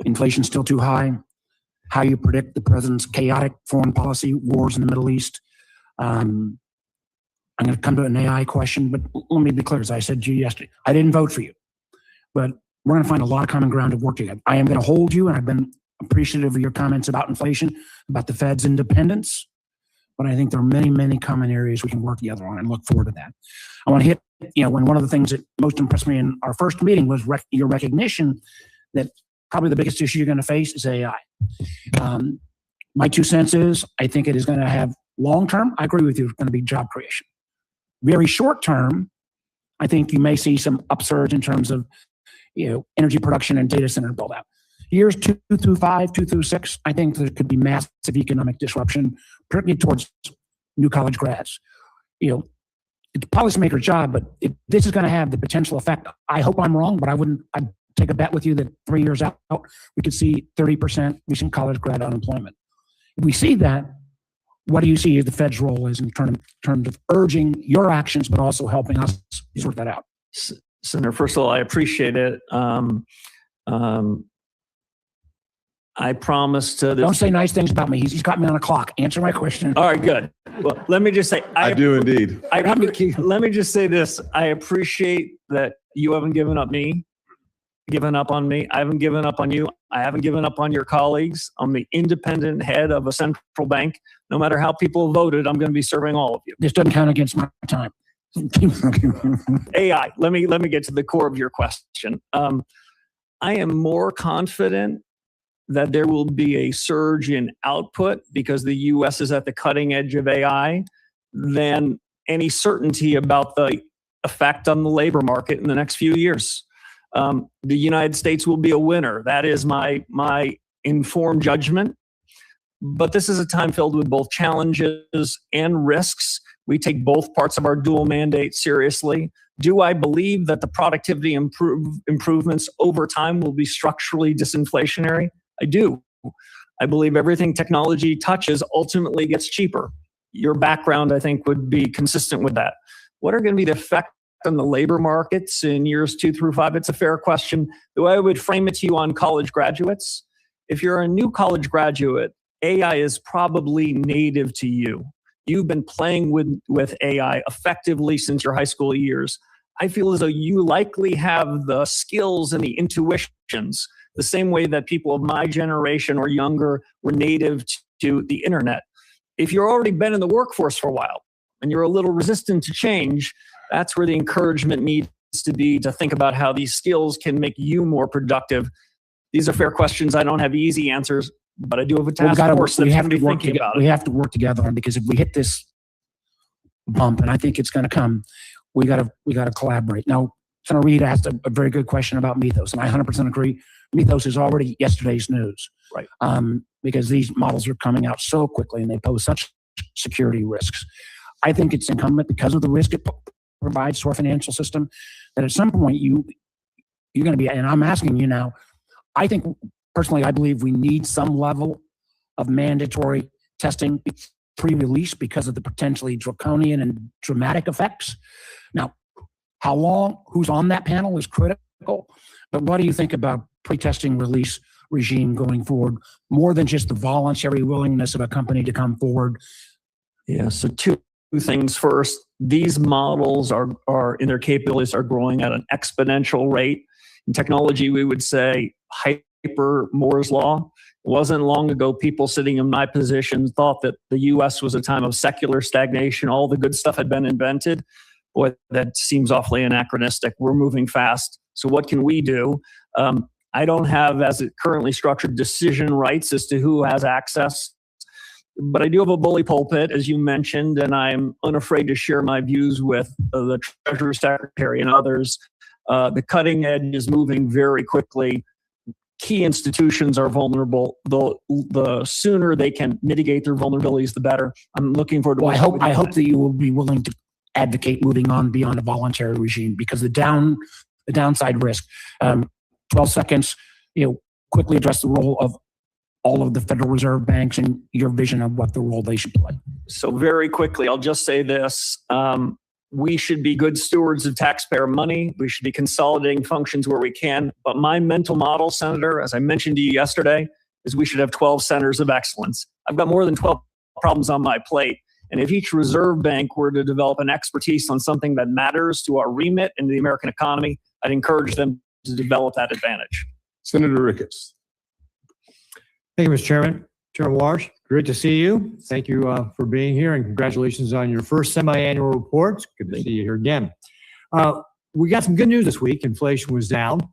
Inflation's still too high. How you predict the president's chaotic foreign policy, wars in the Middle East. I'm going to come to an AI question, but let me be clear. As I said to you yesterday, I didn't vote for you, but we're going to find a lot of common ground to work together. I am going to hold you, and I've been appreciative of your comments about inflation, about the Fed's independence, but I think there are many, many common areas we can work together on and look forward to that. I want to hit, when one of the things that most impressed me in our first meeting was your recognition that probably the biggest issue you're going to face is AI. My 2 cents is, I think it is going to have long-term, I agree with you, it's going to be job creation. Very short-term, I think you may see some upsurge in terms of energy production and data center build out. Years 2 through 5, 2 through 6, I think there could be massive economic disruption, particularly towards new college grads. It's a policymaker's job, but this is going to have the potential effect. I hope I'm wrong, but I'd take a bet with you that 3 years out, we could see 30% recent college grad unemployment. If we see that, what do you see the Fed's role is in terms of urging your actions, but also helping us sort that out? Senator, first of all, I appreciate it. I promise to... Don't say nice things about me. He's got me on a clock. Answer my question. All right, good. Well, let me just say... I do indeed. Let me just say this. I appreciate that you haven't given up on me. I haven't given up on you. I haven't given up on your colleagues. I'm the independent head of a central bank. No matter how people voted, I'm going to be serving all of you. This doesn't count against my time. AI. Let me get to the core of your question. I am more confident that there will be a surge in output because the U.S. is at the cutting edge of AI than any certainty about the effect on the labor market in the next few years. The United States will be a winner. That is my informed judgment. But this is a time filled with both challenges and risks. We take both parts of our dual mandate seriously. Do I believe that the productivity improvements over time will be structurally disinflationary? I do. I believe everything technology touches ultimately gets cheaper. Your background, I think, would be consistent with that. What are going to be the effect on the labor markets in years 2 through 5? It's a fair question. The way I would frame it to you on college graduates, if you're a new college graduate, AI is probably native to you. You've been playing with AI effectively since your high school years. I feel as though you likely have the skills and the intuitions the same way that people of my generation or younger were native to the internet. If you've already been in the workforce for a while and you're a little resistant to change, that's where the encouragement needs to be to think about how these skills can make you more productive. These are fair questions. I don't have easy answers, but I do have a task force that's going to be thinking about it. We have to work together on, because if we hit this bump, and I think it's going to come, we got to collaborate. Now, Senator Reid asked a very good question about Mythos, and I 100% agree. Mythos is already yesterday's news, right? Because these models are coming out so quickly and they pose such security risks. I think it's incumbent, because of the risk it provides to our financial system, that at some point you're going to be, and I'm asking you now, I think personally, I believe we need some level of mandatory testing pre-release because of the potentially draconian and dramatic effects. Now, how long, who's on that panel is critical, but what do you think about pre-testing release regime going forward, more than just the voluntary willingness of a company to come forward Yeah, so two things. First, these models are in their capabilities are growing at an exponential rate. In technology, we would say hyper Moore's law. It wasn't long ago people sitting in my position thought that the US was a time of secular stagnation. All the good stuff had been invented. Boy, that seems awfully anachronistic. We're moving fast. So what can we do? I don't have, as it currently structured, decision rights as to who has access. But I do have a bully pulpit, as you mentioned, and I'm unafraid to share my views with the Treasury Secretary and others. The cutting edge is moving very quickly. Key institutions are vulnerable. The sooner they can mitigate their vulnerabilities, the better. I'm looking forward to. Well, I hope that you will be willing to advocate moving on beyond a voluntary regime, because the downside risk. 12 seconds. Quickly address the role of all of the Federal Reserve banks and your vision of what the role they should play. So very quickly, I'll just say this. We should be good stewards of taxpayer money. We should be consolidating functions where we can. But my mental model, Senator, as I mentioned to you yesterday, is we should have 12 centers of excellence. I've got more than 12 problems on my plate. And if each reserve bank were to develop an expertise on something that matters to our remit and the American economy, I'd encourage them to develop that advantage. Senator Ricketts. Thank you, Mr. Chairman. Chairman Warsh, great to see you. Thank you for being here, and congratulations on your first semi-annual report. Good to see you here again. We got some good news this week. Inflation was down,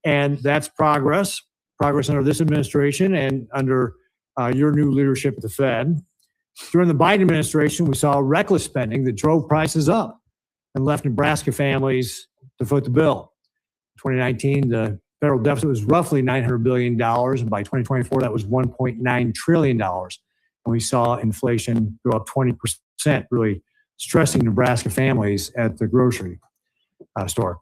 and that's progress under this administration and under your new leadership at the Fed. During the Biden administration, we saw reckless spending that drove prices up and left Nebraska families to foot the bill. In 2019, the federal deficit was roughly $900 billion, and by 2024, that was $1.9 trillion. And we saw inflation go up 20%, really stressing Nebraska families at the grocery store.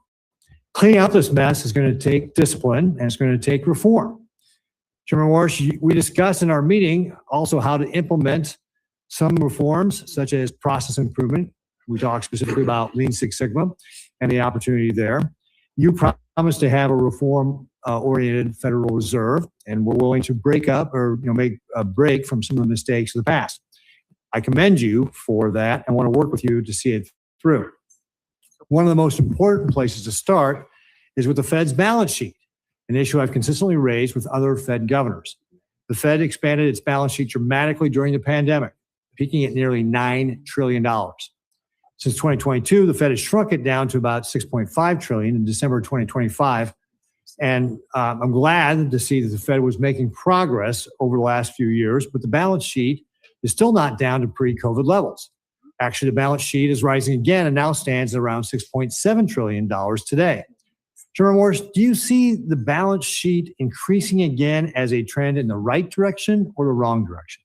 Cleaning out this mess is going to take discipline, and it's going to take reform. Chairman Warsh, we discussed in our meeting also how to implement some reforms, such as process improvement. We talked specifically about Lean Six Sigma and the opportunity there. You promised to have a reform-oriented Federal Reserve, and we're willing to break up or make a break from some of the mistakes of the past. I commend you for that. I want to work with you to see it through. One of the most important places to start is with the Fed's balance sheet, an issue I've consistently raised with other Fed governors. The Fed expanded its balance sheet dramatically during the pandemic, peaking at nearly $9 trillion. Since 2022, the Fed has shrunk it down to about $6.5 trillion in December 2025. And I'm glad to see that the Fed was making progress over the last few years, but the balance sheet is still not down to pre-COVID levels. Actually, the balance sheet is rising again and now stands at around $6.7 trillion today. Chairman Warsh, do you see the balance sheet increasing again as a trend in the right direction or the wrong direction?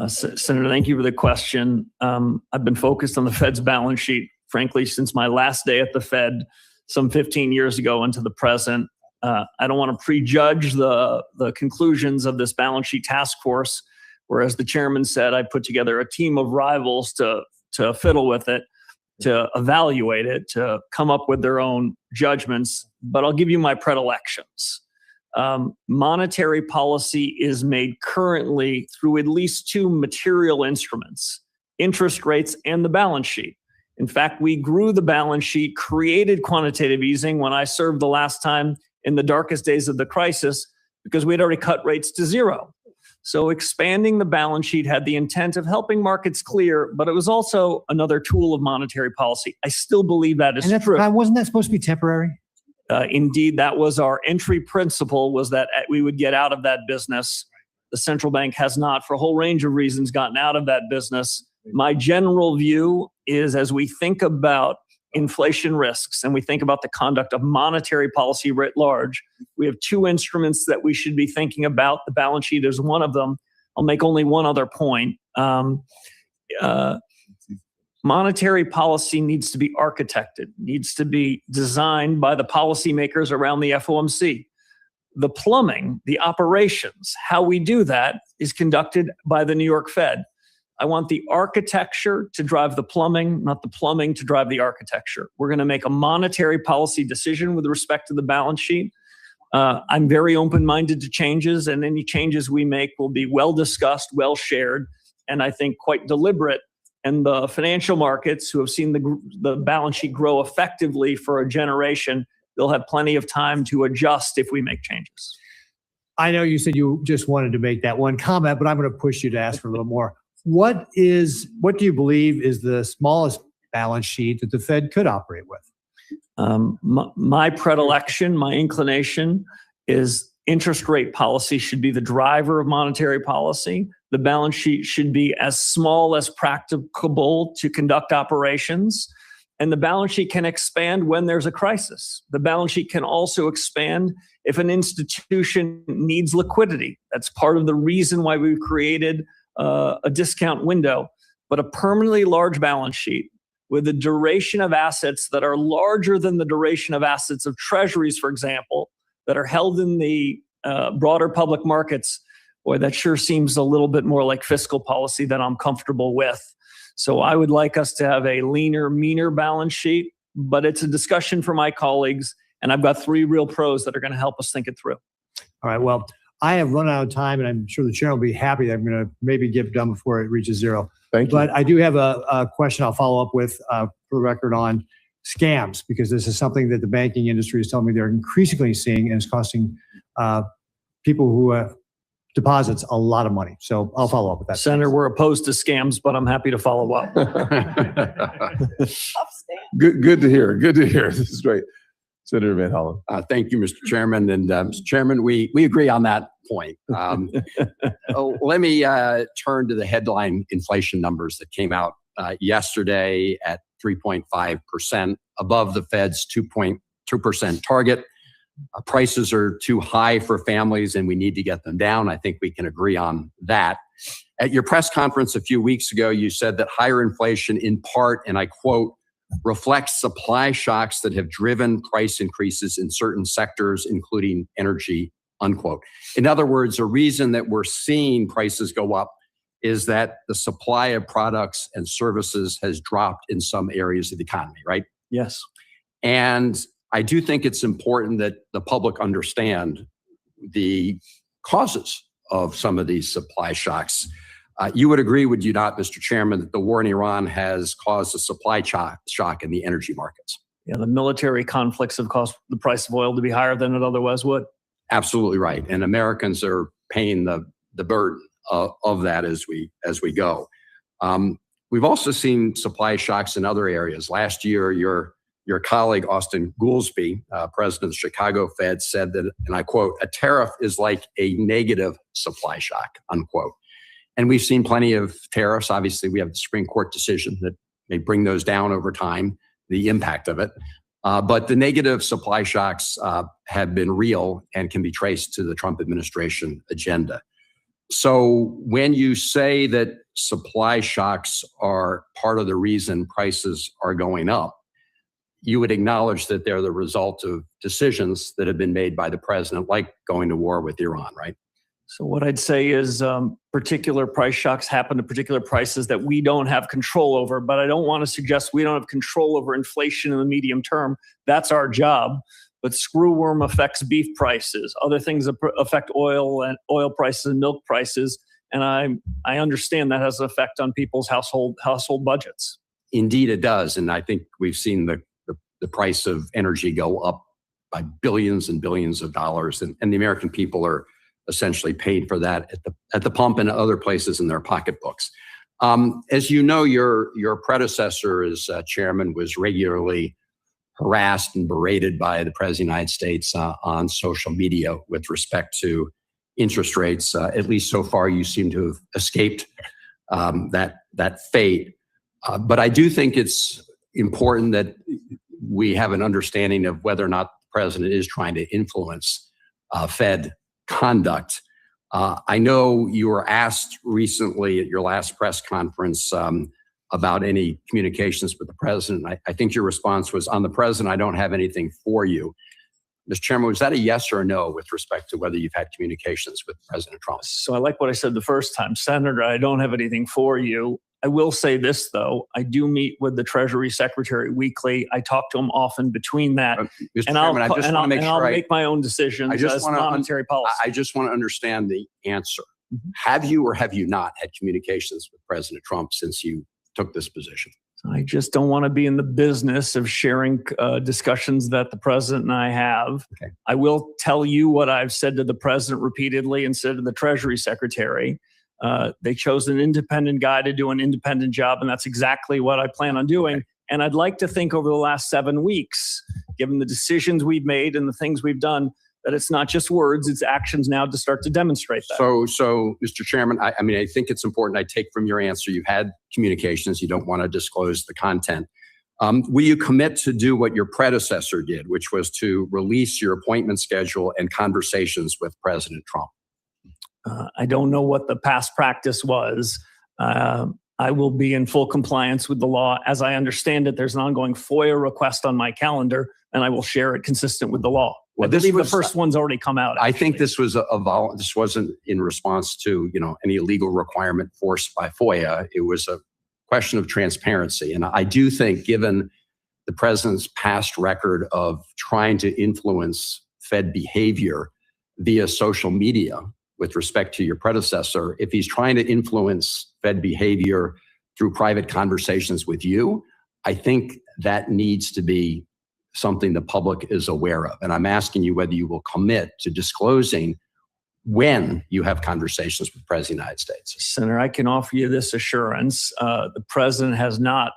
Senator, thank you for the question. I've been focused on the Fed's balance sheet, frankly, since my last day at the Fed some 15 years ago into the present. I don't want to prejudge the conclusions of this balance sheet task force, where, as the chairman said, I put together a team of rivals to fiddle with it, to evaluate it, to come up with their own judgments. But I'll give you my predilections. Monetary policy is made currently through at least two material instruments: interest rates and the balance sheet. In fact, we grew the balance sheet, created quantitative easing when I served the last time in the darkest days of the crisis, because we had already cut rates to zero. So expanding the balance sheet had the intent of helping markets clear, but it was also another tool of monetary policy. I still believe that is true. Wasn't that supposed to be temporary? Indeed, that was our entry principle, was that we would get out of that business. The central bank has not, for a whole range of reasons, gotten out of that business. My general view is, as we think about inflation risks and we think about the conduct of monetary policy writ large, we have two instruments that we should be thinking about. The balance sheet is one of them. I'll make only one other point. Monetary policy needs to be architected, needs to be designed by the policymakers around the FOMC. The plumbing, the operations, how we do that is conducted by the New York Fed. I want the architecture to drive the plumbing, not the plumbing to drive the architecture. We're going to make a monetary policy decision with respect to the balance sheet. I'm very open-minded to changes, and any changes we make will be well discussed, well shared, and I think quite deliberate and the financial markets, who have seen the balance sheet grow effectively for a generation, they'll have plenty of time to adjust if we make changes. I know you said you just wanted to make that one comment, but I'm going to push you to ask for a little more. What do you believe is the smallest balance sheet that the Fed could operate with? My predilection, my inclination is interest rate policy should be the driver of monetary policy. The balance sheet should be as small as practicable to conduct operations. And the balance sheet can expand when there's a crisis. The balance sheet can also expand if an institution needs liquidity. That's part of the reason why we've created a discount window. But a permanently large balance sheet with a duration of assets that are larger than the duration of assets of treasuries, for example, that are held in the broader public markets, boy, that sure seems a little bit more like fiscal policy that I'm comfortable with. So I would like us to have a leaner, meaner balance sheet, but it's a discussion for my colleagues, and I've got 3 real pros that are going to help us think it through. All right, well, I have run out of time, and I'm sure the chair will be happy that I'm going to maybe get done before it reaches 0. Thank you. But I do have a question I'll follow up with for the record on scams, because this is something that the banking industry is telling me they're increasingly seeing, and it's costing people who have deposits a lot of money. So I'll follow up with that. Senator, we're opposed to scams, but I'm happy to follow up. Good to hear. Good to hear. This is great. Senator Van Hollen. Thank you, Mr. Chairman. And Mr. Chairman, we agree on that point. Let me turn to the headline inflation numbers that came out yesterday at 3.5%, above the Fed's 2.2% target. Prices are too high for families and we need to get them down. I think we can agree on that. At your press conference a few weeks ago, you said that higher inflation in part, and I quote, reflects supply shocks that have driven price increases in certain sectors, including energy, unquote. In other words, a reason that we're seeing prices go up is that the supply of products and services has dropped in some areas of the economy, right? Yes. And I do think it's important that the public understand the causes of some of these supply shocks. You would agree, would you not, Mr. Chairman, that the war in Iran has caused a supply shock in the energy markets? Yeah, the military conflicts have caused the price of oil to be higher than it otherwise would. Absolutely right. And Americans are paying the burden of that as we go. We've also seen supply shocks in other areas. Last year, your colleague, Austin Goolsbee, president of the Chicago Fed, said that, and I quote, a tariff is like a negative supply shock, unquote. And we've seen plenty of tariffs. Obviously, we have the Supreme Court decision that may bring those down over time, the impact of it. But the negative supply shocks have been real and can be traced to the Trump administration agenda. So when you say that supply shocks are part of the reason prices are going up, you would acknowledge that they're the result of decisions that have been made by the president, like going to war with Iran, right? So what I'd say is particular price shocks happen to particular prices that we don't have control over, but I don't want to suggest we don't have control over inflation in the medium term. That's our job. But screwworm affects beef prices. Other things affect oil prices and milk prices. And I understand that has an effect on people's household budgets. Indeed, it does. And I think we've seen the price of energy go up by billions and billions of dollars. And the American people are essentially paid for that at the pump and other places in their pocketbooks. As you know, your predecessor as chairman was regularly harassed and berated by the President of the United States on social media with respect to interest rates. At least so far, you seem to have escaped that fate. But I do think it's important that we have an understanding of whether or not the president is trying to influence Fed conduct. I know you were asked recently at your last press conference about any communications with the president. I think your response was, on the president, I don't have anything for you. Mr. Chairman, was that a yes or a no with respect to whether you've had communications with President Trump? So I like what I said the first time. Senator, I don't have anything for you. I will say this, though. I do meet with the Treasury Secretary weekly. I talk to him often between that. Mr. Chairman, I just want to make sure I'll make my own decisions as monetary policy. I just want to understand the answer. Have you or have you not had communications with President Trump since you took this position. I just don't want to be in the business of sharing discussions that the president and I have. Okay. I will tell you what I've said to the president repeatedly and said to the Treasury Secretary. They chose an independent guy to do an independent job, and that's exactly what I plan on doing. Okay. And I'd like to think over the last 7 weeks, given the decisions we've made and the things we've done, that it's not just words, it's actions now to start to demonstrate that. So, Mr. Chairman, I mean, I think it's important I take from your answer, you've had communications, you don't want to disclose the content. Will you commit to do what your predecessor did, which was to release your appointment schedule and conversations with President Trump? I don't know what the past practice was. I will be in full compliance with the law. As I understand it, there's an ongoing FOIA request on my calendar, and I will share it consistent with the law. Well, I believe the first one's already come out. I think this was this wasn't in response to, any legal requirement forced by FOIA. It was a question of transparency. And I do think, given the president's past record of trying to influence Fed behavior via social media with respect to your predecessor, if he's trying to influence Fed behavior through private conversations with you, I think that needs to be something the public is aware of. And I'm asking you whether you will commit to disclosing when you have conversations with the President of the United States. Senator, I can offer you this assurance. The president has not,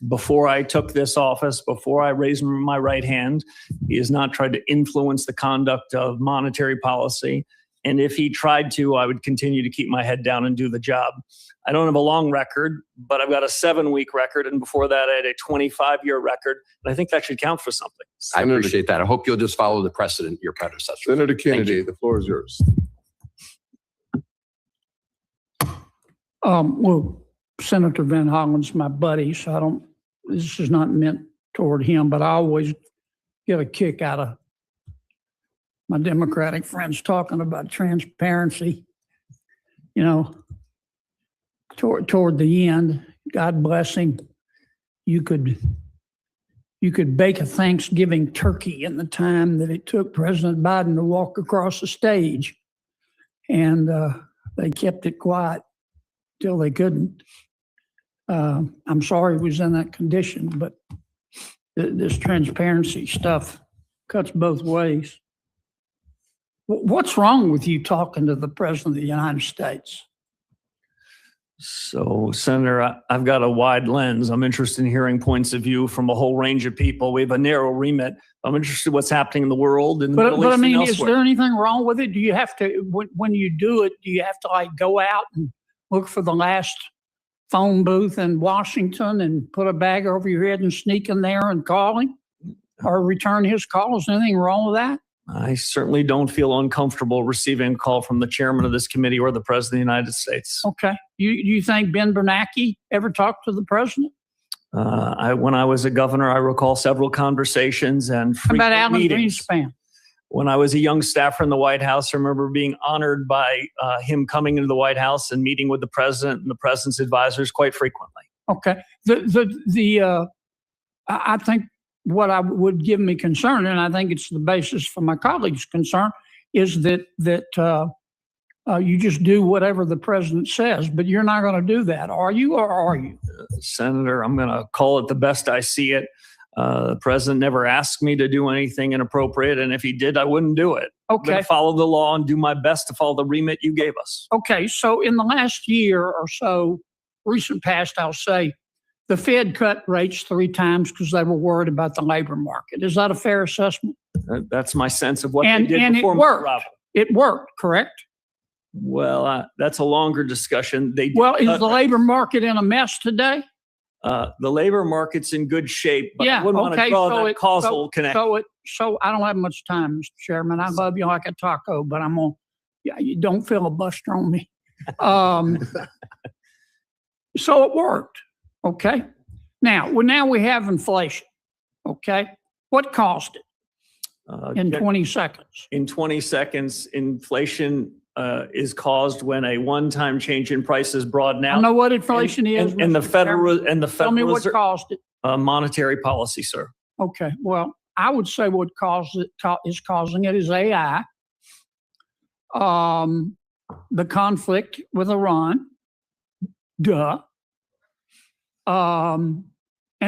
before I took this office, before I raised my right hand, he has not tried to influence the conduct of monetary policy. And if he tried to, I would continue to keep my head down and do the job. I don't have a long record, but I've got a 7-week record. And before that, I had a 25-year record. And I think that should count for something. I appreciate that. I hope you'll just follow the precedent your predecessor. Senator Kennedy, the floor is yours. Well, Senator Van Hollen's my buddy, so this is not meant toward him, but I always get a kick out of my Democratic friends talking about transparency. Toward the end, God bless him, you could bake a Thanksgiving turkey in the time that it took President Biden to walk across the stage, and they kept it quiet till they couldn't. I'm sorry he was in that condition, but this transparency stuff cuts both ways. What's wrong with you talking to the President of the United States? So, Senator, I've got a wide lens. I'm interested in hearing points of view from a whole range of people. We have a narrow remit. I'm interested in what's happening in the world, in the Middle East, but I mean, and is elsewhere. there anything wrong with it? Do you have to, when you do it, do you have to go out and look for the last phone booth in Washington and put a bag over your head and sneak in there and call him or return his call? Is there anything wrong with that? I certainly don't feel uncomfortable receiving a call from the chairman of this committee or the president of the United States. Okay. You think Ben Bernanke ever talked to the president? When I was a governor, I recall several conversations and How about frequent Alan meetings. Greenspan? When I was a young staffer in the White House, I remember being honored by him coming into the White House and meeting with the president and the president's advisors quite frequently. Okay. I think what I would give me concern, and I think it's the basis for my colleagues' concern, is that you just do whatever the president says, but you're not going to do that, are you, or are you? Senator, I'm going to call it the best I see it. The president never asked me to do anything inappropriate, and if he did, I wouldn't do it. I'm going Okay. to follow the law and do my best to follow the remit you gave us. Okay. So in the last year or so, recent past, I'll say, the Fed cut rates 3 times because they were worried about the labor market. Is that a fair assessment? That's my sense of what And they did it before. worked. Mr. Robert. It worked, correct? Well, that's a longer discussion. They did Well, is cut the rates. labor market in a mess today? The labor market's in good shape, but I Yeah. wouldn't want to Okay. draw So that causal connection. So I don't have much time, Mr. Chairman. I love you like a taco, but you don't filibuster on me. So it worked. Okay. Now we have inflation. Okay. What caused it? In 20 seconds. In 20 seconds, inflation is caused when a one-time change in price is broadened out. I know what inflation is. And the Mr. Federal Chairman. and the Tell me Federal what Reserve, caused it. monetary policy, sir. Okay. Well, I would say what is causing it is AI. The conflict with Iran. Duh. And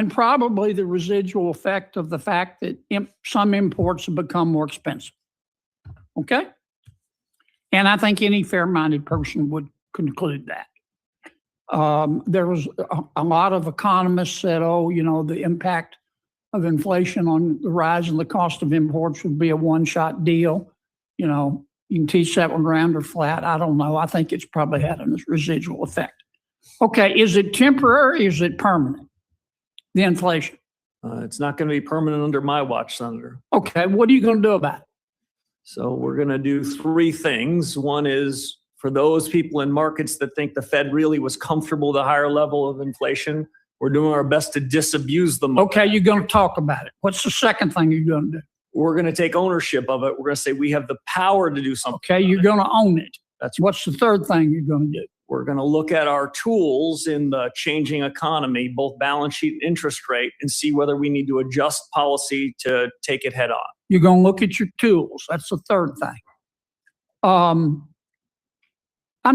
probably the residual effect of the fact that some imports have become more expensive. Okay? And I think any fair-minded person would conclude that. There was a lot of economists said, oh, you know, the impact of inflation on the rise in the cost of imports would be a one-shot deal. You know, you can teach that one round or flat. I don't know. I think it's probably had a residual effect. Okay, is it temporary or is it permanent, the inflation? It's not going to be permanent under my watch, Senator. Okay, what are you going to do about it? So we're going to do three things. One is for those people in markets that think the Fed really was comfortable with a higher level of inflation, we're doing our best to disabuse them. Okay, you're going to talk about it. What's the second thing you're going to do? We're going to take ownership of it. We're going to say we have the power to do something. Okay, you're going to own it. That's what's the third thing you're going to do? We're going to look at our tools in the changing economy, both balance sheet and interest rate, and see whether we need to adjust policy to take it head on. You're going to look at your tools. That's the third thing. I'm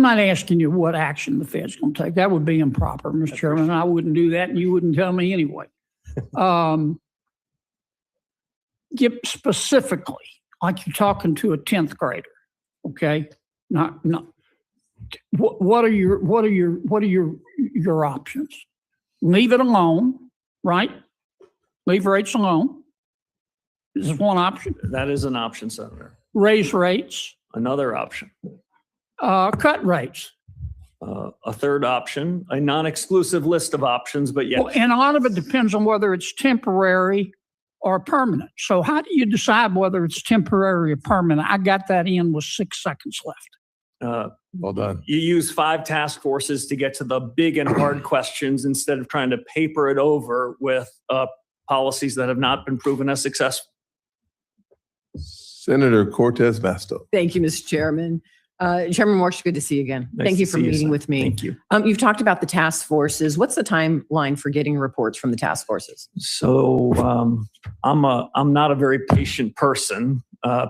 not asking you what action the Fed's going to take. That would be improper, Mr. Chairman. I wouldn't do that, and you wouldn't tell me anyway. Give specifically, like you're talking to a 10th grader, okay? Not. What are your options? Leave it alone, right? Leave rates alone. This is one option. That is an option, Senator. Raise rates. Another option. Cut rates. A third option. A non-exclusive list of options, but yes. Well, and a lot of it depends on whether it's temporary or permanent. So how do you decide whether it's temporary or permanent? I got that in with 6 seconds left. Well done. You use 5 task forces to get to the big and hard questions instead of trying to paper it over with policies that have not been proven as successful. Senator Cortez Masto. Thank you, Mr. Chairman. Chairman Warsh, good to see you again. Nice Thank you to for see you, meeting sir. with me. Thank you. You've talked about the task forces. What's the timeline for getting reports from the task forces? So I'm not a very patient person.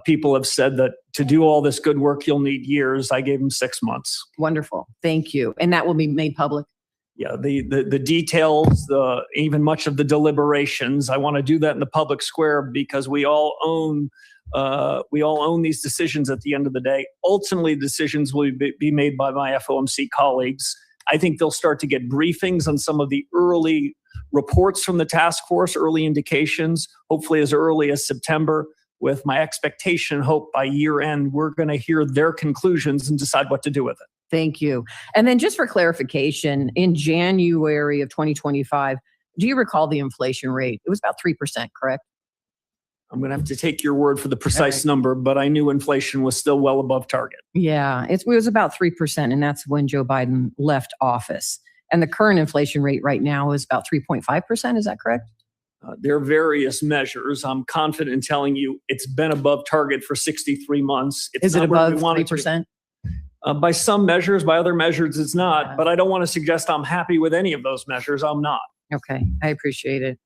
People have said that to do all this good work, you'll need years. I gave them 6 months. Wonderful. Thank you. And that will be made public? Yeah, the details, even much of the deliberations. I want to do that in the public square because we all own these decisions at the end of the day. Ultimately, decisions will be made by my FOMC colleagues. I think they'll start to get briefings on some of the early reports from the task force, early indications, hopefully as early as September. With my expectation and hope by year end, we're going to hear their conclusions and decide what to do with it. Thank you. And then just for clarification, in January of 2025, do you recall the inflation rate? It was about 3%, correct? I'm going to have to take your word for the precise number, but I knew inflation was still well above target. Yeah, it was about 3%, and that's when Joe Biden left office. And the current inflation rate right now is about 3.5%. Is that correct? There are various measures. I'm confident in telling you it's been above target for 63 months. Is it above 3%? By some measures, by other measures, it's not. But I don't want to suggest I'm happy with any of those measures. I'm not. Okay, I appreciate it.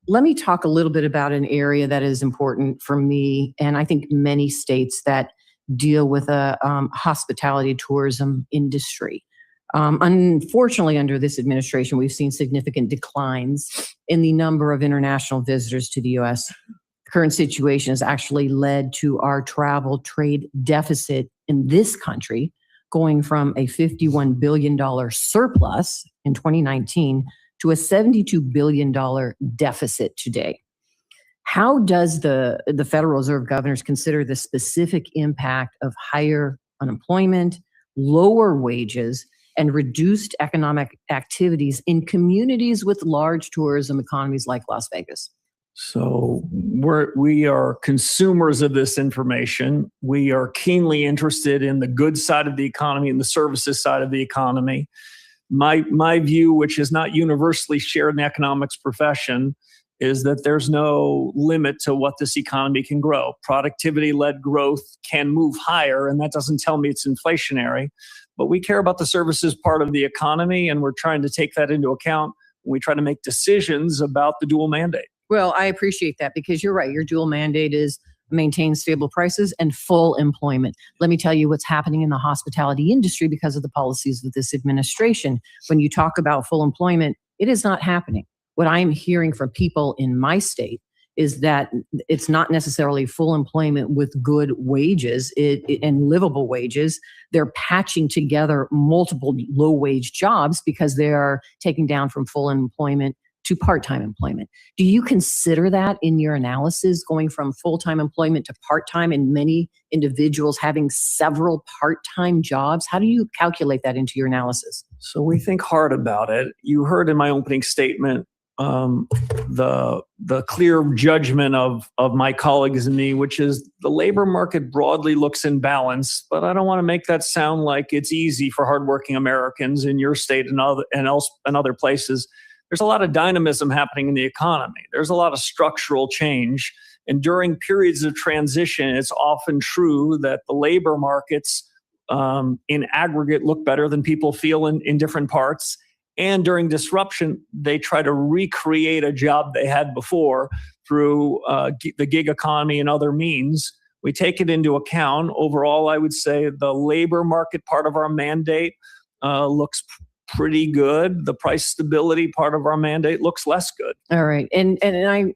Let me talk a little bit about an area that is important for me, and I think many states that deal with a hospitality tourism industry. Unfortunately, under this administration, we've seen significant declines in the number of international visitors to the U.S. The current situation has actually led to our travel trade deficit in this country going from a $51 billion surplus in 2019 to a $72 billion deficit today. How does the Federal Reserve governors consider the specific impact of higher unemployment, lower wages, and reduced economic activities in communities with large tourism economies like Las Vegas? So we are consumers of this information. We are keenly interested in the good side of the economy and the services side of the economy. My view, which is not universally shared in the economics profession, is that there's no limit to what this economy can grow. Productivity-led growth can move higher, and that doesn't tell me it's inflationary. But we care about the services part of the economy, and we're trying to take that into account when we try to make decisions about the dual mandate. Well, I appreciate that because you're right. Your dual mandate is maintain stable prices, and full employment. Let me tell you what's happening in the hospitality industry because of the policies of this administration. When you talk about full employment, it is not happening. What I'm hearing from people in my state is that it's not necessarily full employment with good wages and livable wages. They're patching together multiple low-wage jobs because they are taking down from full employment to part-time employment. Do you consider that in your analysis, going from full-time employment to part-time and many individuals having several part-time jobs? How do you calculate that into your analysis? So we think hard about it. You heard in my opening statement the clear judgment of my colleagues and me, which is the labor market broadly looks in balance, but I don't want to make that sound like it's easy for hardworking Americans in your state and other places. There's a lot of dynamism happening in the economy. There's a lot of structural change. And during periods of transition, it's often true that the labor markets in aggregate look better than people feel in different parts. And during disruption, they try to recreate a job they had before through the gig economy and other means. We take it into account. Overall, I would say the labor market part of our mandate looks pretty good. The price stability part of our mandate looks less good. All right. And I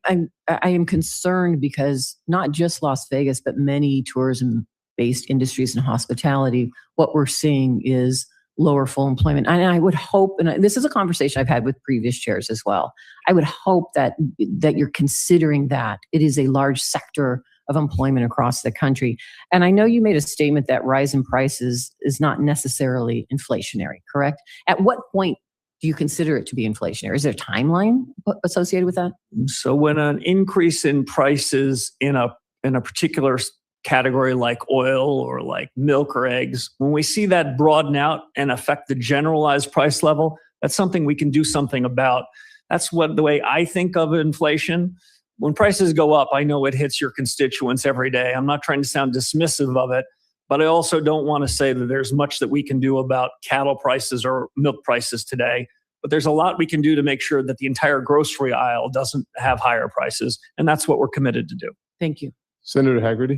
am concerned because not just Las Vegas, but many tourism-based industries and hospitality, what we're seeing is lower full employment. And I would hope, and this is a conversation I've had with previous chairs as well, I would hope that you're considering that it is a large sector of employment across the country. And I know you made a statement that rise in prices is not necessarily inflationary, correct? At what point do you consider it to be inflationary? Is there a timeline associated with that? So when an increase in prices in a particular category like oil or like milk or eggs, when we see that broaden out and affect the generalized price level, that's something we can do something about. That's the way I think of inflation. When prices go up, I know it hits your constituents every day. I'm not trying to sound dismissive of it, but I also don't want to say that there's much that we can do about cattle prices or milk prices today. But there's a lot we can do to make sure that the entire grocery aisle doesn't have higher prices. And that's what we're committed to do. Thank you. Senator Haggerty.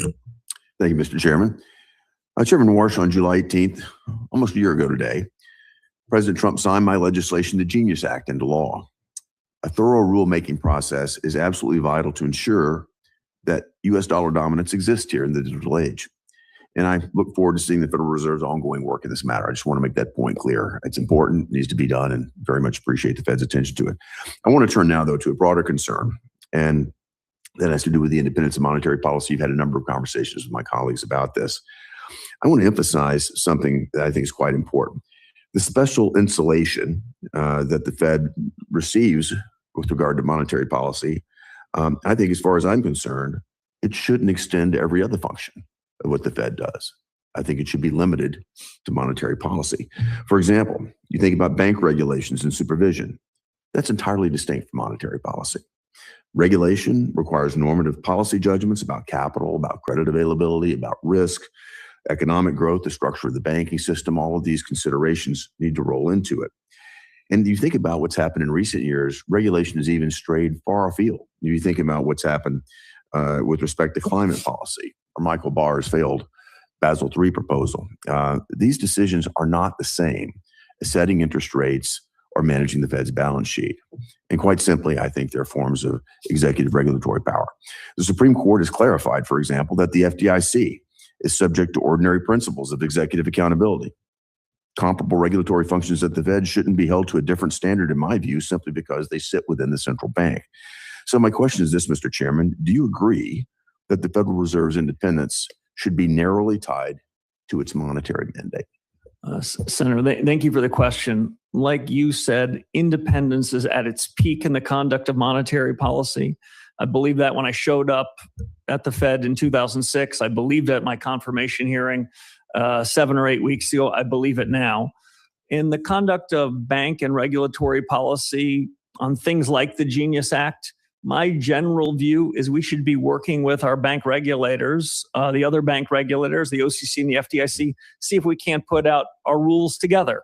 Thank you, Mr. Chairman. Chairman Warsh, on July 18th, almost a year ago today, President Trump signed my legislation, the Genius Act, into law. A thorough rulemaking process is absolutely vital to ensure that U.S. dollar dominance exists here in the digital age. And I look forward to seeing the Federal Reserve's ongoing work in this matter. I just want to make that point clear. It's important, needs to be done, and very much appreciate the Fed's attention to it. I want to turn now, though, to a broader concern, and that has to do with the independence of monetary policy. You've had a number of conversations with my colleagues about this. I want to emphasize something that I think is quite important. The special insulation that the Fed receives with regard to monetary policy, I think as far as I'm concerned, it shouldn't extend to every other function of what the Fed does. I think it should be limited to monetary policy. For example, you think about bank regulations and supervision. That's entirely distinct from monetary policy. Regulation requires normative policy judgments about capital, about credit availability, about risk, economic growth, the structure of the banking system. All of these considerations need to roll into it. And you think about what's happened in recent years, regulation has even strayed far afield. You think about what's happened with respect to climate policy, or Michael Barr's failed Basel III proposal. These decisions are not the same as setting interest rates or managing the Fed's balance sheet. And quite simply, I think they're forms of executive regulatory power. The Supreme Court has clarified, for example, that the FDIC is subject to ordinary principles of executive accountability. Comparable regulatory functions at the Fed shouldn't be held to a different standard, in my view, simply because they sit within the central bank. So my question is this, Mr. Chairman, do you agree that the Federal Reserve's independence should be narrowly tied to its monetary mandate? Senator, thank you for the question. Like you said, independence is at its peak in the conduct of monetary policy. I believe that when I showed up at the Fed in 2006, I believed at my confirmation hearing 7 or 8 weeks ago. I believe it now. In the conduct of bank and regulatory policy on things like the Genius Act, my general view is we should be working with our bank regulators, the other bank regulators, the OCC and the FDIC, see if we can't put out our rules together.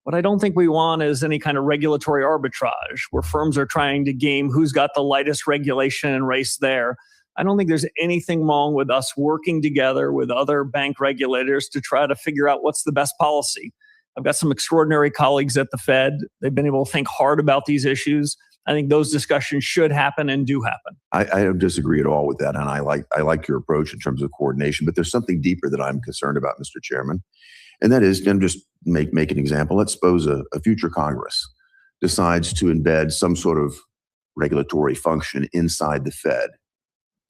What I don't think we want is any kind of regulatory arbitrage where firms are trying to game who's got the lightest regulation and race there. I don't think there's anything wrong with us working together with other bank regulators to try to figure out what's the best policy. I've got some extraordinary colleagues at the Fed. They've been able to think hard about these issues. I think those discussions should happen and do happen. I don't disagree at all with that, and I like your approach in terms of coordination. But there's something deeper that I'm concerned about, Mr. Chairman, and that is, and just make an example. Let's suppose a future Congress decides to embed some sort of regulatory function inside the Fed,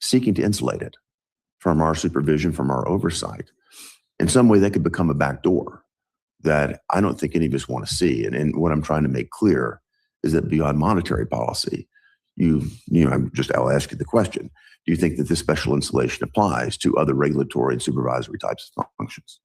seeking to insulate it from our supervision, from our oversight. In some way, that could become a backdoor that I don't think any of us want to see. And what I'm trying to make clear is that beyond monetary policy, I'll ask you the question. Do you think that this special insulation applies to other regulatory and supervisory types of functions?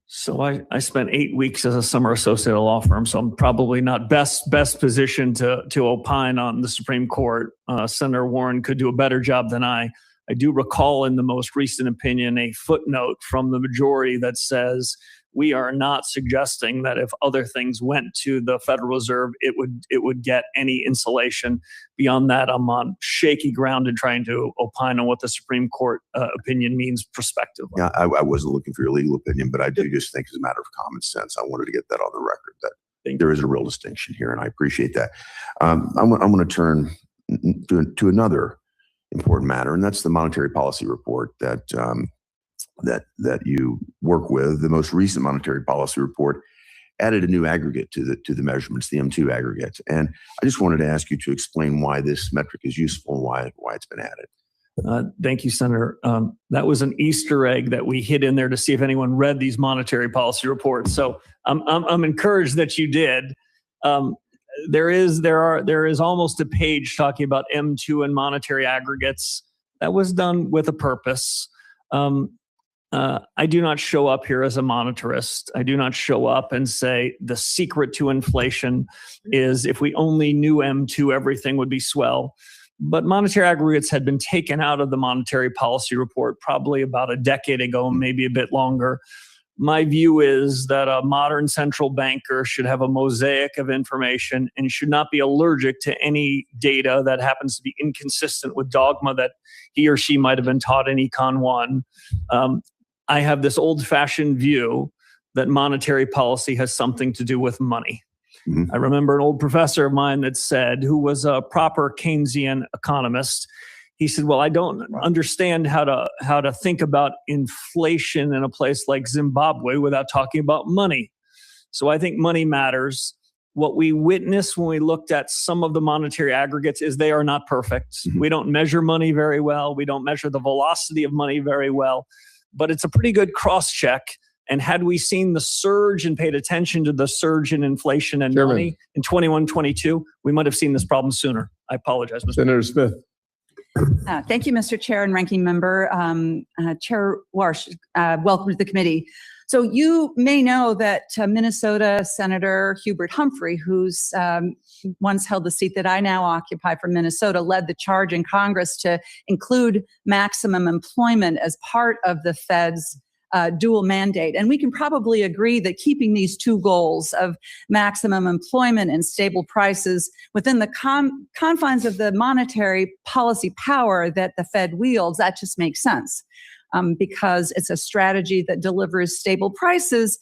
So I spent 8 weeks as a summer associate at a law firm, so I'm probably not best positioned to opine on the Supreme Court. Senator Warren could do a better job than I. I do recall in the most recent opinion a footnote from the majority that says we are not suggesting that if other things went to the Federal Reserve, it would get any insulation. Beyond that, I'm on shaky ground in trying to opine on what the Supreme Court opinion means prospectively. Yeah, I wasn't looking for your legal opinion, but I do just think as a matter of common sense, I wanted to get that on the record, that there is a real distinction here, and I appreciate that. I'm going to turn to another important matter, and that's the monetary policy report that you work with. The most recent monetary policy report added a new aggregate to the measurements, the M2 aggregate. And I just wanted to ask you to explain why this metric is useful and why it's been added. Thank you, Senator. That was an Easter egg that we hid in there to see if anyone read these monetary policy reports. So I'm encouraged that you did. There is almost a page talking about M2 and monetary aggregates. That was done with a purpose. I do not show up here as a monetarist. I do not show up and say the secret to inflation is if we only knew M2, everything would be swell. But monetary aggregates had been taken out of the monetary policy report probably about a decade ago, maybe a bit longer. My view is that a modern central banker should have a mosaic of information and should not be allergic to any data that happens to be inconsistent with dogma that he or she might have been taught in Econ 1. I have this old-fashioned view that monetary policy has something to do with money. I remember an old professor of mine that said, who was a proper Keynesian economist, he said, well, I don't understand how to think about inflation in a place like Zimbabwe without talking about money. So I think money matters. What we witnessed when we looked at some of the monetary aggregates is they are not perfect. We don't measure money very well. We don't measure the velocity of money very well. But it's a pretty good cross-check. And had we seen the surge and paid attention to the surge in inflation and money in 21, 22, we might have seen this problem sooner. I apologize, Mr. Senator Smith. Thank you, Mr. Chair and Ranking Member. Chair Warsh, welcome to the committee. So you may know that Minnesota Senator Hubert Humphrey, who's once held the seat that I now occupy for Minnesota, led the charge in Congress to include maximum employment as part of the Fed's dual mandate. And we can probably agree that keeping these two goals of maximum employment and stable prices within the confines of the monetary policy power that the Fed wields, that just makes sense. Because it's a strategy that delivers stable prices,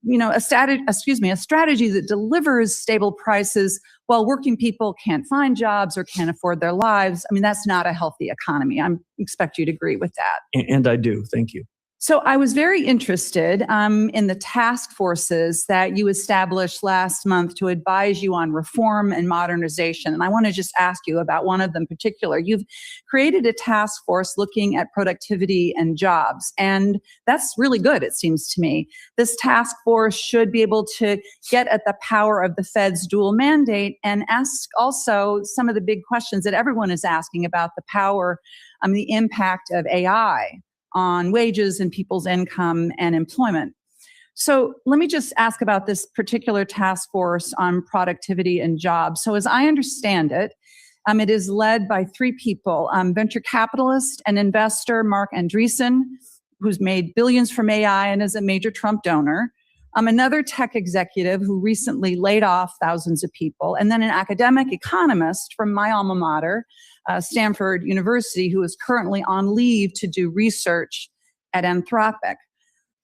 a strategy that delivers stable prices while working people can't find jobs or can't afford their lives. I mean, that's not a healthy economy. I expect you to agree with that. And I do. Thank you. So I was very interested in the task forces that you established last month to advise you on reform and modernization. And I want to just ask you about one of them in particular. You've created a task force looking at productivity and jobs. And that's really good, it seems to me. This task force should be able to get at the power of the Fed's dual mandate and ask also some of the big questions that everyone is asking about the power, the impact of AI on wages and people's income and employment. So let me just ask about this particular task force on productivity and jobs. So as I understand it, it is led by three people, venture capitalist and investor Mark Andreessen, who's made billions from AI and is a major Trump donor, I'm another tech executive who recently laid off thousands of people, and then an academic economist from my alma mater, Stanford University, who is currently on leave to do research at Anthropic.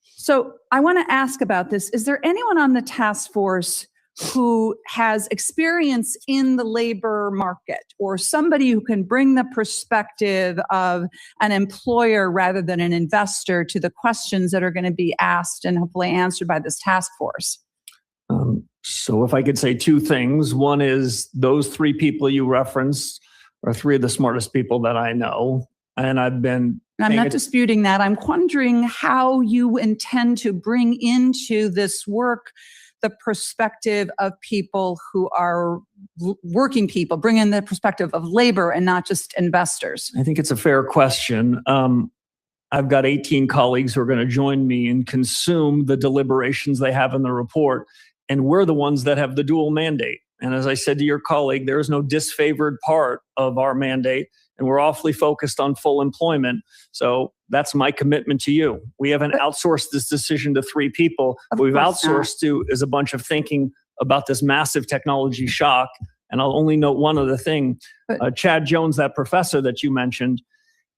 So I want to ask about this. Is there anyone on the task force who has experience in the labor market, or somebody who can bring the perspective of an employer rather than an investor to the questions that are going to be asked and hopefully answered by this task force? So if I could say two things. One is those three people you referenced are three of the smartest people that I know. And I've been... I'm not disputing that. I'm wondering how you intend to bring into this work the perspective of people who are working people, bring in the perspective of labor and not just investors. I think it's a fair question. I've got 18 colleagues who are going to join me and consume the deliberations they have in the report. And we're the ones that have the dual mandate. And as I said to your colleague, there is no disfavored part of our mandate. And we're awfully focused on full employment. So that's my commitment to you. We haven't outsourced this decision to three people. What we've outsourced to is a bunch of thinking about this massive technology shock. And I'll only note one other thing. Chad Jones, that professor that you mentioned,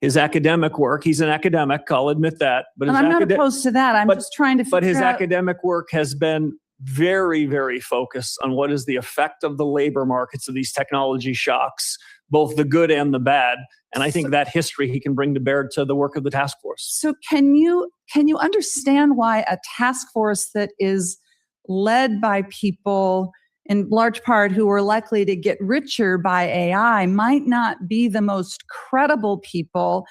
his academic work, he's an academic, I'll admit that. But I'm not opposed to that. I'm just trying to figure out. But his academic work has been very, very focused on what is the effect of the labor markets of these technology shocks, both the good and the bad. And I think that history he can bring to bear to the work of the task force. So can you understand why a task force that is led by people in large part who are likely to get richer by AI might not be the most credible people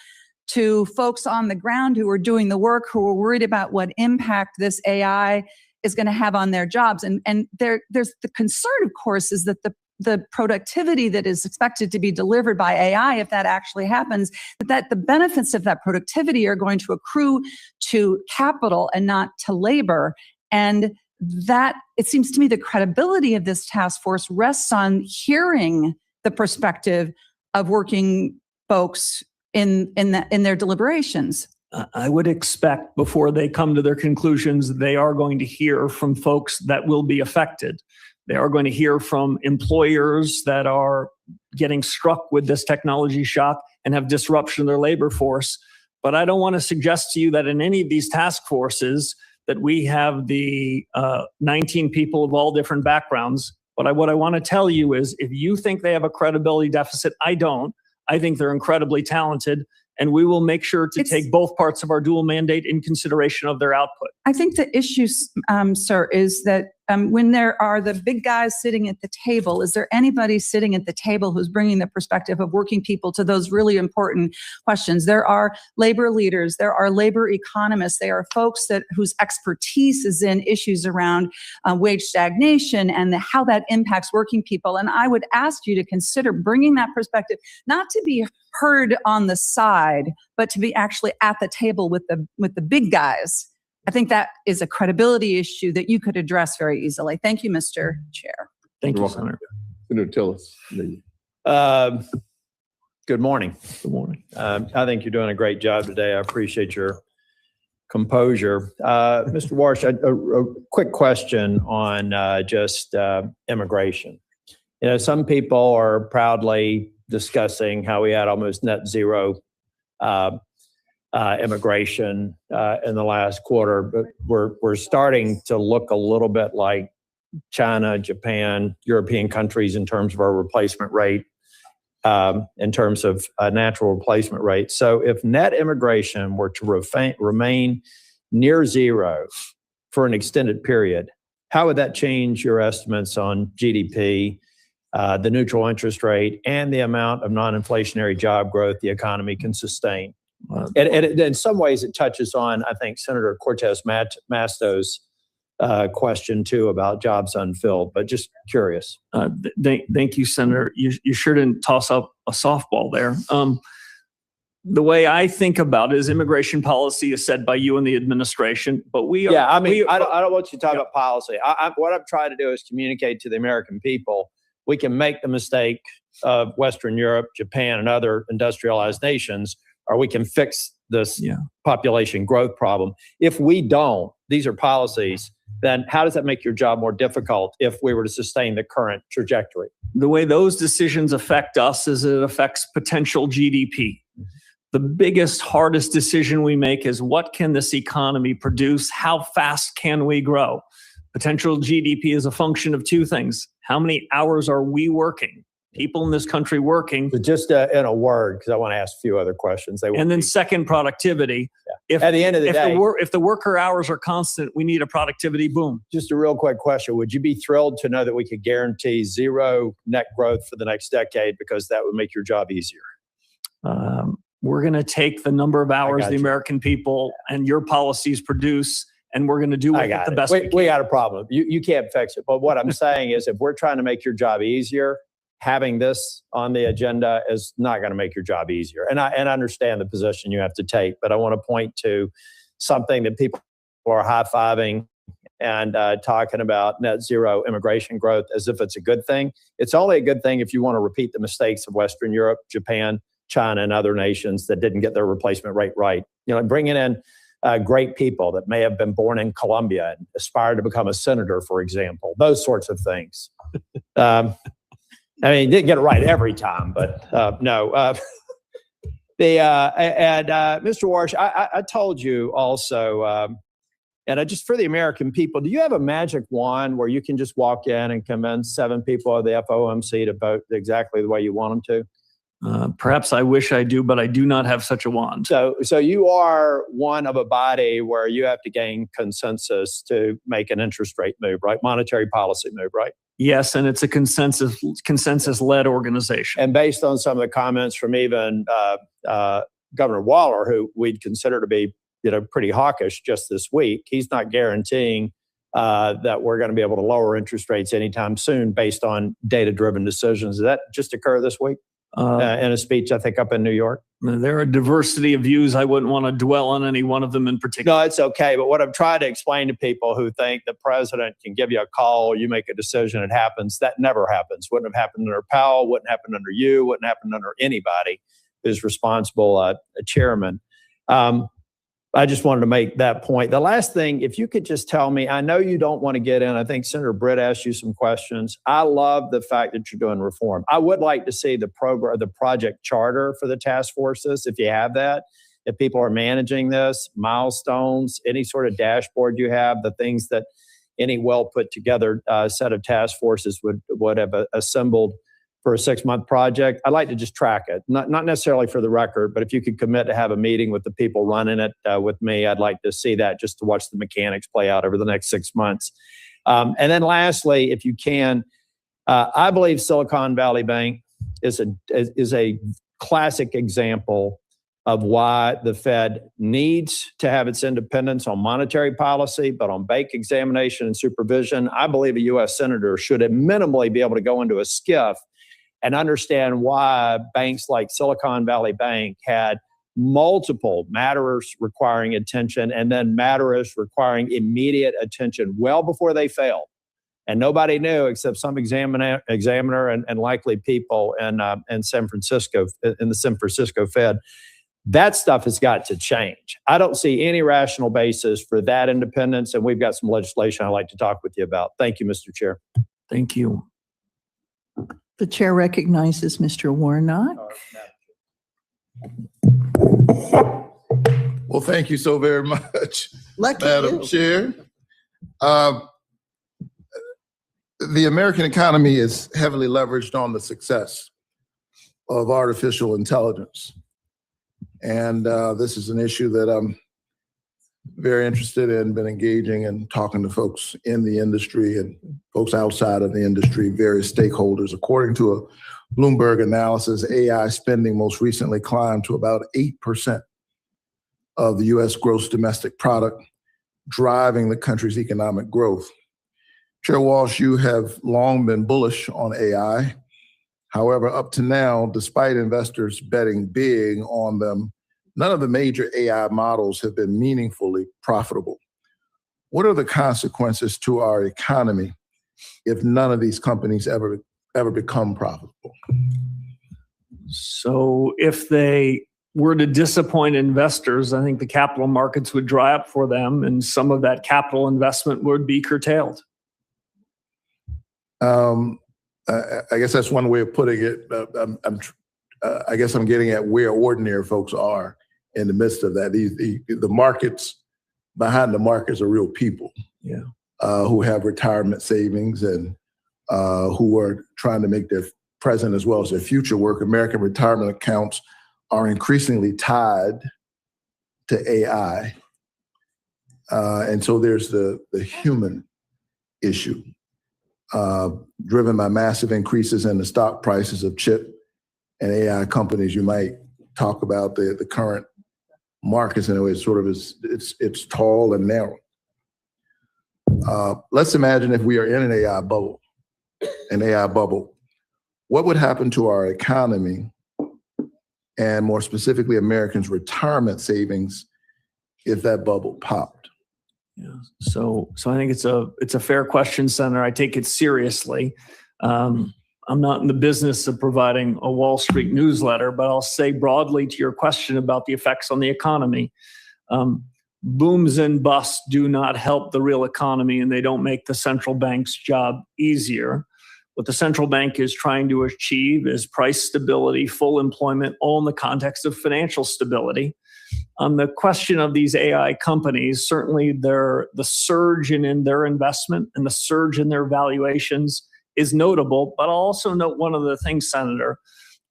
to folks on the ground who are doing the work, who are worried about what impact this AI is going to have on their jobs? And there's the concern, of course, is that the productivity that is expected to be delivered by AI, if that actually happens, that the benefits of that productivity are going to accrue to capital and not to labor. And that, it seems to me, the credibility of this task force rests on hearing the perspective of working folks in their deliberations. I would expect before they come to their conclusions, they are going to hear from folks that will be affected. They are going to hear from employers that are getting struck with this technology shock and have disruption of their labor force. But I don't want to suggest to you that in any of these task forces that we have the 19 people of all different backgrounds. But what I want to tell you is if you think they have a credibility deficit, I don't. I think they're incredibly talented. And we will make sure to take both parts of our dual mandate in consideration of their output. I think the issue, sir, is that when there are the big guys sitting at the table, is there anybody sitting at the table who's bringing the perspective of working people to those really important questions? There are labor leaders, there are labor economists, there are folks whose expertise is in issues around wage stagnation and how that impacts working people. And I would ask you to consider bringing that perspective, not to be heard on the side, but to be actually at the table with the big guys. I think that is a credibility issue that you could address very easily. Thank you, Mr. Chair. Thank you, Senator. Senator Tillis. Good morning. Good morning. I think you're doing a great job today. I appreciate your composure. Mr. Warsh, a quick question on just immigration. You know, some people are proudly discussing how we had almost net zero immigration in the last quarter, but we're starting to look a little bit like China, Japan, European countries in terms of our replacement rate, in terms of natural replacement rate. So if net immigration were to remain near zero for an extended period, how would that change your estimates on GDP, the neutral interest rate, and the amount of non-inflationary job growth the economy can sustain? And in some ways, it touches on, I think, Senator Cortez Masto's question, too, about jobs unfilled, but just curious. Thank you, Senator. You sure didn't toss up a softball there. The way I think about it is immigration policy is set by you and the administration, but we are... Yeah, I mean, I don't want you to talk about policy. What I'm trying to do is communicate to the American people. We can make the mistake of Western Europe, Japan, and other industrialized nations, or we can fix this population growth problem. If we don't, these are policies then how does that make your job more difficult if we were to sustain the current trajectory? The way those decisions affect us is it affects potential GDP. The biggest, hardest decision we make is what can this economy produce? How fast can we grow? Potential GDP is a function of two things. How many hours are we working? People in this country working. But just in a word, because I want to ask a few other questions. And then second, productivity. Yeah. At the end of the day, if the worker hours are constant, we need a productivity boom. Just a real quick question. Would you be thrilled to know that we could guarantee zero net growth for the next decade because that would make your job easier? We're going to take the number of hours the American people and your policies produce, and we're going to do it the best we can. We got a problem. You can't fix it. But what I'm saying is if we're trying to make your job easier, having this on the agenda is not going to make your job easier. And I understand the position you have to take, but I want to point to something that people are high-fiving and talking about net zero immigration growth as if it's a good thing. It's only a good thing if you want to repeat the mistakes of Western Europe, Japan, China, and other nations that didn't get their replacement rate right. You know, bringing in great people that may have been born in Colombia and aspired to become a senator, for example, those sorts of things. I mean, didn't get it right every time, but no. Mr. Warsh, I told you also, and just for the American people, do you have a magic wand where you can just walk in and convince 7 people of the FOMC to vote exactly the way you want them to? Perhaps I wish I do, but I do not have such a wand. So you are one of a body where you have to gain consensus to make an interest rate move, right? Monetary policy move, right? Yes, and it's a consensus-led organization. And based on some of the comments from even Governor Waller, who we'd consider to be, pretty hawkish just this week, he's not guaranteeing that we're going to be able to lower interest rates anytime soon based on data-driven decisions. Did that just occur this week? In a speech, I think, up in New York. There are a diversity of views. I wouldn't want to dwell on any one of them in particular. No, it's okay. But what I'm trying to explain to people who think the president can give you a call, you make a decision, it happens. That never happens. Wouldn't have happened under Powell, wouldn't happen under you, wouldn't happen under anybody who's responsible a chairman. I just wanted to make that point. The last thing, if you could just tell me, I know you don't want to get in. I think Senator Britt asked you some questions. I love the fact that you're doing reform. I would like to see the project charter for the task forces, if you have that, if people are managing this, milestones, any sort of dashboard you have, the things that any well put together set of task forces would have assembled for a 6-month project. I'd like to just track it, not necessarily for the record, but if you could commit to have a meeting with the people running it with me, I'd like to see that just to watch the mechanics play out over the next 6 months. And then lastly, if you can, I believe Silicon Valley Bank is a classic example of why the Fed needs to have its independence on monetary policy, but on bank examination and supervision. I believe a U.S. senator should minimally be able to go into a SCIF and understand why banks like Silicon Valley Bank had multiple matters requiring attention and then matters requiring immediate attention well before they failed. And nobody knew except some examiner and likely people in San Francisco, in the San Francisco Fed. That stuff has got to change. I don't see any rational basis for that independence, and we've got some legislation I'd like to talk with you about. Thank you, Mr. Chair. Thank you. The chair recognizes Mr. Warnock. Well, thank you so very much, Lucky Madam you. Chair. The American economy is heavily leveraged on the success of artificial intelligence. And this is an issue that I'm very interested in, been engaging and talking to folks in the industry and folks outside of the industry, various stakeholders. According to a Bloomberg analysis, AI spending most recently climbed to about 8% of the U.S. gross domestic product, driving the country's economic growth. Chair Warsh, you have long been bullish on AI. However, up to now, despite investors betting big on them, none of the major AI models have been meaningfully profitable. What are the consequences to our economy if none of these companies ever become profitable? So if they were to disappoint investors, I think the capital markets would dry up for them and some of that capital investment would be curtailed. I guess that's one way of putting it. I guess I'm getting at where ordinary folks are in the midst of that. The markets, behind the markets are real people, who have retirement savings and who are trying to make their present as well as their future work. American retirement accounts are increasingly tied to AI. And so there's the human issue, driven by massive increases in the stock prices of chip and AI companies. You might talk about the current markets in a way it's tall and narrow. Let's imagine if we are in an AI bubble. What would happen to our economy and more specifically Americans' retirement savings if that bubble popped? Yeah. So I think it's a fair question, Senator. I take it seriously. I'm not in the business of providing a Wall Street newsletter, but I'll say broadly to your question about the effects on the economy. Booms and busts do not help the real economy, and they don't make the central bank's job easier. What the central bank is trying to achieve is price stability, full employment, all in the context of financial stability. On the question of these AI companies, certainly the surge in their investment and the surge in their valuations is notable. But I'll also note one other thing, Senator.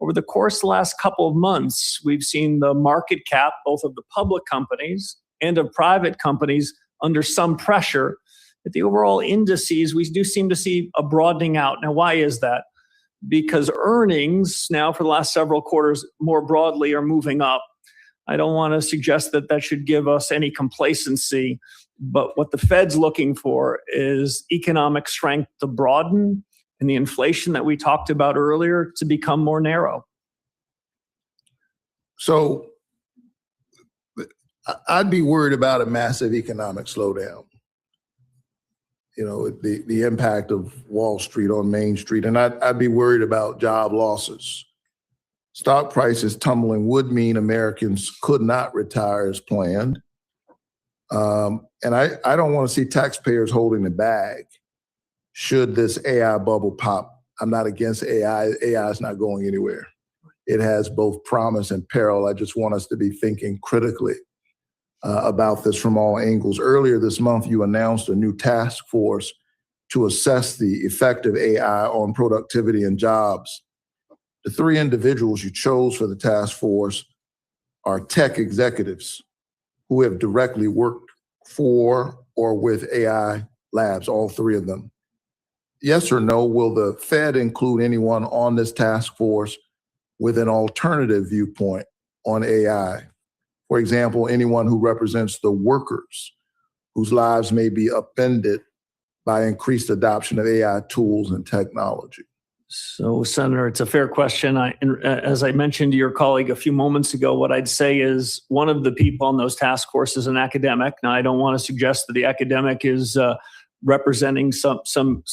Over the course of the last couple of months, we've seen the market cap, both of the public companies and of private companies, under some pressure. At the overall indices, we do seem to see a broadening out. Now, why is that? Because earnings now for the last several quarters more broadly are moving up. I don't want to suggest that that should give us any complacency, but what the Fed's looking for is economic strength to broaden and the inflation that we talked about earlier to become more narrow. So I'd be worried about a massive economic slowdown. You know, the impact of Wall Street on Main Street, and I'd be worried about job losses. Stock prices tumbling would mean Americans could not retire as planned. And I don't want to see taxpayers holding the bag should this AI bubble pop. I'm not against AI. AI is not going anywhere. It has both promise and peril. I just want us to be thinking critically about this from all angles. Earlier this month, you announced a new task force to assess the effect of AI on productivity and jobs. The three individuals you chose for the task force are tech executives who have directly worked for or with AI labs, all three of them. Yes or no, will the Fed include anyone on this task force with an alternative viewpoint on AI? For example, anyone who represents the workers whose lives may be upended by increased adoption of AI tools and technology. So, Senator, it's a fair question. As I mentioned to your colleague a few moments ago, what I'd say is one of the people on those task forces is an academic. Now, I don't want to suggest that the academic is representing some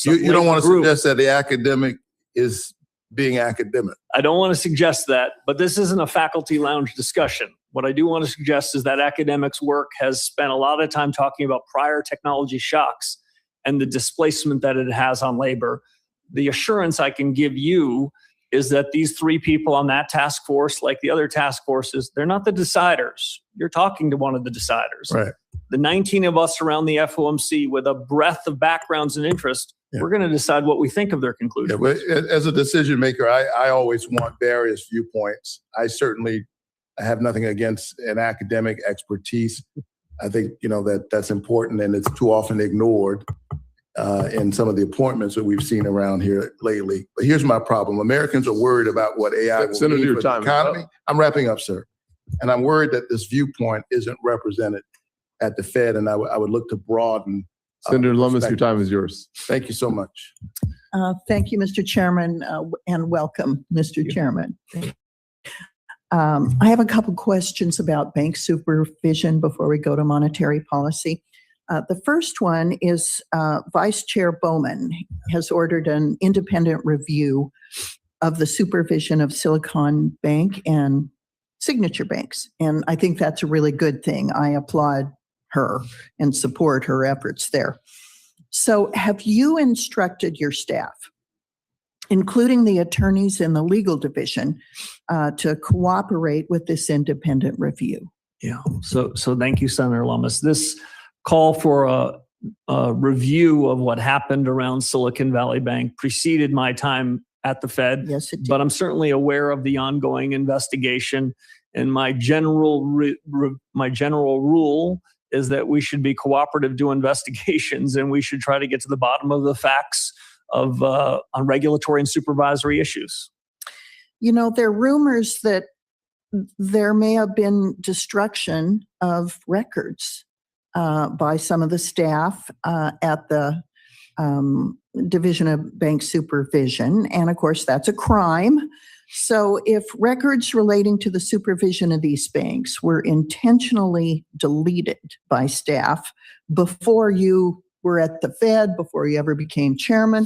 You don't want to suggest that the academic is being academic. I don't want to suggest that, but this isn't a faculty lounge discussion. What I do want to suggest is that academics' work has spent a lot of time talking about prior technology shocks and the displacement that it has on labor. The assurance I can give you is that these three people on that task force, like the other task forces, they're not the deciders. You're talking to one of the deciders. Right. The 19 of us around the FOMC with a breadth of backgrounds and interest, we're going to decide what we think of their conclusions. Yeah, but as a decision maker, I always want various viewpoints. I certainly have nothing against an academic expertise. I think, that's important, and it's too often ignored in some of the appointments that we've seen around here lately. But here's my problem. Americans are worried about what AI will Senator, mean your for the time is economy. up. I'm wrapping up, sir. And I'm worried that this viewpoint isn't represented at the Fed, and I would look to broaden. Senator Lummis, your time is yours. Thank you so much. Thank you, Mr. Chairman, and welcome, Mr. Chairman. I have a couple questions about bank supervision before we go to monetary policy. The first one is Vice Chair Bowman has ordered an independent review of the supervision of Silicon Bank and signature banks. And I think that's a really good thing. I applaud her and support her efforts there. So have you instructed your staff, including the attorneys in the legal division, to cooperate with this independent review? Yeah. So thank you, Senator Lummis. This call for a review of what happened around Silicon Valley Bank preceded my time at the Fed. Yes, it did. But I'm certainly aware of the ongoing investigation. And my general rule is that we should be cooperative to investigations, and we should try to get to the bottom of the facts of on regulatory and supervisory issues. You know, there are rumors that there may have been destruction of records by some of the staff at the Division of Bank Supervision. And of course, that's a crime. So if records relating to the supervision of these banks were intentionally deleted by staff before you were at the Fed, before you ever became chairman,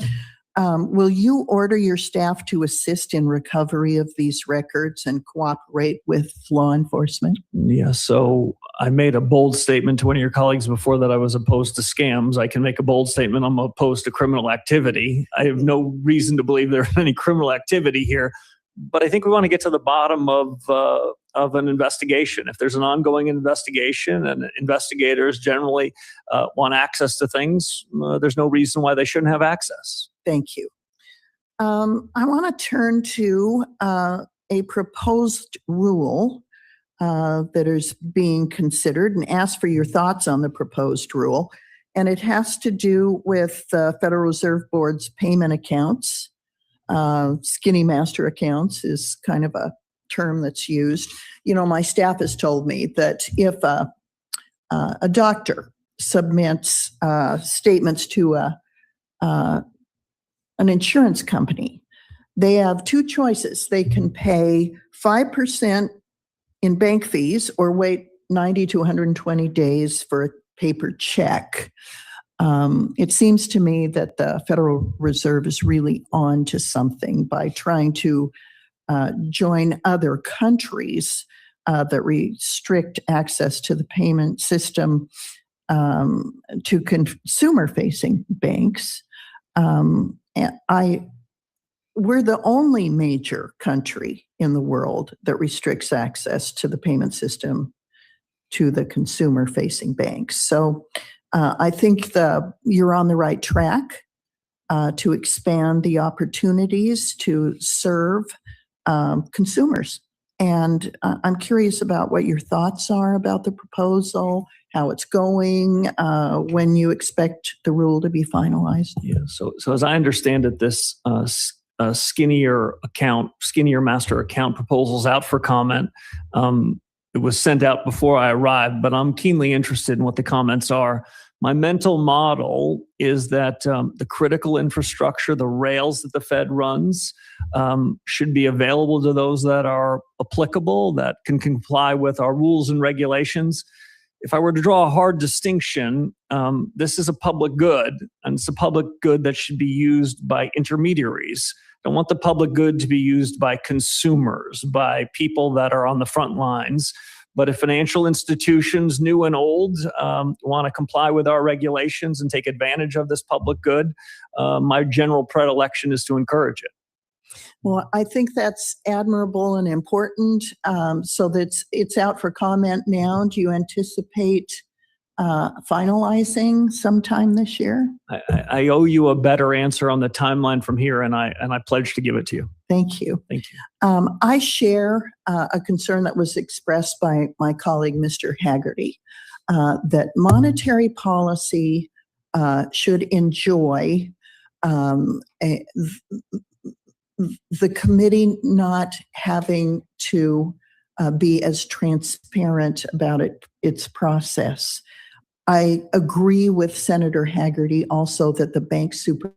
will you order your staff to assist in recovery of these records and cooperate with law enforcement? Yeah, so I made a bold statement to one of your colleagues before that I was opposed to scams. I can make a bold statement I'm opposed to criminal activity. I have no reason to believe there's any criminal activity here, but I think we want to get to the bottom of an investigation. If there's an ongoing investigation and investigators generally want access to things, there's no reason why they shouldn't have access. Thank you. I want to turn to a proposed rule that is being considered and ask for your thoughts on the proposed rule. And it has to do with the Federal Reserve Board's payment accounts. Skinny master accounts is kind of a term that's used. You know, my staff has told me that if a doctor submits statements to an insurance company, they have two choices. They can pay 5% in bank fees or wait 90 to 120 days for a paper check. It seems to me that the Federal Reserve is really on to something by trying to join other countries that restrict access to the payment system to consumer-facing banks. We're the only major country in the world that restricts access to the payment system to the consumer-facing banks. So I think you're on the right track to expand the opportunities to serve consumers. And I'm curious about what your thoughts are about the proposal, how it's going, when you expect the rule to be finalized. Yeah. So as I understand it, this skinnier master account proposal's out for comment. It was sent out before I arrived, but I'm keenly interested in what the comments are. My mental model is that the critical infrastructure, the rails that the Fed runs, should be available to those that are applicable, that can comply with our rules and regulations. If I were to draw a hard distinction, this is a public good, and it's a public good that should be used by intermediaries. I don't want the public good to be used by consumers, by people that are on the front lines. But if financial institutions, new and old, want to comply with our regulations and take advantage of this public good, my general predilection is to encourage it. Well, I think that's admirable and important. So that's it's out for comment now. Do you anticipate finalizing sometime this year? I owe you a better answer on the timeline from here, and I pledge to give it to you. Thank you. Thank you. I share a concern that was expressed by my colleague, Mr. Haggerty, that monetary policy should enjoy the committee not having to be as transparent about its process. I agree with Senator Haggerty also that the bank supervision